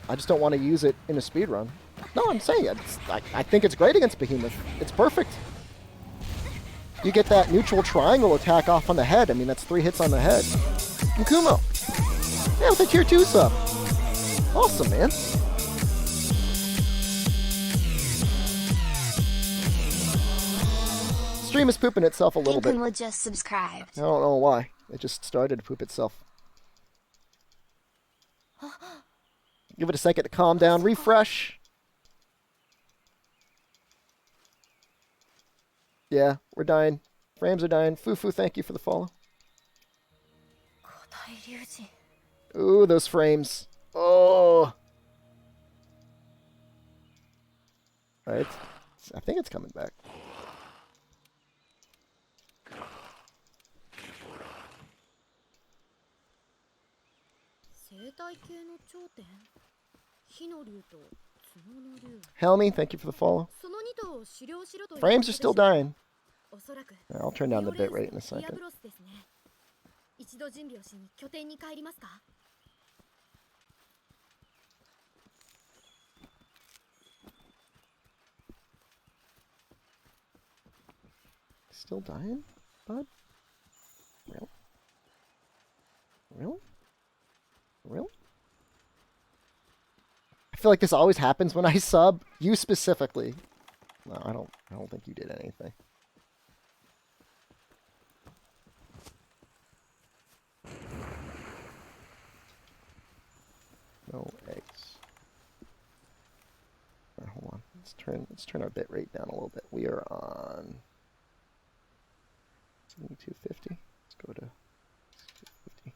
to use it in a speedrun. No, I'm saying it. I think it's great against Behemoth. It's perfect. You get that neutral triangle attack off on the head. I mean, that's 3 hits on the head. And Kumo. Yeah, with a tier 2 sub. Awesome, man. Stream is pooping itself a little bit. Pinkun just subscribed. I don't know why. It just started to poop itself. Give it a second to calm down. Refresh. Yeah, we're dying. Frames are dying. Fufu, thank you for the follow. Ooh, those frames. Oh. Alright. I think it's coming back. Helmy, thank you for the follow. Frames are still dying. I'll turn down the bitrate in a second. Still dying, bud? Really? Really? Really? I feel like this always happens when I sub. You specifically. No, I don't think you did anything. No eggs. Alright, hold on. Let's turn our bit rate down a little bit. We are on 7250. Let's go to 250.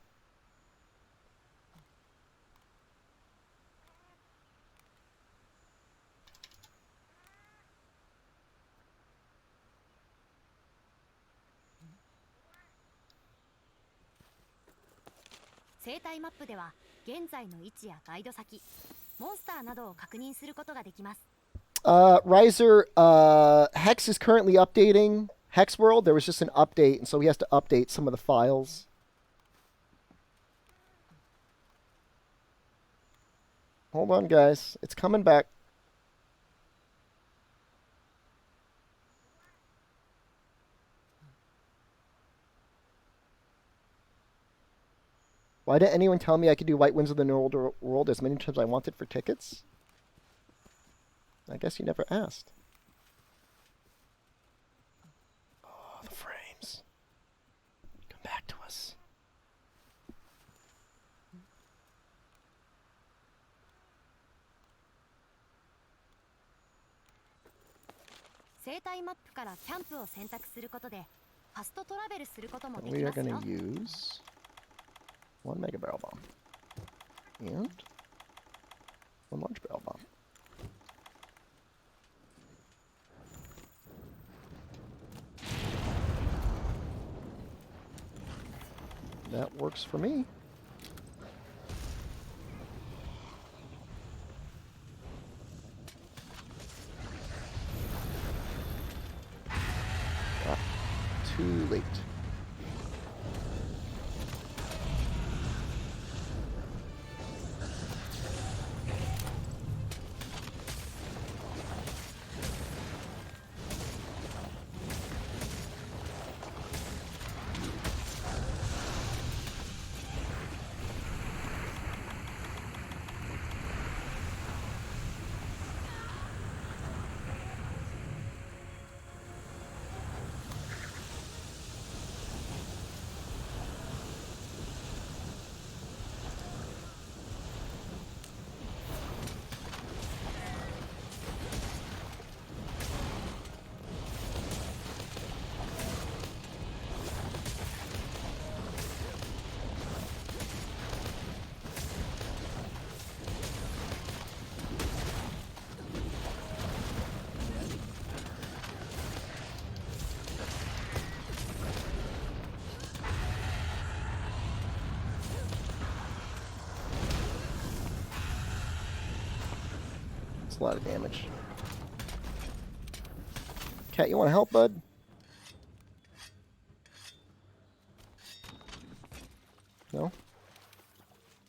Riser, Hex is currently updating Hex World. There was just an update, and so he has to update some of the files. Hold on, guys. It's coming back. Why didn't anyone tell me I could do White Winds of the New World as many times as I wanted for tickets? I guess you never asked. Oh, the frames. Come back to us. We are going to use 1 Mega Barrel Bomb and 1 Large Barrel Bomb. That works for me. Ah, too late. a lot of damage. Cat, you want to help, bud? No?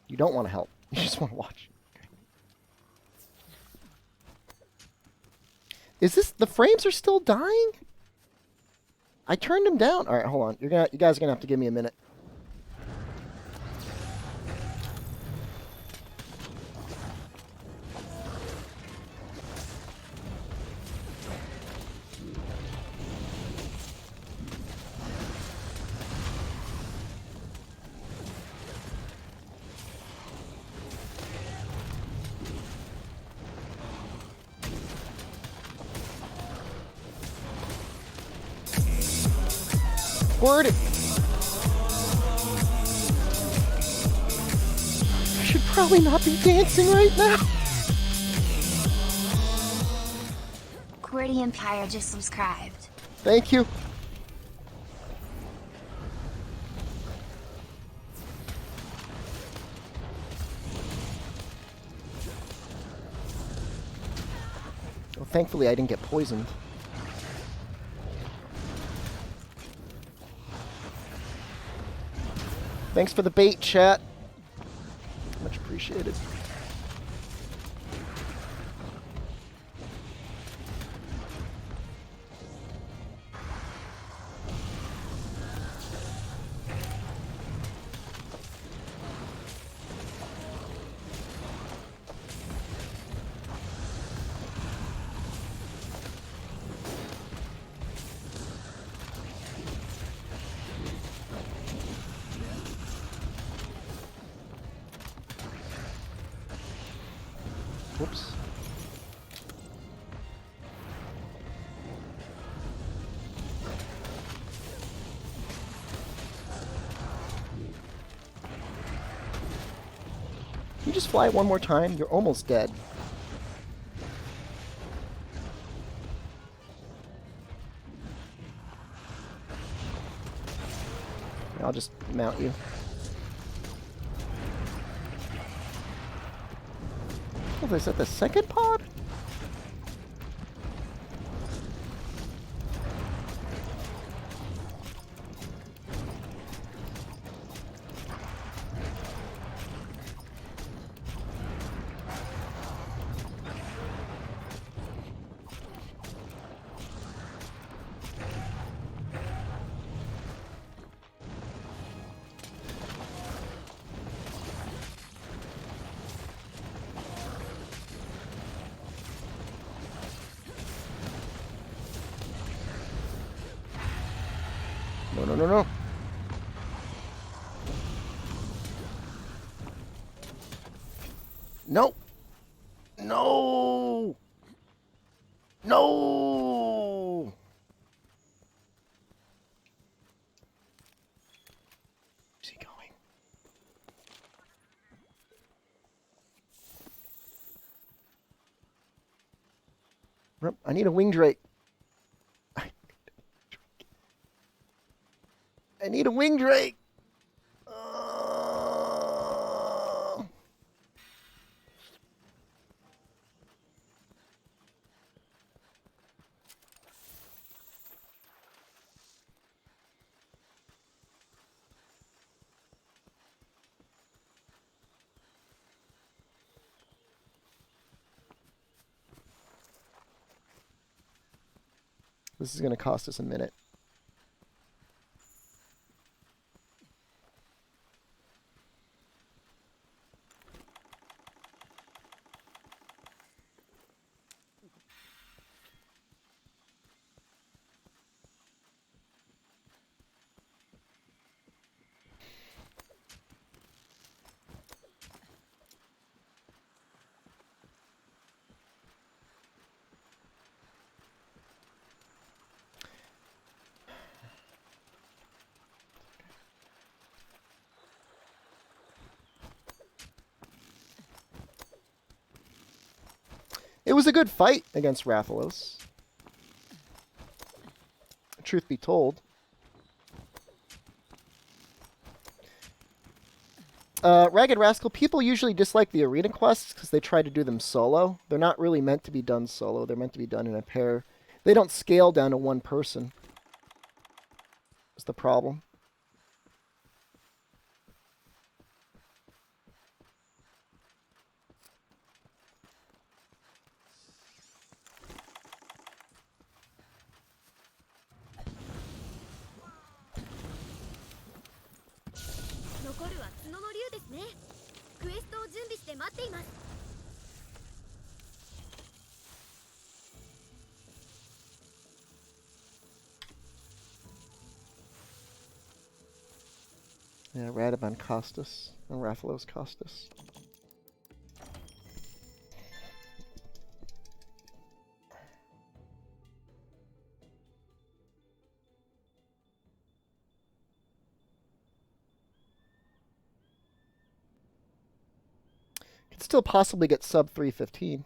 You don't want to help. You just want to watch. Okay. Is this... The frames are still dying? I turned them down. Alright, hold on. You guys are going to have to give me a minute. Word. I should probably not be dancing right now. QWERTY Empire just subscribed. Thank you. Well, thankfully I didn't get poisoned. Thanks for the bait, chat. Much appreciated. Whoops. You just fly it one more time, you're almost dead. I'll just mount you. Oh, is that the second pod? No, no, no, no. No. No. No. Where's he going? I need a wing drake. I need a wing drake. This is going to cost us a minute. It was a good fight against Rathalos. Truth be told. Ragged Rascal, people usually dislike the arena quests because they try to do them solo. They're not really meant to be done solo. They're meant to be done in a pair. They don't scale down to one person. That's the problem. Yeah, Radamon Costas and Rathalos Costas. Could still possibly get sub 315.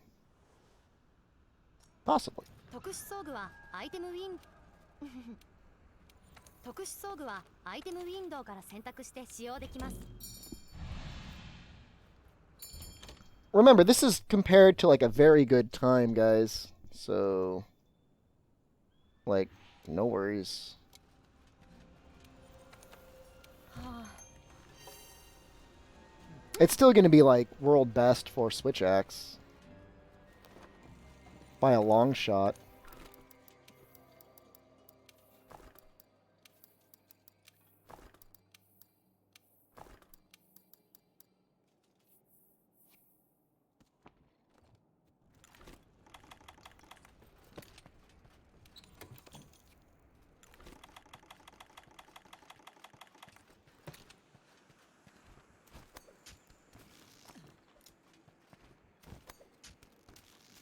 Possibly. 特殊装具はアイテムウィン特殊装具はアイテムウィンドウから選択して使用できます。 Remember, this is compared to like a very good time, guys. So, like, no worries. It's still going to be like world best for Switch Axe by a long shot.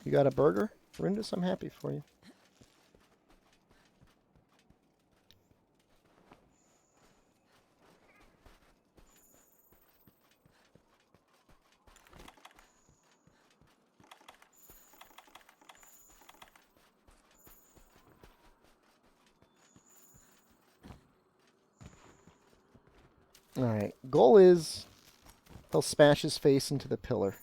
You got a burger? Rindus, I'm happy for you. Alright, goal is he'll smash his face into the pillar.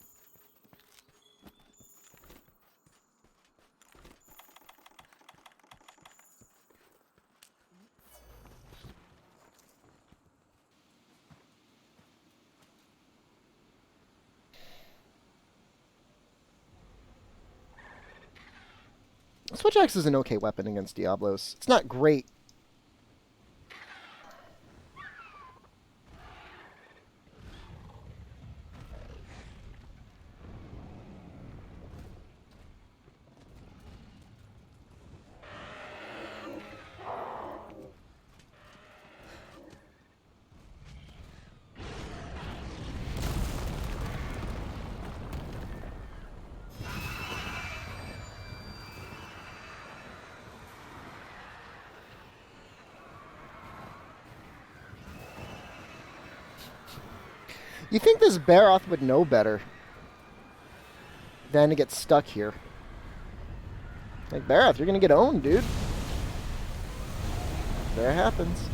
Switch Axe is an okay weapon against Diablos. It's not great. You think this Baroth would know better than to get stuck here. Like, Baroth, you're gonna get owned, dude. There it happens.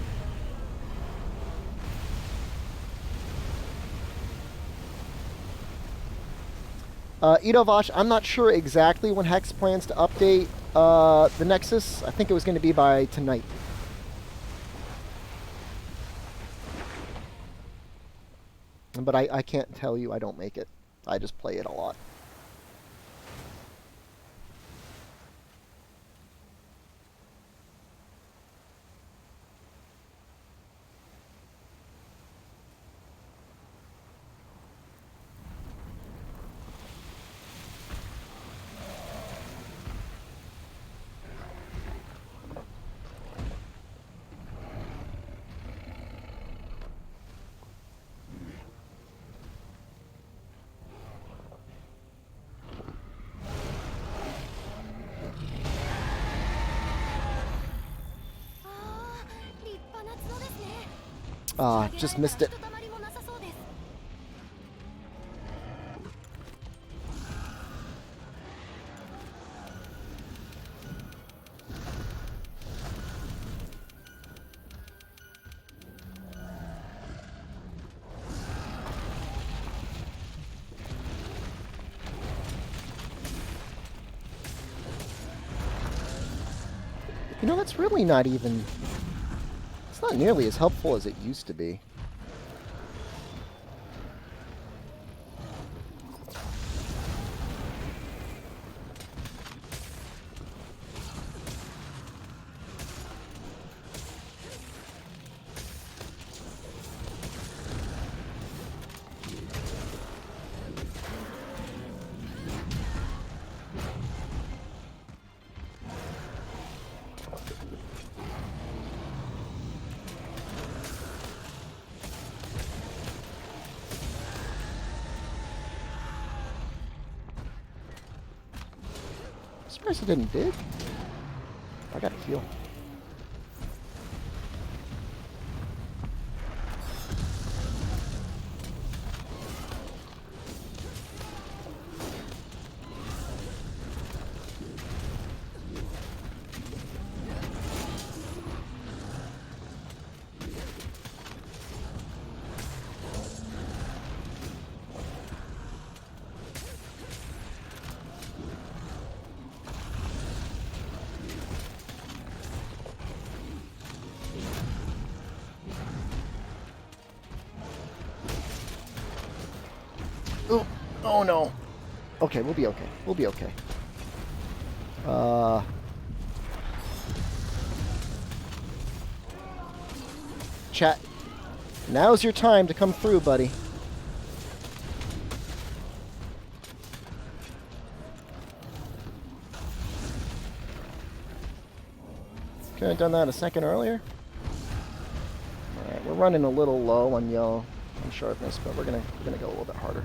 Edovosh, I'm not sure exactly when Hex plans to update the Nexus. I think it was going to be by tonight. But I can't tell you, I don't make it. I just play it a lot. Ah, just missed it. You know, that's really not even... It's not nearly as helpful as it used to be. Surprised it didn't dig. I gotta heal. Oh, oh no. Okay, we'll be okay. We'll be okay. Chat. Now's your time to come through, buddy. Could have done that a second earlier. Alright, we're running a little low on yellow on sharpness, but we're gonna go a little bit harder.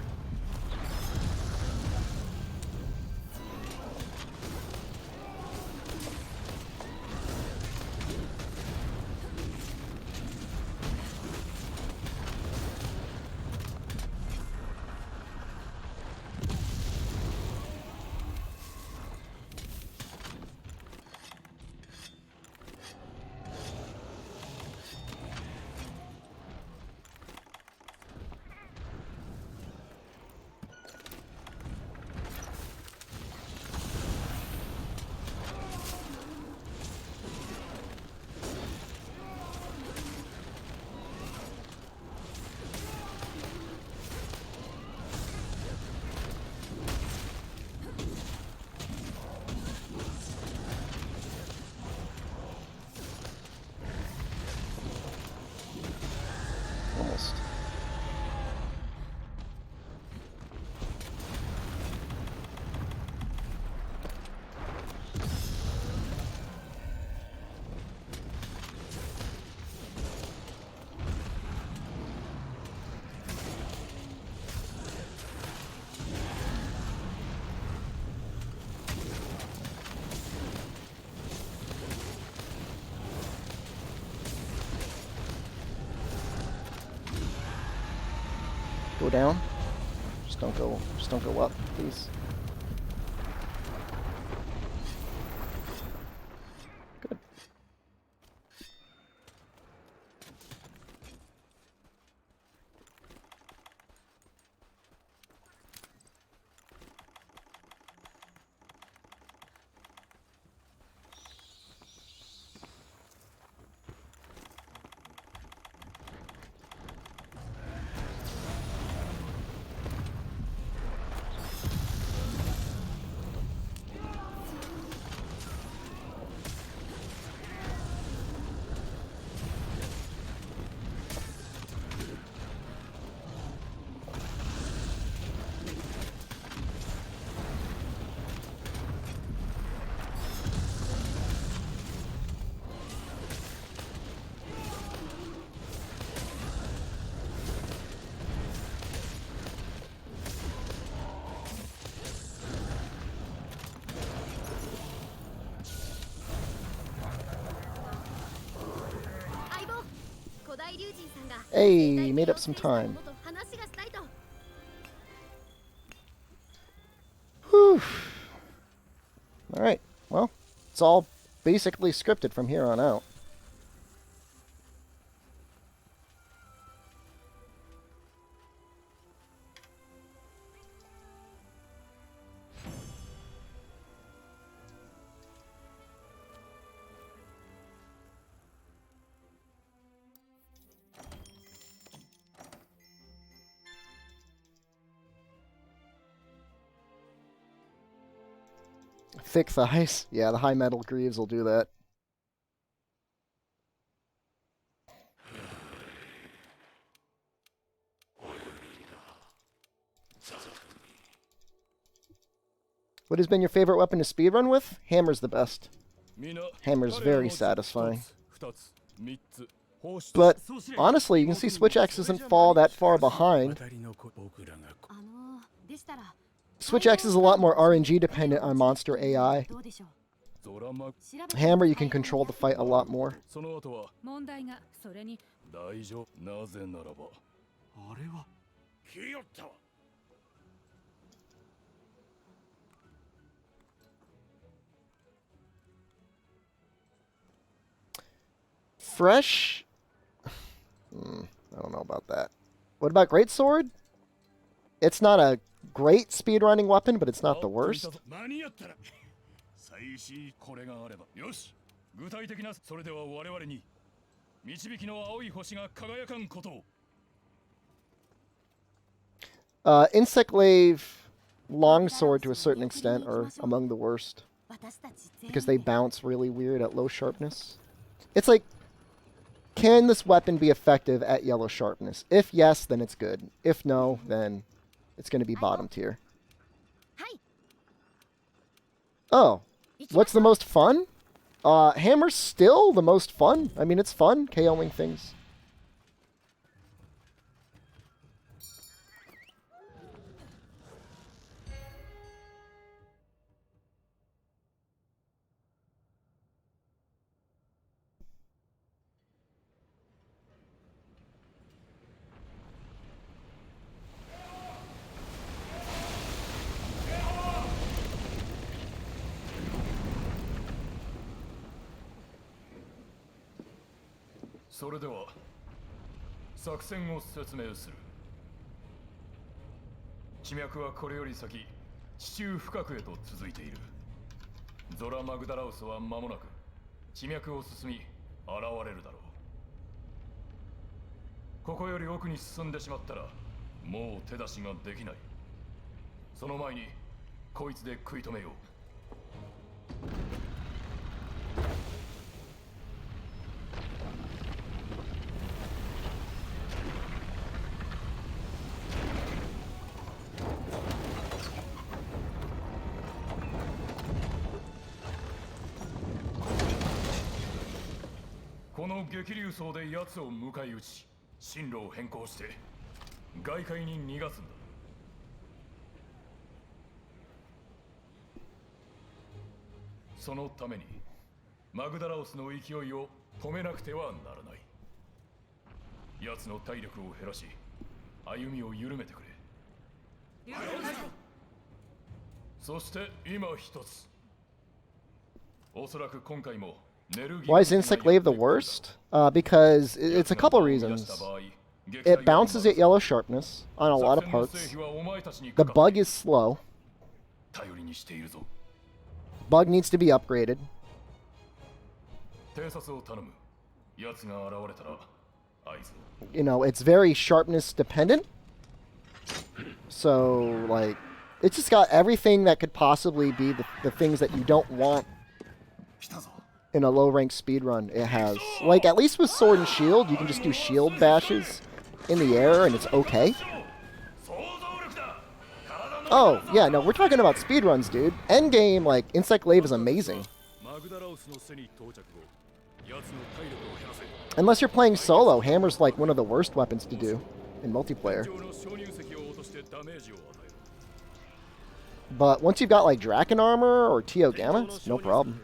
Almost. Go down. Just don't go up, please. Good. Hey, made up some time. Whew. Alright, well, it's all basically scripted from here on out. Thick thighs. Yeah, the high metal greaves will do that. What has been your favorite weapon to speedrun with? Hammer's the best. Hammer's very satisfying. But honestly, you can see Switch X doesn't fall that far behind. Switch X is a lot more RNG dependent on monster AI. Hammer, you can control the fight a lot more. Fresh? I don't know about that. What about Greatsword? It's not a great speedrunning weapon, but it's not the worst. Insect Glaive, Longsword to a certain extent are among the worst. Because they bounce really weird at low sharpness. It's like, can this weapon be effective at yellow sharpness? If yes, then it's good. If no, then it's going to be bottom tier. Oh, what's the most fun? Hammer's still the most fun. I mean, it's fun, KOing things. Why is Insect Glaive the worst? Because it's a couple reasons. It bounces at yellow sharpness on a lot of parts. The bug is slow. Bug needs to be upgraded. You know, it's very sharpness dependent. So, like, it's just got everything that could possibly be the things that you don't want in a low-ranked speedrun. It has. Like, at least with Sword and Shield, you can just do shield bashes in the air and it's okay. Oh, yeah, no, we're talking about speedruns, dude. Endgame, like, Insect Glaive is amazing. Unless you're playing solo, Hammer's like one of the worst weapons to do in multiplayer. But once you've got like Draken Armor or Tio Gamma, it's no problem.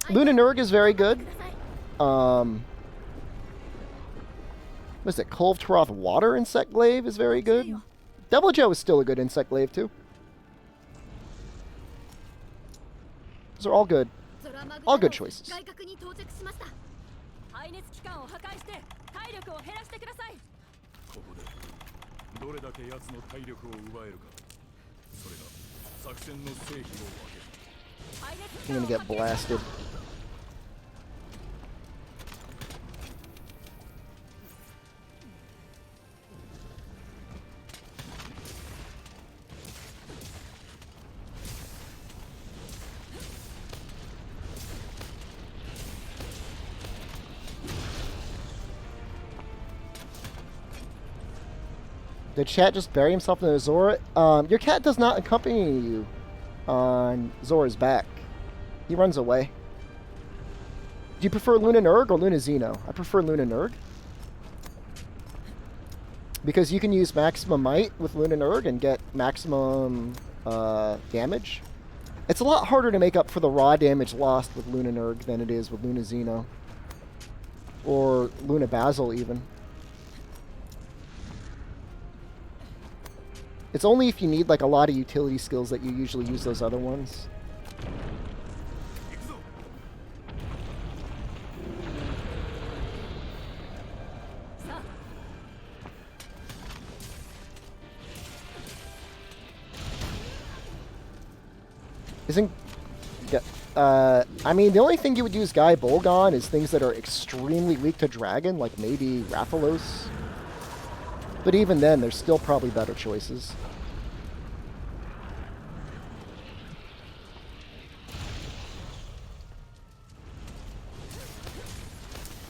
Lunanurg is very good. What is it? Kolvtaroth Water Insect Glaive is very good. Devil Joe is still a good Insect Glaive too. Those are all good. All good choices. I'm gonna get blasted. Did chat just bury himself in a Zora? Your cat does not accompany you on Zora's back. He runs away. Do you prefer Luna Nerg or Luna Xeno? I prefer Luna Nerg. Because you can use maximum might with Luna Nerg and get maximum damage. It's a lot harder to make up for the raw damage lost with Luna Nerg than it is with Luna Xeno. Or Luna Basil, even. It's only if you need like a lot of utility skills that you usually use those other ones. Isn't... I mean, the only thing you would use Guy Bolg on is things that are extremely weak to Dragon, like maybe Rathalos. But even then, there's still probably better choices.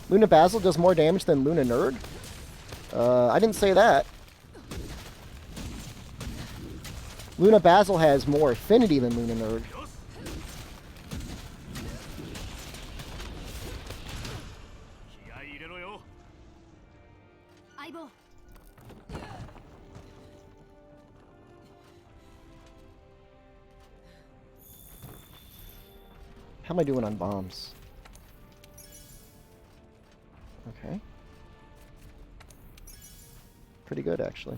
Luna Basil does more damage than Luna Nerg? I didn't say that. Luna Basil has more affinity than Luna Nerg. How am I doing on bombs? Okay. Pretty good, actually.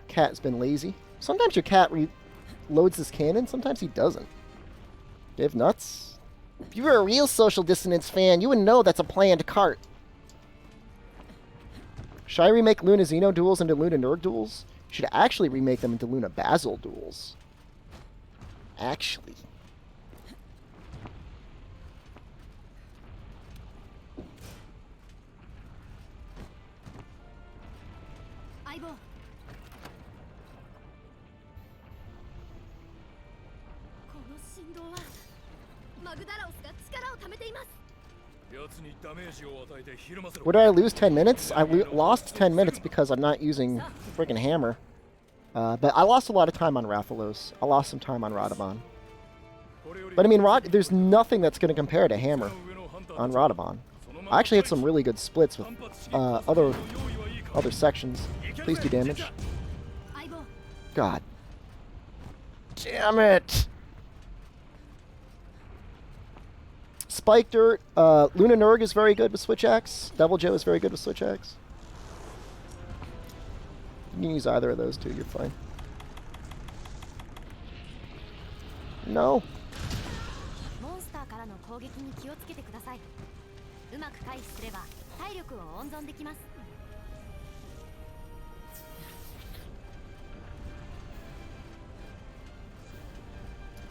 Cat's been lazy. Sometimes your cat reloads his cannon, sometimes he doesn't. You have nuts? If you were a real Social Dissonance fan, you would know that's a planned cart. Should I remake Luna Xeno duels into Luna Nerg duels? You should actually remake them into Luna Basil duels. Actually. Where did I lose 10 minutes? I lost 10 minutes because I'm not using friggin' hammer. But I lost a lot of time on Rathalos. I lost some time on Radabon. But I mean, there's nothing that's going to compare to hammer on Radabon. I actually had some really good splits with other sections. Please do damage. God. Damn it! Spike Dirt, Luna Nerg is very good with Switch Axe. Devil Joe is very good with Switch Axe. You can use either of those two, you're fine. No.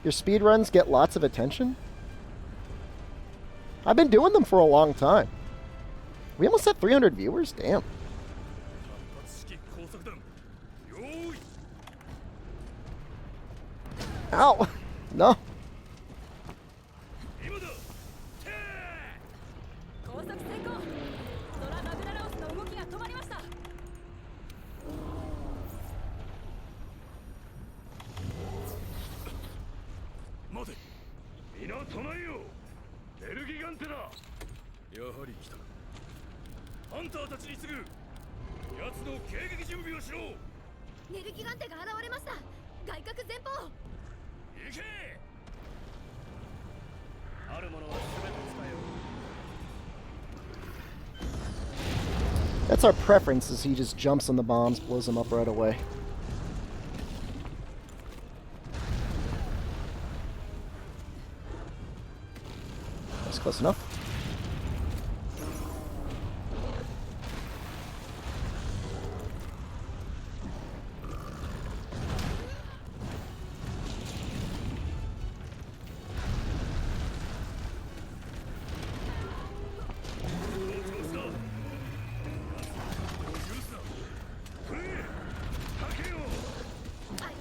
Your speedruns get lots of attention? I've been doing them for a long time. We almost had 300 viewers? Damn. Ow! No. That's our preference, is he just jumps on the bombs, blows them up right away. That's close enough.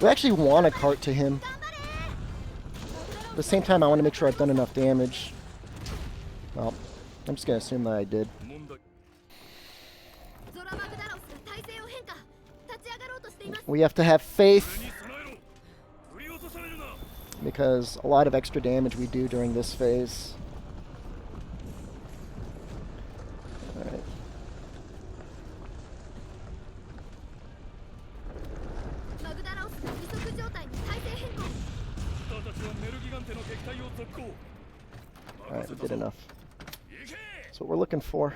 I actually want to cart to him. At the same time, I want to make sure I've done enough damage. Well, I'm just going to assume that I did. We have to have faith, because a lot of extra damage we do during this phase. Alright. Alright, we did enough. That's what we're looking for.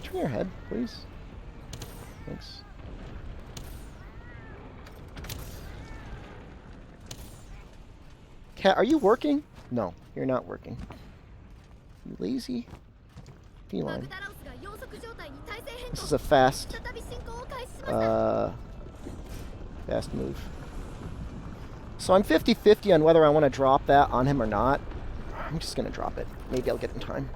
Can you turn your head, please? Thanks. Cat, are you working? No, you're not working. You lazy feline. This is a fast move. So I'm 50-50 on whether I want to drop that on him or not. I'm just going to drop it. Maybe I'll get in time.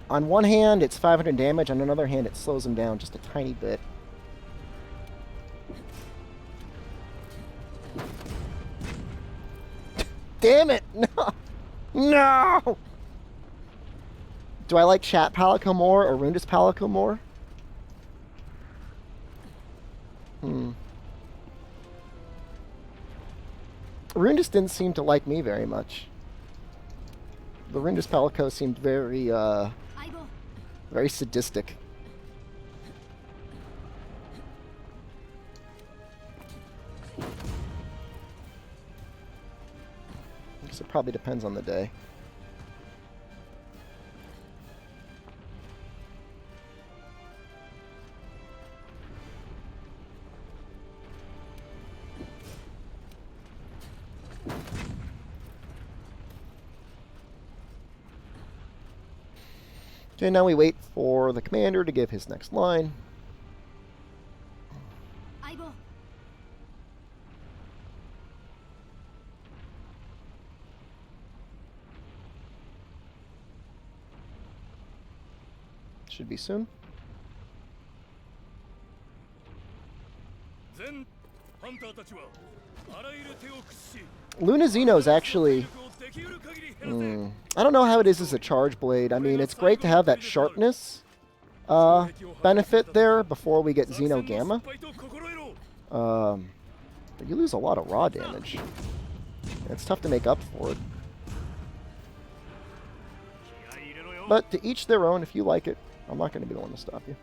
On one hand, it's 500 damage. On another hand, it slows him down just a tiny bit. Damn it! No! No! Do I like Chat Palico more or Rundus Palico more? Rundus didn't seem to like me very much. The Rundus Palico seemed very, very sadistic. I guess it probably depends on the day. Okay, now we wait for the commander to give his next line. Should be soon. Lunazino is actually... I don't know how it is as a charge blade. I mean, it's great to have that sharpness benefit there before we get Xeno Gamma. But you lose a lot of raw damage. It's tough to make up for it. But to each their own. If you like it, I'm not going to be the one to stop you.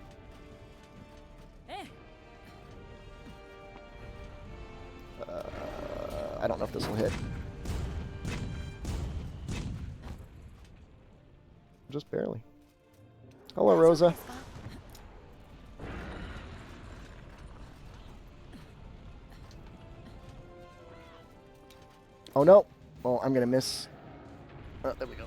I don't know if this will hit. Just barely. Hello, Rosa. Oh no! Oh, I'm gonna miss. Oh, there we go.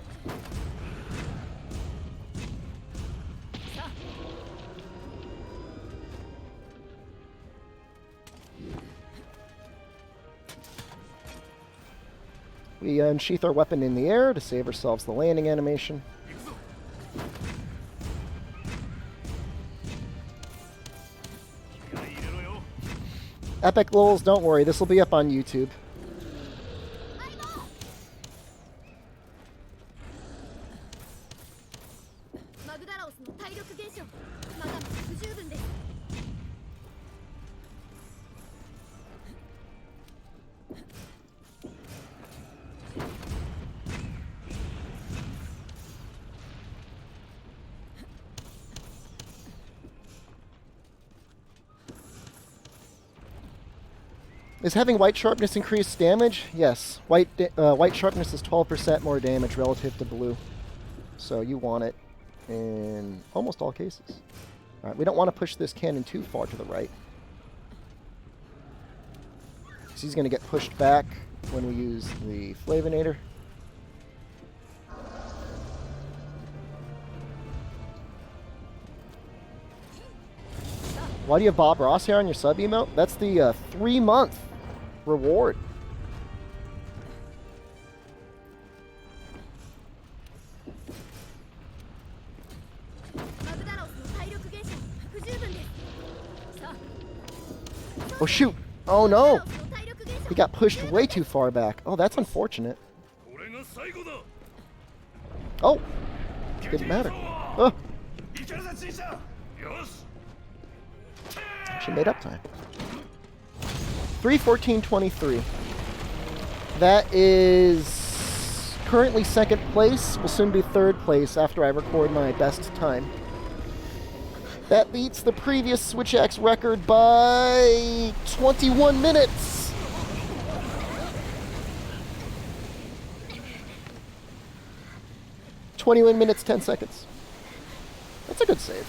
We unsheath our weapon in the air to save ourselves the landing animation. Epic Lols, don't worry, this will be up on YouTube. Is having white sharpness increase damage? Yes. White sharpness is 12% more damage relative to blue. So you want it in almost all cases. Alright, we don't want to push this cannon too far to the right. So he's going to get pushed back when we use the Flavinator. Why do you have Bob Ross here on your sub emote? That's the 3-month reward. Oh shoot! Oh no! He got pushed way too far back. Oh, that's unfortunate. Oh! Didn't matter. Oh! Actually made up time. 3:14:23. That is currently second place. Will soon be third place after I record my best time. That beats the previous Switch X record by 21 minutes. "21 minutes, 10 seconds. That's a good save.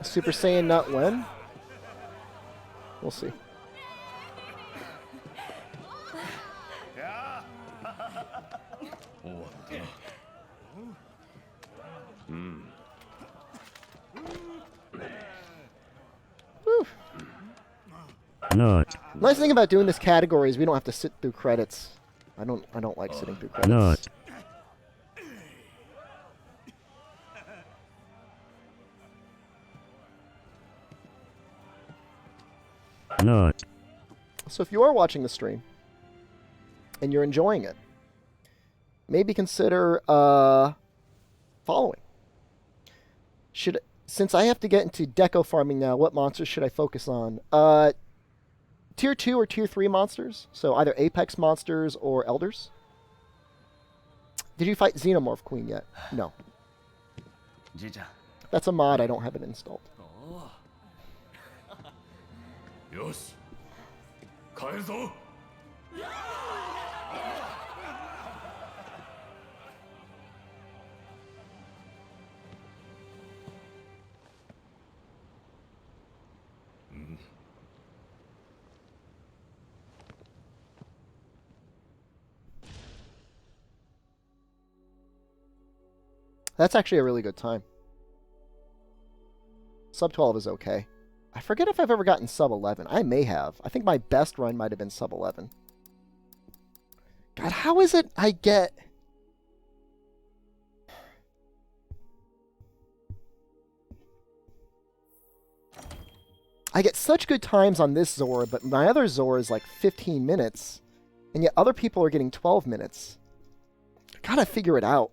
Super Saiyan not when? We'll see. Whew. Not. Nice thing about doing this category is we don't have to sit through credits. I don't like sitting through credits. Not. Not. So if you are watching the stream and you're enjoying it, maybe consider following. Since I have to get into deco farming now, what monsters should I focus on? Tier 2 or Tier 3 monsters, so either Apex monsters or Elders. Did you fight Xenomorph Queen yet? No. That's a mod, I don't have it installed. よし帰るぞ That's actually a really good time. Sub 12 is okay. I forget if I've ever gotten sub 11. I may have. I think my best run might have been sub 11. God, how is it I get... I get such good times on this Zora, but my other Zora is like 15 minutes, and yet other people are getting 12 minutes. I gotta figure it out.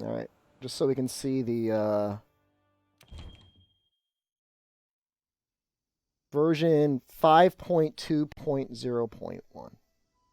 Alright, just so we can see the version 5.2.0.1.